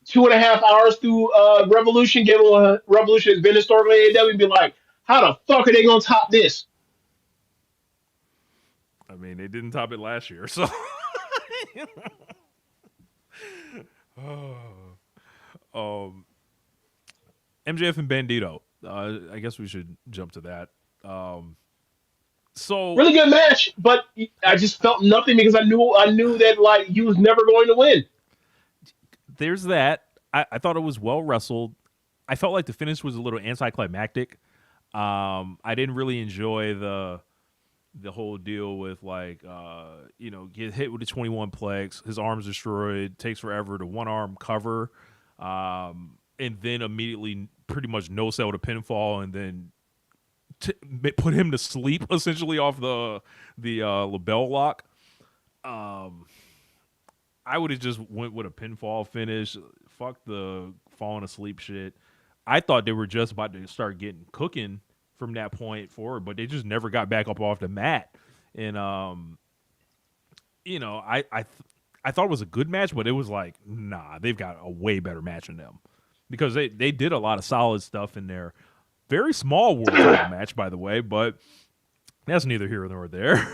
2.5 hours through Revolution, given what Revolution has been historically AEW, and be like, how the fuck are they going to top this? I mean, they didn't top it last year, so. MJF and Bandido. I guess we should jump to that. So really good match, but I just felt nothing because I knew that like he was never going to win. there's that. I thought it was well wrestled. I felt like the finish was a little anticlimactic. I didn't really enjoy the whole deal with like get hit with the 21 plex, his arms destroyed, takes forever to one arm cover, and then immediately pretty much no sell to pinfall, and then put him to sleep essentially off the label lock. I would have just went with a pinfall finish. Fuck the falling asleep shit. I thought they were just about to start getting cooking from that point forward, but they just never got back up off the mat. And I thought it was a good match, but it was like, nah, they've got a way better match than them because they did a lot of solid stuff in there. Very small world title match, by the way, but that's neither here nor there.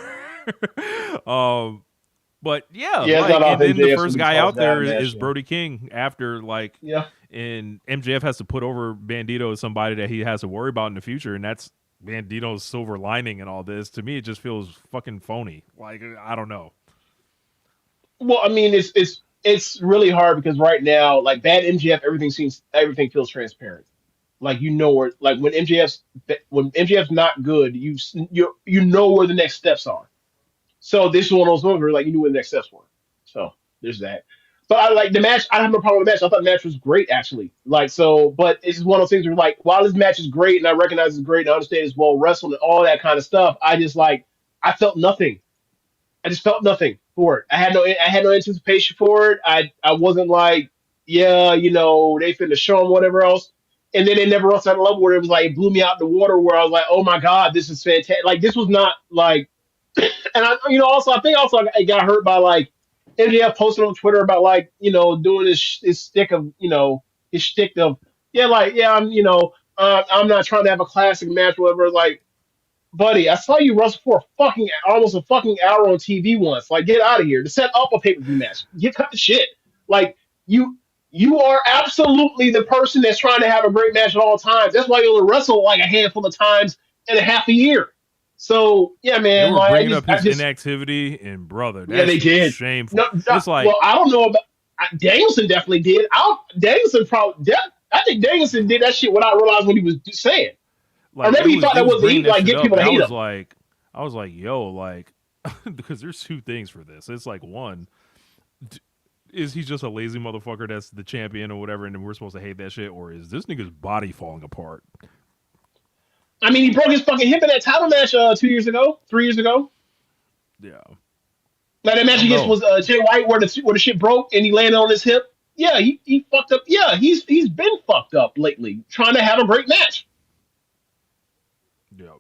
But yeah, and then the first guy out there is Brody King after and MJF has to put over Bandido as somebody that he has to worry about in the future, and that's Bandido's silver lining and all this. To me, it just feels fucking phony. Like, I don't know. Well, I mean, it's really hard because right now, like bad MJF, everything feels transparent. Like where when MJF's not good, you know where the next steps are. So this is one of those moments where like you knew where the next steps were. So there's that. But I like the match. I don't have no problem with the match. I thought the match was great actually. But it's just one of those things where like while this match is great and I recognize it's great and I understand it's well wrestled and all that kind of stuff, I felt nothing. I just felt nothing for it. I had no anticipation for it. I wasn't like, yeah, they finna show him whatever else. And then they never else at a level where it was like it blew me out in the water where I was like, oh my God, this is fantastic. Like this was not like and I I got hurt by like MJF posted on Twitter about like, doing his stick of his shtick of I'm not trying to have a classic match, whatever. Like, buddy, I saw you wrestle for almost a fucking hour on TV once. Like, get out of here to set up a pay-per-view match. Cut the shit. Like, you are absolutely the person that's trying to have a great match at all times. That's why you only wrestle like a handful of times in a half a year. So yeah, man. They were bringing up his inactivity, and brother, that's they did. Shameful. It's like, well, I don't know about Danielson. Definitely did. Danielson probably. I think Danielson did that shit without realizing what he was saying. Like, or maybe he thought that was the like get people to hate him. I was like, yo, like, because there's two things for this. It's like, one, is he just a lazy motherfucker that's the champion or whatever, and then we're supposed to hate that shit, or is this nigga's body falling apart? I mean, he broke his fucking hip in that title match 3 years ago. Yeah. Like that match against was Jay White where the shit broke and he landed on his hip. Yeah, he fucked up. Yeah, he's been fucked up lately trying to have a great match. Yep.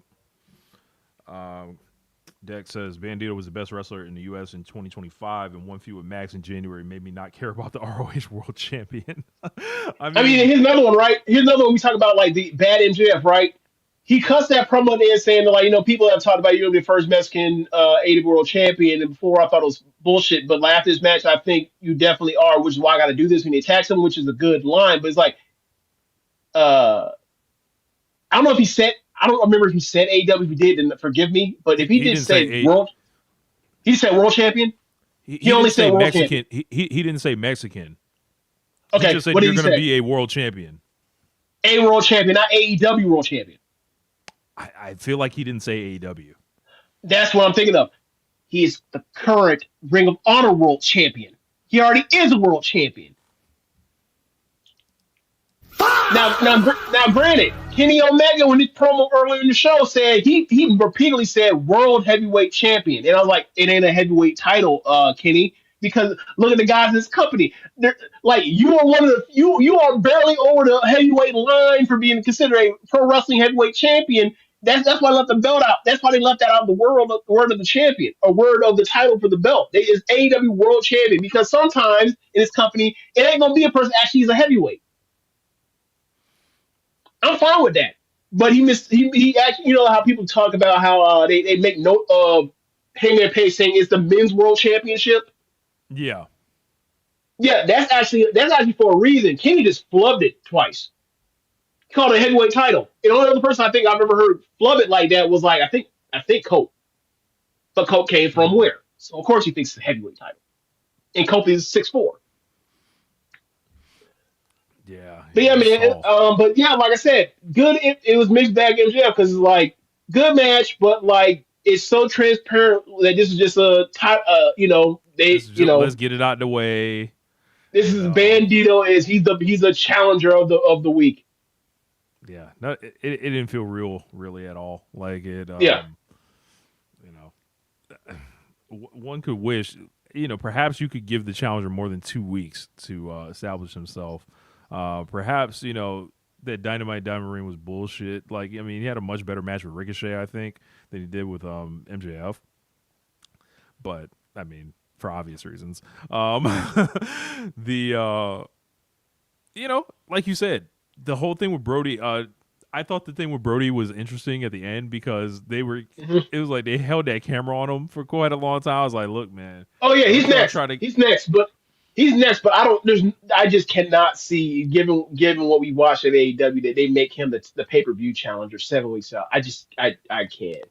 Dex says Bandido was the best wrestler in the U.S. in 2025, and one feud with Max in January made me not care about the ROH World Champion. I mean, here's another one, right? Here's another one we talk about, like the bad MJF, right? He cussed that promo in saying that, like, people have talked about you being the first Mexican AEW World Champion, and before I thought it was bullshit, but like, after this match, I think you definitely are, which is why I got to do this when he attacks him, which is a good line. But it's like, I don't know if he said. I don't remember if he said AEW. If he did, then forgive me. But if he did say world, he said world champion. He only said world Mexican. He didn't say Mexican. Okay, he just said you're going to be a world champion. A world champion, not AEW world champion. I feel like he didn't say AEW. That's what I'm thinking of. He is the current Ring of Honor world champion. He already is a world champion. Now, granted, Kenny Omega, when his promo earlier in the show said he repeatedly said world heavyweight champion, and I was like, it ain't a heavyweight title, Kenny, because look at the guys in this company. They're, like, you are one of the you are barely over the heavyweight line for being considered a pro wrestling heavyweight champion. That's why I left the belt out. That's why they left that out of the word of the champion, a word of the title for the belt. It is AEW world champion, because sometimes in this company it ain't gonna be a person actually is a heavyweight. I'm fine with that, but he actually, how people talk about how they make note of Hangman Page saying it's the men's world championship. Yeah, that's actually for a reason. Kenny just flubbed it twice. He called it a heavyweight title. And the only other person I think I've ever heard flub it like that was, like, I think I think Cope. But Cope came from where? So of course he thinks it's a heavyweight title. And Cope is 6'4". Yeah. But yeah, He's man. soft. But yeah, like I said, good. It was mixed bag MJF because it's like good match, but like it's so transparent that this is just a type. Let's get it out the way. This is Bandido. He's a challenger of the week. Yeah, no, it didn't feel real, really at all. Like it. Yeah. You know, one could wish. Perhaps you could give the challenger more than 2 weeks to establish himself. Perhaps that Dynamite Diamond Ring was bullshit. Like, I mean, he had a much better match with Ricochet, I think, than he did with MJF. But I mean, for obvious reasons. Like you said, the whole thing with Brody. I thought the thing with Brody was interesting at the end because they were. It was like they held that camera on him for quite a long time. I was like, look, man. Oh yeah, he's next. He's next, but I don't. I just cannot see, given what we watched at AEW, that they make him the pay-per-view challenger 7 weeks out. I can't.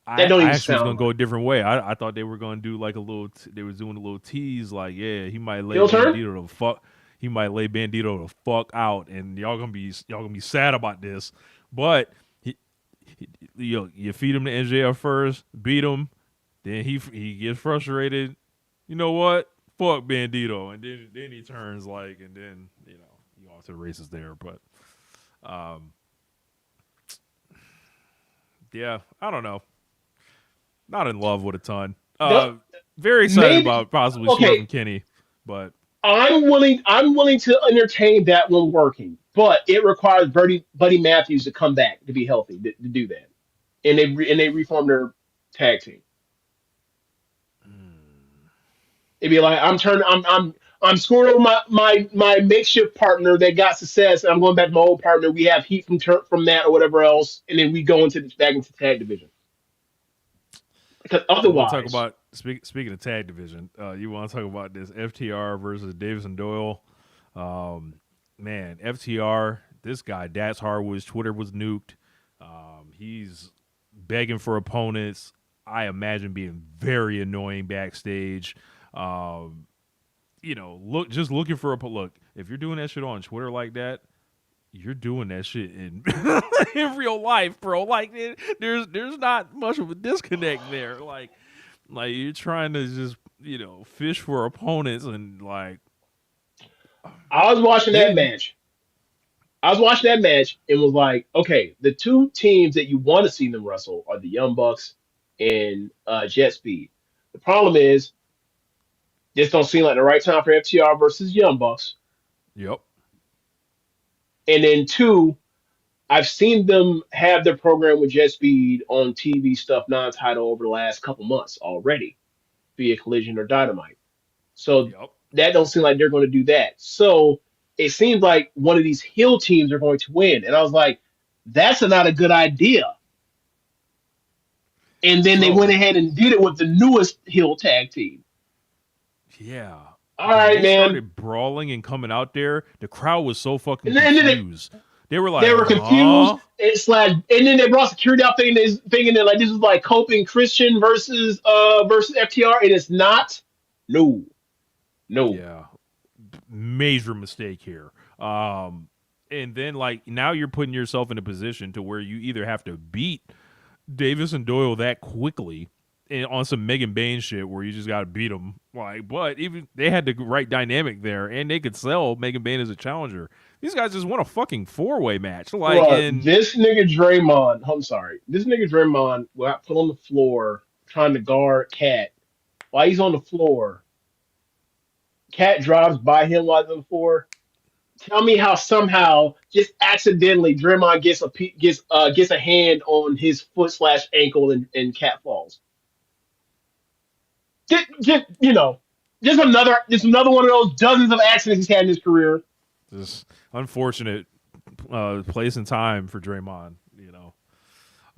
I actually was going to go a different way. I thought they were going to do like a little. They was doing a little tease, like, yeah, he might lay Bandido the fuck. He might lay Bandido the fuck out, and y'all gonna be sad about this. But you feed him to MJF first, beat him, then he gets frustrated. You know what? Fuck Bandido, and then he turns and then you off to the races there. But yeah, I don't know. Not in love with a ton. Very excited about possibly swerving Kenny, but I'm willing to entertain that one working, but it requires Buddy Matthews to come back to be healthy to do that, and they reform their tag team. It'd be like I'm screwing over my makeshift partner that got success, and I'm going back to my old partner. We have heat from that or whatever else, and then we go back into tag division. Because otherwise, talk about speaking of tag division, you want to talk about this FTR versus Davis and Doyle? Man, FTR, this guy, Dax Harwood's Twitter was nuked. He's begging for opponents. I imagine being very annoying backstage. Looking for a look. If you're doing that shit on Twitter like that, you're doing that shit in in real life, bro. Like, there's not much of a disconnect there. Like you're trying to just fish for opponents and like. I was watching that match. And was like, okay, the two teams that you want to see them wrestle are the Young Bucks and Jet Speed. The problem is, this don't seem like the right time for FTR versus Young Bucks. Yep. And then 2, I've seen them have their program with Jet Speed on TV stuff non-title over the last couple months already, via Collision or Dynamite. So that don't seem like they're going to do that. So it seems like one of these heel teams are going to win. And I was like, that's not a good idea. And then they went ahead and did it with the newest heel tag team. Yeah. All right, man. They started brawling and coming out there. The crowd was so fucking confused. They were confused. And then they brought security out thinking that like this is like Cope and Christian versus FTR, and it's not. No. Yeah. Major mistake here. And then now you're putting yourself in a position to where you either have to beat Davis and Doyle that quickly and on some Megan Bain shit where you just got to beat them. But even they had the right dynamic there, and they could sell Megan Bain as a challenger. These guys just won a fucking 4-way match. This nigga Draymond, I'm sorry. This nigga Draymond got put on the floor trying to guard Cat. While he's on the floor, Cat drives by him while he's on the floor. Tell me how somehow, just accidentally, Draymond gets a hand on his foot/ankle and Cat falls. Just another one of those dozens of accidents he's had in his career. Just unfortunate place and time for Draymond,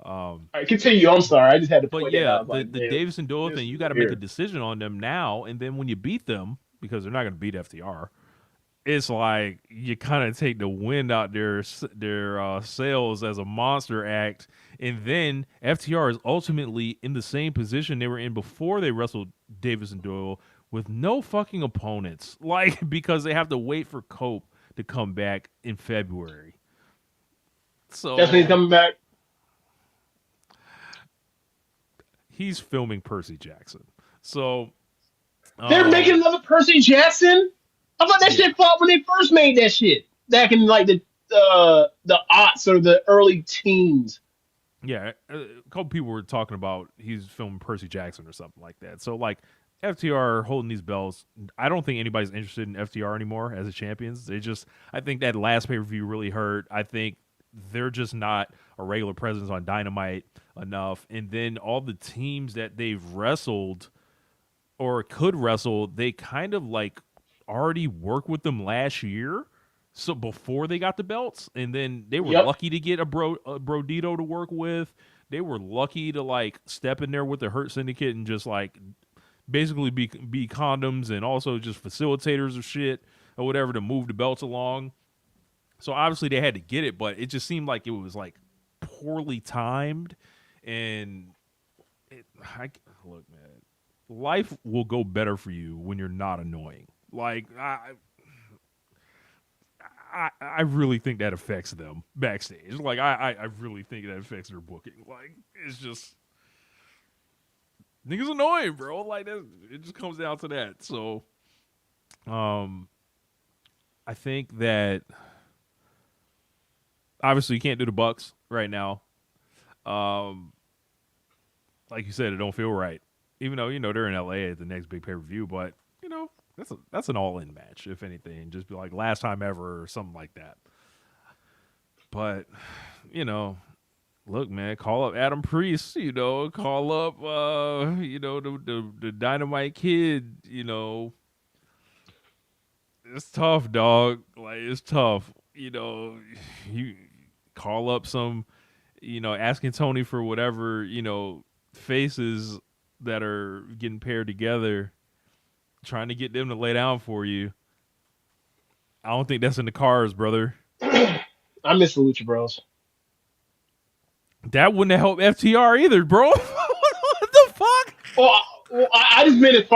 All right, continue. I'm sorry, I just had to point that out. The Davis and Doyle thing, you got to make a decision on them now, and then when you beat them, because they're not going to beat FTR, it's like you kind of take the wind out their sails as a monster act, and then FTR is ultimately in the same position they were in before they wrestled Davis and Doyle with no fucking opponents, like because they have to wait for Cope to come back in February. So That's when he's coming back. he's filming Percy Jackson. So They're making another Percy Jackson. I thought that shit flopped when they first made that shit back in like the aughts or the early teens. Yeah, a couple people were talking about he's filming Percy Jackson or something like that. So like FTR holding these belts, I don't think anybody's interested in FTR anymore as the champions. I think that last pay-per-view really hurt. I think they're just not a regular presence on Dynamite enough. And then all the teams that they've wrestled or could wrestle, they kind of like already worked with them last year. So before they got the belts, and then they were lucky to get a Bandido to work with. They were lucky to like step in there with the Hurt Syndicate and just like basically be condoms and also just facilitators of shit or whatever to move the belts along. So obviously they had to get it, but it just seemed like it was like poorly timed. And look, man, life will go better for you when you're not annoying. Like I really think that affects them backstage. Like I really think that affects their booking. Like it's just niggas annoying, bro. Like that, it just comes down to that. So, I think that obviously you can't do the Bucks right now. Like you said, it don't feel right. Even though they're in LA at the next big pay-per-view, but that's an all-in match, if anything. Just be like last time ever or something like that. But, look, man, call up Adam Priest, call up, the Dynamite Kid, It's tough, dog. Like, it's tough. You call up some, asking Tony for whatever, faces that are getting paired together, trying to get them to lay down for you. I don't think that's in the cards, brother. I miss the Lucha Bros. That wouldn't have helped FTR either, bro. What the fuck? Well, I just meant as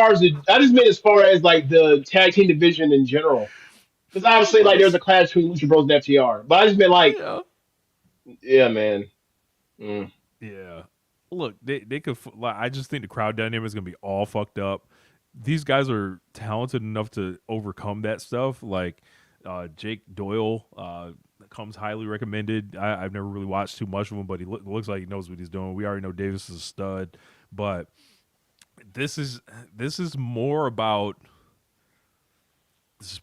far as like the tag team division in general. Because obviously, like, there's a clash between Lucha Bros and FTR. But I just meant like, yeah man. Mm. Yeah. Look, they could. Like, I just think the crowd dynamic is gonna be all fucked up. These guys are talented enough to overcome that stuff. Like Jake Doyle comes highly recommended. I've never really watched too much of him, but he looks like he knows what he's doing. We already know Davis is a stud, but this is more about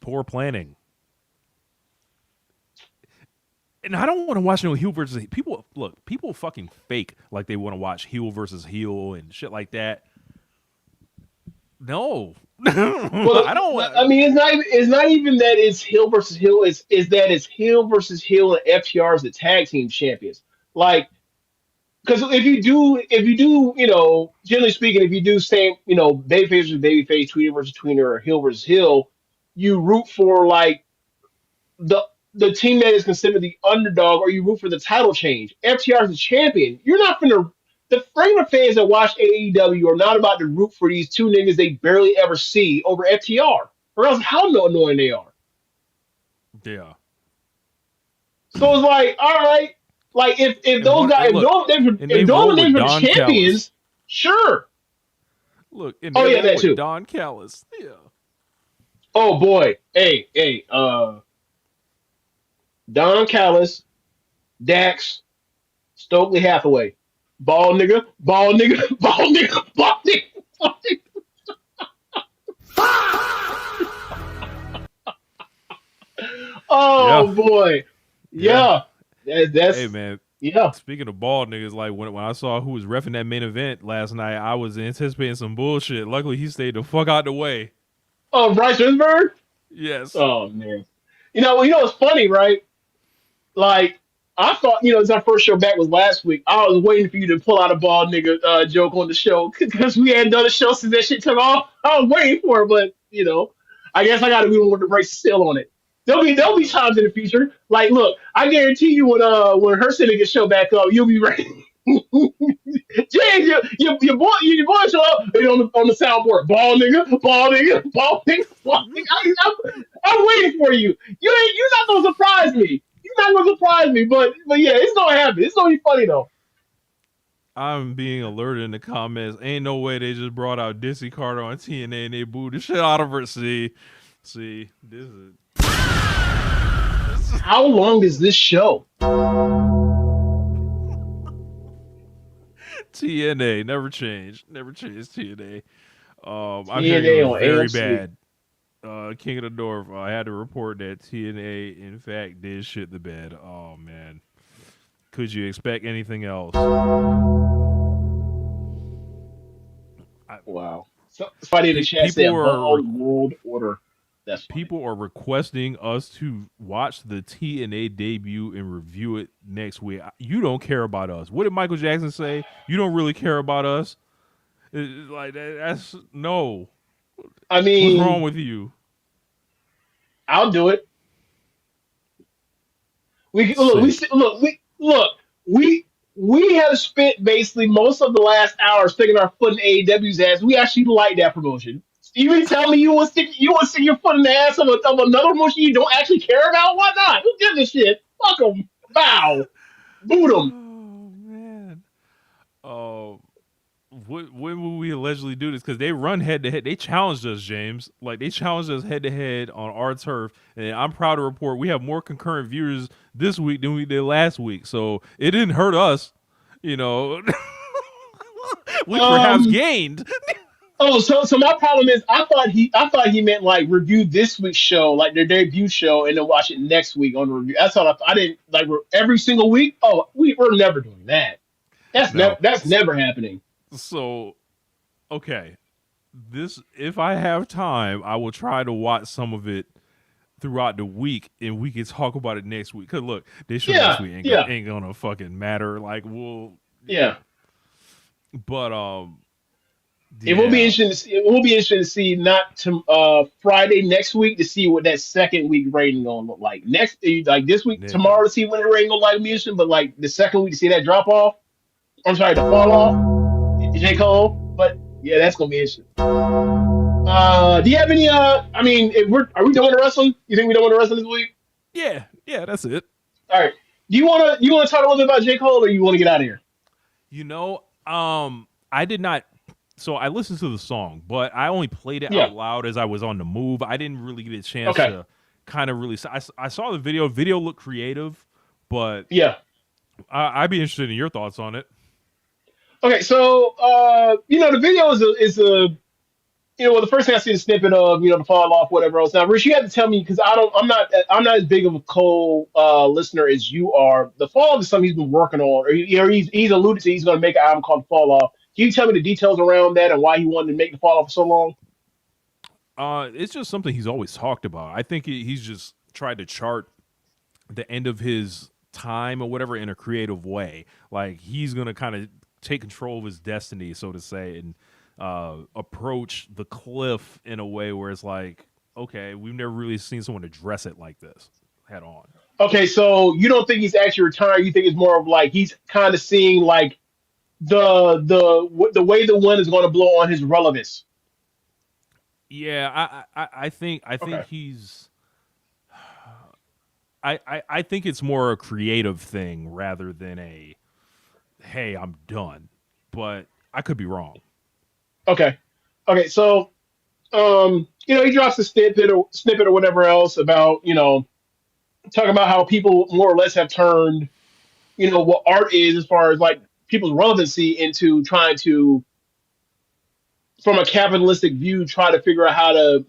poor planning. And I don't want to watch no heel versus people. Look, people fucking fake like they want to watch heel versus heel and shit like that. No, well, I don't. I mean, it's not even that it's heel versus heel. Is that it's heel versus heel and FTR is the tag team champions. Like, because if you do, generally speaking, if you do same, babyface versus babyface, tweener versus tweener, or heel versus heel, you root for like the team that is considered the underdog, or you root for the title change. FTR is the champion. You're not gonna. The regular fans that watch AEW are not about to root for these two niggas they barely ever see over FTR, or else how annoying they are. Yeah. So it's like, all right, like if those guys, if those niggas are champions, sure. Look, that too. Don Callis. Yeah. Oh boy, hey, Don Callis, Dax, Stokely Hathaway. Ball nigga, ball nigga, ball nigga, ball nigga, ball nigga. Oh boy, yeah. That's hey man. Yeah. Speaking of ball niggas, like when I saw who was reffing that main event last night, I was anticipating some bullshit. Luckily, he stayed the fuck out the way. Oh, Bryce Winsberg? Yes. Oh man. You know it's funny, right? Like, I thought, it's our first show back was last week. I was waiting for you to pull out a ball nigga joke on the show because we hadn't done a show since that shit took off. I was waiting for it, but I guess I got to be one with the right still on it. There'll be times in the future. Like, look, I guarantee you when her city gets show back up, you'll be ready. James, your boy show up and on the soundboard. Ball nigga, ball nigga, ball nigga, ball nigga. I'm waiting for you. You're not gonna surprise me. You're not gonna surprise me. But yeah, it's gonna happen. It's gonna be funny though. I'm being alerted in the comments. Ain't no way they just brought out Dissy Carter on TNA and they booed the shit out of her. See, this is. How long is this show? TNA never changed. Never changed TNA. I'm TNA hearing it was on very AMC. bad. King of the North. I had to report that TNA, in fact, did shit the bed. Oh man, could you expect anything else? Wow. Somebody in the chat said Ball World Order. That's funny. People are requesting us to watch the TNA debut and review it next week. You don't care about us. What did Michael Jackson say? You don't really care about us. It's like that's no. I mean, what's wrong with you? I'll do it. We have spent basically most of the last hour sticking our foot in AEW's ass. We actually like that promotion. You mean tell me you want to stick your foot in the ass of another promotion you don't actually care about? Why not? Who gives a shit? Fuck them. Bow. Boot them. Oh man. When will we allegedly do this? Because they run head to head. They challenged us, James. Like they challenged us head to head on our turf, and I'm proud to report we have more concurrent viewers this week than we did last week. So it didn't hurt us, you know. We perhaps gained. So my problem is I thought he meant like review this week's show, like their debut show, and then watch it next week on the review. That's all I didn't like every single week. Oh, we're never doing that. That's never happening. So, okay, if I have time, I will try to watch some of it throughout the week, and we can talk about it next week. Cause look, this show next week ain't gonna fucking matter. Like but it will be interesting to see. It will be interesting to see Friday next week to see what that second week rating gonna look like. Next, like this week, tomorrow to see what the rating gonna like. Interesting, but like the second week to see that drop off. I'm sorry, the fall off. J. Cole, but yeah, that's gonna be interesting. Do you have any? I mean, are we doing the wrestling? You think we don't want to wrestling this week? Yeah, that's it. All right. Do you want to talk a little bit about J. Cole, or you want to get out of here? You know, I did not. So I listened to the song, but I only played it out loud as I was on the move. I didn't really get a chance to kind of really. I saw the video. Video looked creative, but I'd be interested in your thoughts on it. Okay, so the video is a the first thing I see the snippet of the fall off, whatever else. Now, Rich, you have to tell me because I'm not as big of a Cole listener as you are. The fall off is something he's been working on, or he's alluded to. He's going to make an album called Fall Off. Can you tell me the details around that and why he wanted to make the fall off for so long? It's just something he's always talked about. I think he's just tried to chart the end of his time or whatever in a creative way. Like he's going to kind of take control of his destiny, so to say, and approach the cliff in a way where it's like, okay, we've never really seen someone address it like this head on. Okay, so you don't think he's actually retiring? You think it's more of like he's kind of seeing like the way the wind is going to blow on his relevance? Yeah, I think he's. I think it's more a creative thing rather than a, hey, I'm done. But I could be wrong. Okay, so he drops a snippet or whatever else about talking about how people more or less have turned what art is as far as like people's relevancy into trying to, from a capitalistic view, try to figure out how to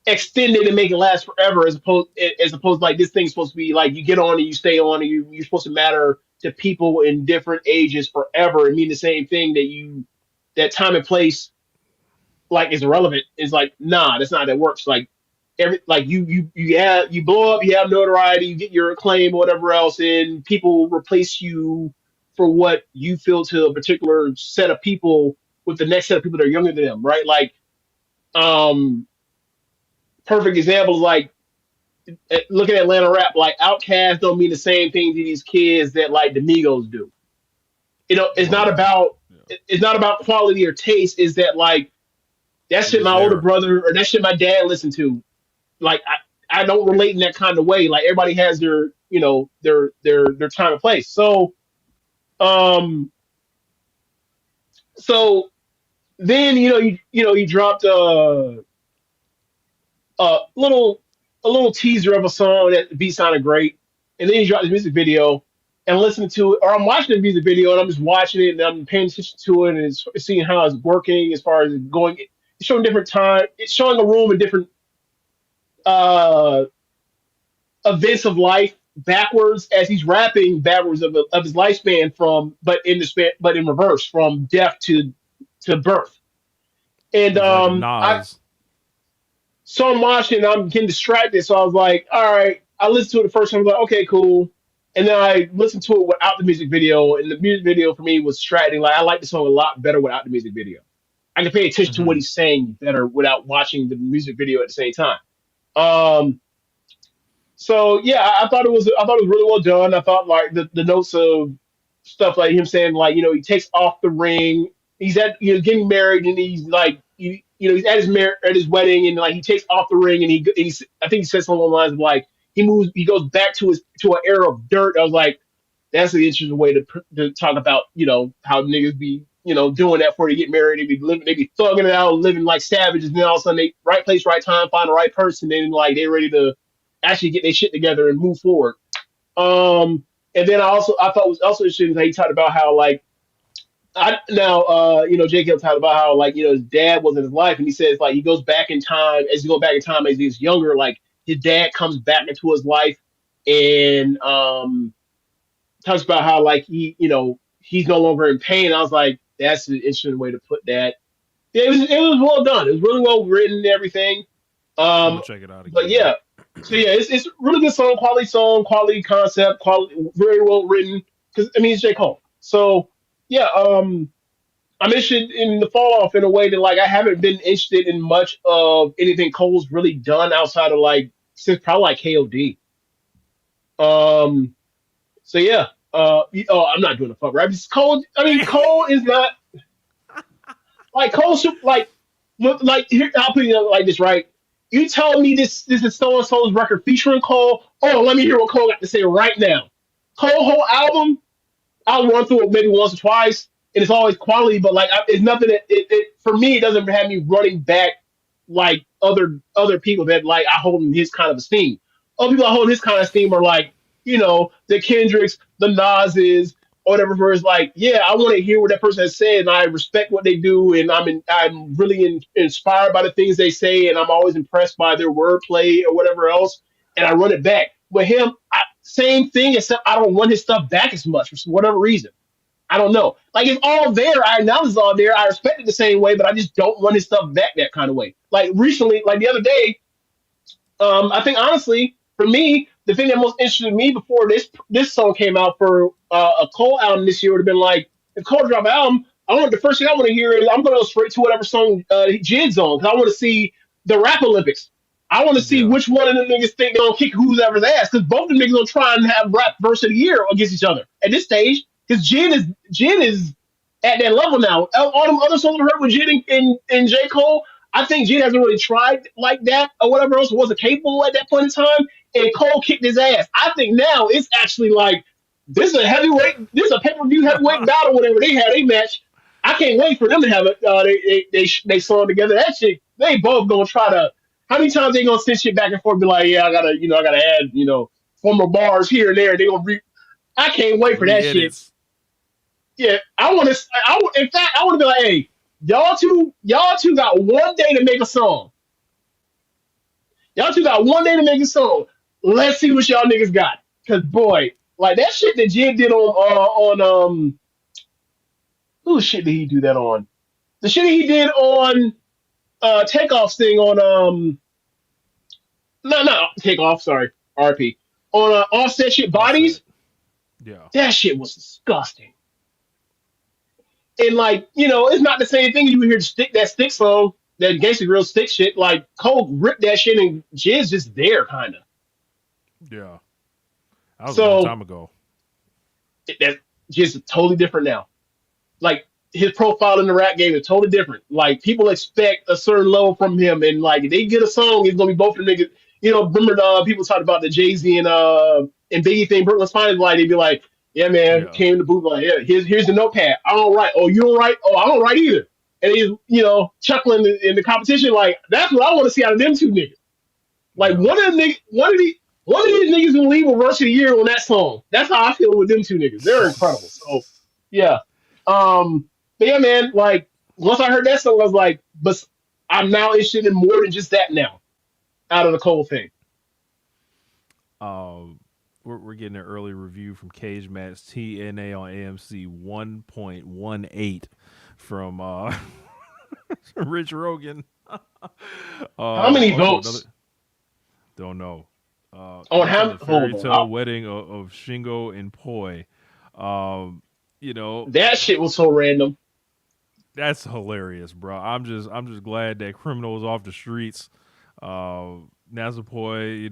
extend it and make it last forever, as opposed to like this thing's supposed to be like you get on and you stay on and you're supposed to matter to people in different ages forever and mean the same thing that time and place like is irrelevant. Is like, nah, that's not how that works. Like you blow up, you have notoriety, you get your acclaim or whatever else, and people replace you for what you feel to a particular set of people with the next set of people that are younger than them, right? Like perfect example is like looking at Atlanta rap. Like Outkast don't mean the same thing to these kids that like the Migos do. It's not Right. about Yeah. it's not about quality or taste. Is that like that It shit was my older there. brother or that shit my dad listened to? Like I don't relate in that kind of way. Like everybody has their their time and place. Um so then he dropped a little a little teaser of a song that the beat sounded great, and then he dropped the music video and listening to it, or I'm watching the music video and I'm just watching it and I'm paying attention to it and it's seeing how it's working as far as going. It's showing different time. It's showing a room in different uh events of life backwards as he's rapping backwards of his lifespan from but in reverse from death to birth. And It's like a I Nas. so I'm watching and I'm getting distracted. So I was like, all right. I listened to it the first time. I was like, okay, cool. And then I listened to it without the music video. And the music video for me was distracting. Like I like the song a lot better without the music video. I can pay attention to what Hmm. he's saying better without watching the music video at the same time. Um, so yeah, I thought it was really well done. I thought like the notes of stuff like him saying like he takes off the ring. He's at getting married and he's like he's at at his wedding and like he takes off the ring and he's I think he says something along the lines of like he goes back to an era of dirt. I was like that's an interesting way to talk about how niggas be doing that before they get married. They be thugging it out, living like savages. And then all of a sudden they right place, right time, find the right person, and like they're ready to actually get their shit together and move forward. And then I thought it was also interesting that he talked about how like Jake Hill talked about how like his dad was in his life, and he says like he goes back in time as he goes back in time as he's younger, like his dad comes back into his life and talks about how like he's no longer in pain. I was like, that's an interesting way to put that. Yeah, it was well done. It was really well written and everything. I'm Um, gonna check it out but again. yeah, so yeah, it's really good song, quality concept, quality, very well written. Because I mean, it's J Cole. So yeah, I'm interested in the fall off in a way that like I haven't been interested in much of anything Cole's really done outside of like since probably like KOD. Um, so yeah, I'm not doing a fuck rap. Cole. I mean, Cole is not like Cole. Like here, I'll put it like this, right? You tell me this is so and so's record featuring Cole. Oh, let me hear what Cole got to say right now. Cole whole album, I'll run through it maybe once or twice, and it's always quality. But like, it's nothing that for me. It doesn't have me running back like other people that like I hold in his kind of esteem. Other people I hold in his kind of esteem are like the Kendricks, the Nas's, or whatever. Where it's like, yeah, I want to hear what that person has said, and I respect what they do, and I'm really inspired by the things they say, and I'm always impressed by their wordplay or whatever else, and I run it back. With him, same thing, except I don't run his stuff back as much for whatever reason. I don't know. Like it's all there. I acknowledge it's all there. I respect it the same way, but I just don't run his stuff back that kind of way. Like recently, like the other day, I think honestly, for me, the thing that most interested me before this song came out for a Cole album this year would have been like if Cole drop an album. The first thing I want to hear is I'm going to go straight to whatever song Jid's on because I want to see the rap Olympics. I want to see Yeah. which one of them niggas think they're gonna kick whoever's ass because both of them niggas gonna try and have rap verse of the year against each other at this stage because Jin is at that level now. All them other songs we heard with Jin and J Cole, I think Jin hasn't really tried like that or whatever else wasn't capable at that point in time, and Cole kicked his ass. I think now it's actually like this is a pay-per-view heavyweight battle, whatever they had a match. I can't wait for them to have it. They song together. That shit, they both gonna try to. How many times they gonna send shit back and forth? Be like, yeah, I gotta add, former bars here and there. They gonna I can't wait for that shit. Re-edits. Yeah, in fact, I want to be like, hey, y'all two got one day to make a song. Y'all two got one day to make a song. Let's see what y'all niggas got. Cause boy, like that shit that Jid did on whose shit did he do that on? The shit he did on Takeoff's thing on no Takeoff, sorry, RP. On Offset shit bodies, Yeah. that shit was disgusting. And like, it's not the same thing you would hear that stick song. that Gangsta Grill stick shit. Like Cole ripped that shit and Jizz just there, kind of. Yeah, that was a long So time ago. that Jizz is totally different now. Like his profile in the rap game is totally different. Like people expect a certain level from him, and like if they get a song, it's gonna be both of them niggas. You know, remember people talked about the Jay-Z and Biggie thing. Brooklyn Spines, like they'd be like, "Yeah, man, Yeah, came in the booth like, yeah, here's the notepad. I don't write. Oh, you don't write. Oh, I don't write either." And he's chuckling in the competition. Like that's what I want to see out of them two niggas. Like yeah. one of these niggas gonna leave with Rush of the Year on that song. That's how I feel with them two niggas. They're incredible. So yeah. But yeah, man, like once I heard that song, I was like, but I'm now interested in more than just that now, out of the Cole thing. Um, we're getting an early review from Cage Match TNA on AMC 1.18 from Rich Rogan. How many also votes don't know. on how? The fairy Hold tale on. wedding of Shingo and Poi. You know, That shit was so random. that's hilarious, bro. I'm just glad that criminal is off the streets. Nazapoi,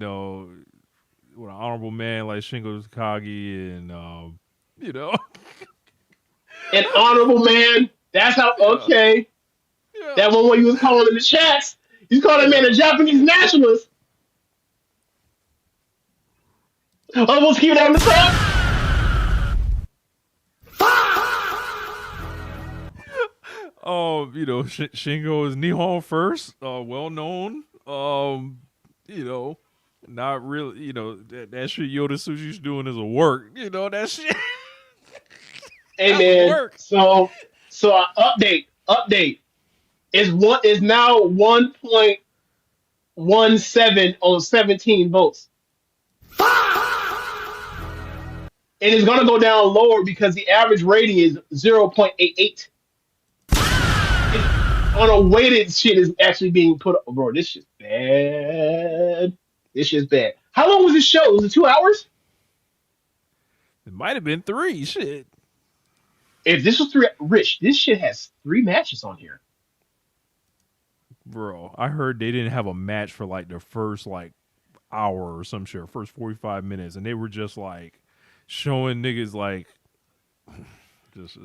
with an honorable man like Shingo Takagi, and you know, An honorable man. That's how. yeah, Okay, yeah, that one where you was calling in the chats. You called that man a Japanese nationalist. Almost keep it on the top. Shingo is Nihon first, well known. Not really, that shit Yoda Sushi's doing is a work. That shit. Hey That's man. work. So update. Is now 1.17 on 17 votes. And it's gonna go down lower because the average rating is 0.88. On a weighted shit is actually being put up. Bro, this shit's bad. This shit's bad. How long was this show? Was it 2 hours? It might have been 3. Shit. If this was 3, Rich, this shit has 3 matches on here. Bro, I heard they didn't have a match for like the first hour or some shit, first 45 minutes, and they were just like showing niggas like just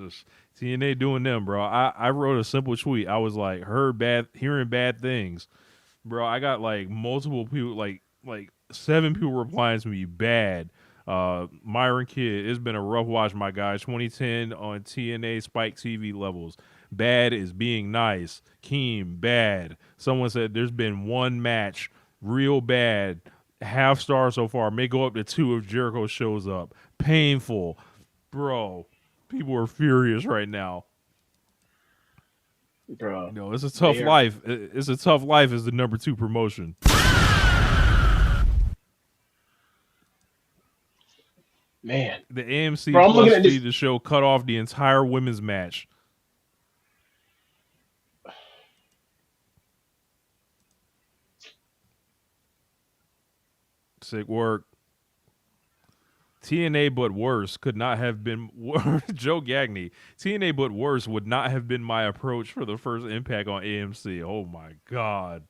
TNA doing them, bro. I wrote a simple tweet. I was like, hearing bad things. Bro, I got like multiple people, like 7 people replying to me, bad. Myron Kidd, it's been a rough watch, my guy. 2010 on TNA Spike TV levels. Bad is being nice. Keem, bad. Someone said there's been 1 match, real bad. Half star so far. May go up to 2 if Jericho shows up. Painful. Bro, people are furious right now. Bro. It's a tough life. It's a tough life as the number 2 promotion. Man. The AMC Bro, I'm looking Plus at this. feed the show cut off the entire women's match. Sick work. TNA but worse could not have been Joe Gagney. TNA but worse would not have been my approach for the first Impact on AMC. Oh my god.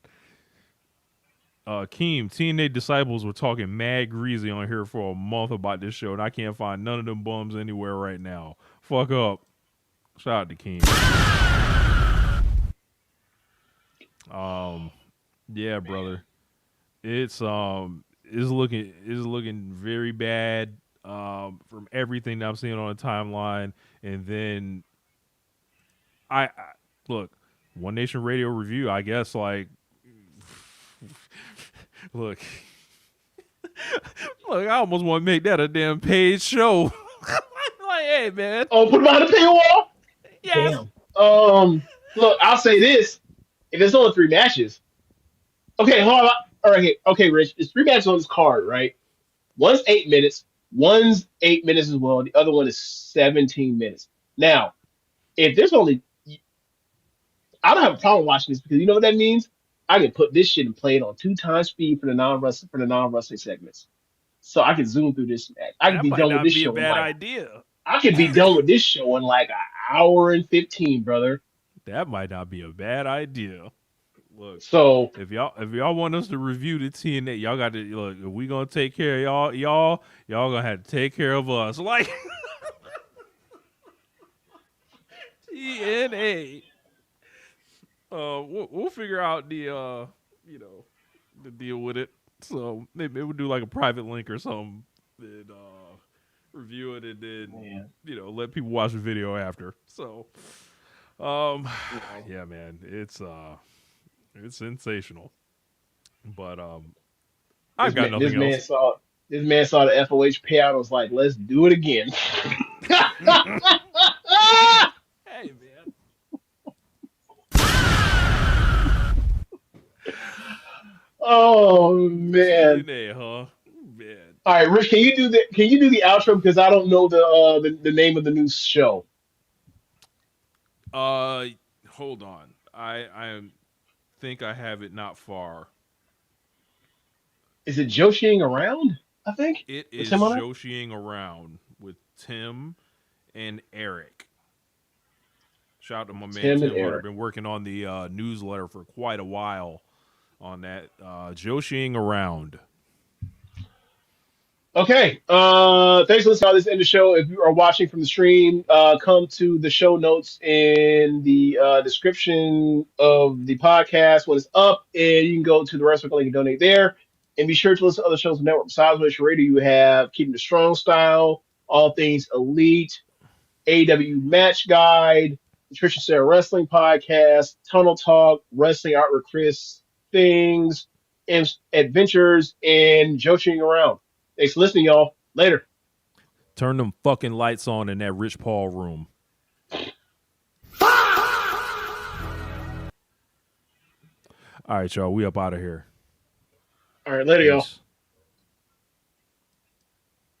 Keem, TNA Disciples were talking mad greasy on here for a month about this show, and I can't find none of them bums anywhere right now. Fuck up. Shout out to Keem. Yeah, brother. It's looking very bad from everything that I'm seeing on the timeline. And then I look, One Nation Radio review, I guess, like look, I almost want to make that a damn paid show. Like, hey man. Oh, put behind the paywall? Yes. Damn. Look, I'll say this. If there's only 3 matches. Okay, hold on. All right, okay, Rich. There's 3 matches on this card, right? One's 8 minutes. One's 8 minutes as well. The other one is 17 minutes. Now, if there's only, I don't have a problem watching this because you know what that means? I can put this shit and play it on 2 times speed for the non-wrestling segments. So I can zoom through this match. I can That be might done with not this be a show in bad like, idea. I can be done with this show in like an hour and 15, brother. That might not be a bad idea. Look, So if y'all want us to review the TNA, y'all got to look. If we gonna take care of y'all gonna have to take care of us. Like TNA. We'll figure out the the deal with it. So maybe we'll do like a private link or something and review it and then let people watch the video after. So yeah, man, it's sensational. But I've got nothing else. This man saw the FOH payout and was like, let's do it again. Hey, man. Oh man. TNA, huh? Man. All right, Rich, can you do the outro because I don't know the name of the new show. Hold on. I think I have it not far. Is it Joshiing around? I think It is Tim on it? Joshiing around with Tim and Eric. Shout out to my man Tim and Hunter. Eric. Been working on the newsletter for quite a while on that. Joshiing around. Okay. Thanks for listening to this end of the show. If you are watching from the stream, come to the show notes in the description of the podcast when it's up, and you can go to the restaurant link and donate there. And be sure to listen to other shows on the network. Besides which radio, you have Keeping the Strong Style, All Things Elite, AEW Match Guide, the Trish and Sarah Wrestling Podcast, Tunnel Talk, Wrestling Art with Chris, Things, and Adventures, and Joshing Around. Thanks for listening, y'all. Later. Turn them fucking lights on in that Rich Paul room. All right, y'all. We up out of here. All right, later, y'all. Peace.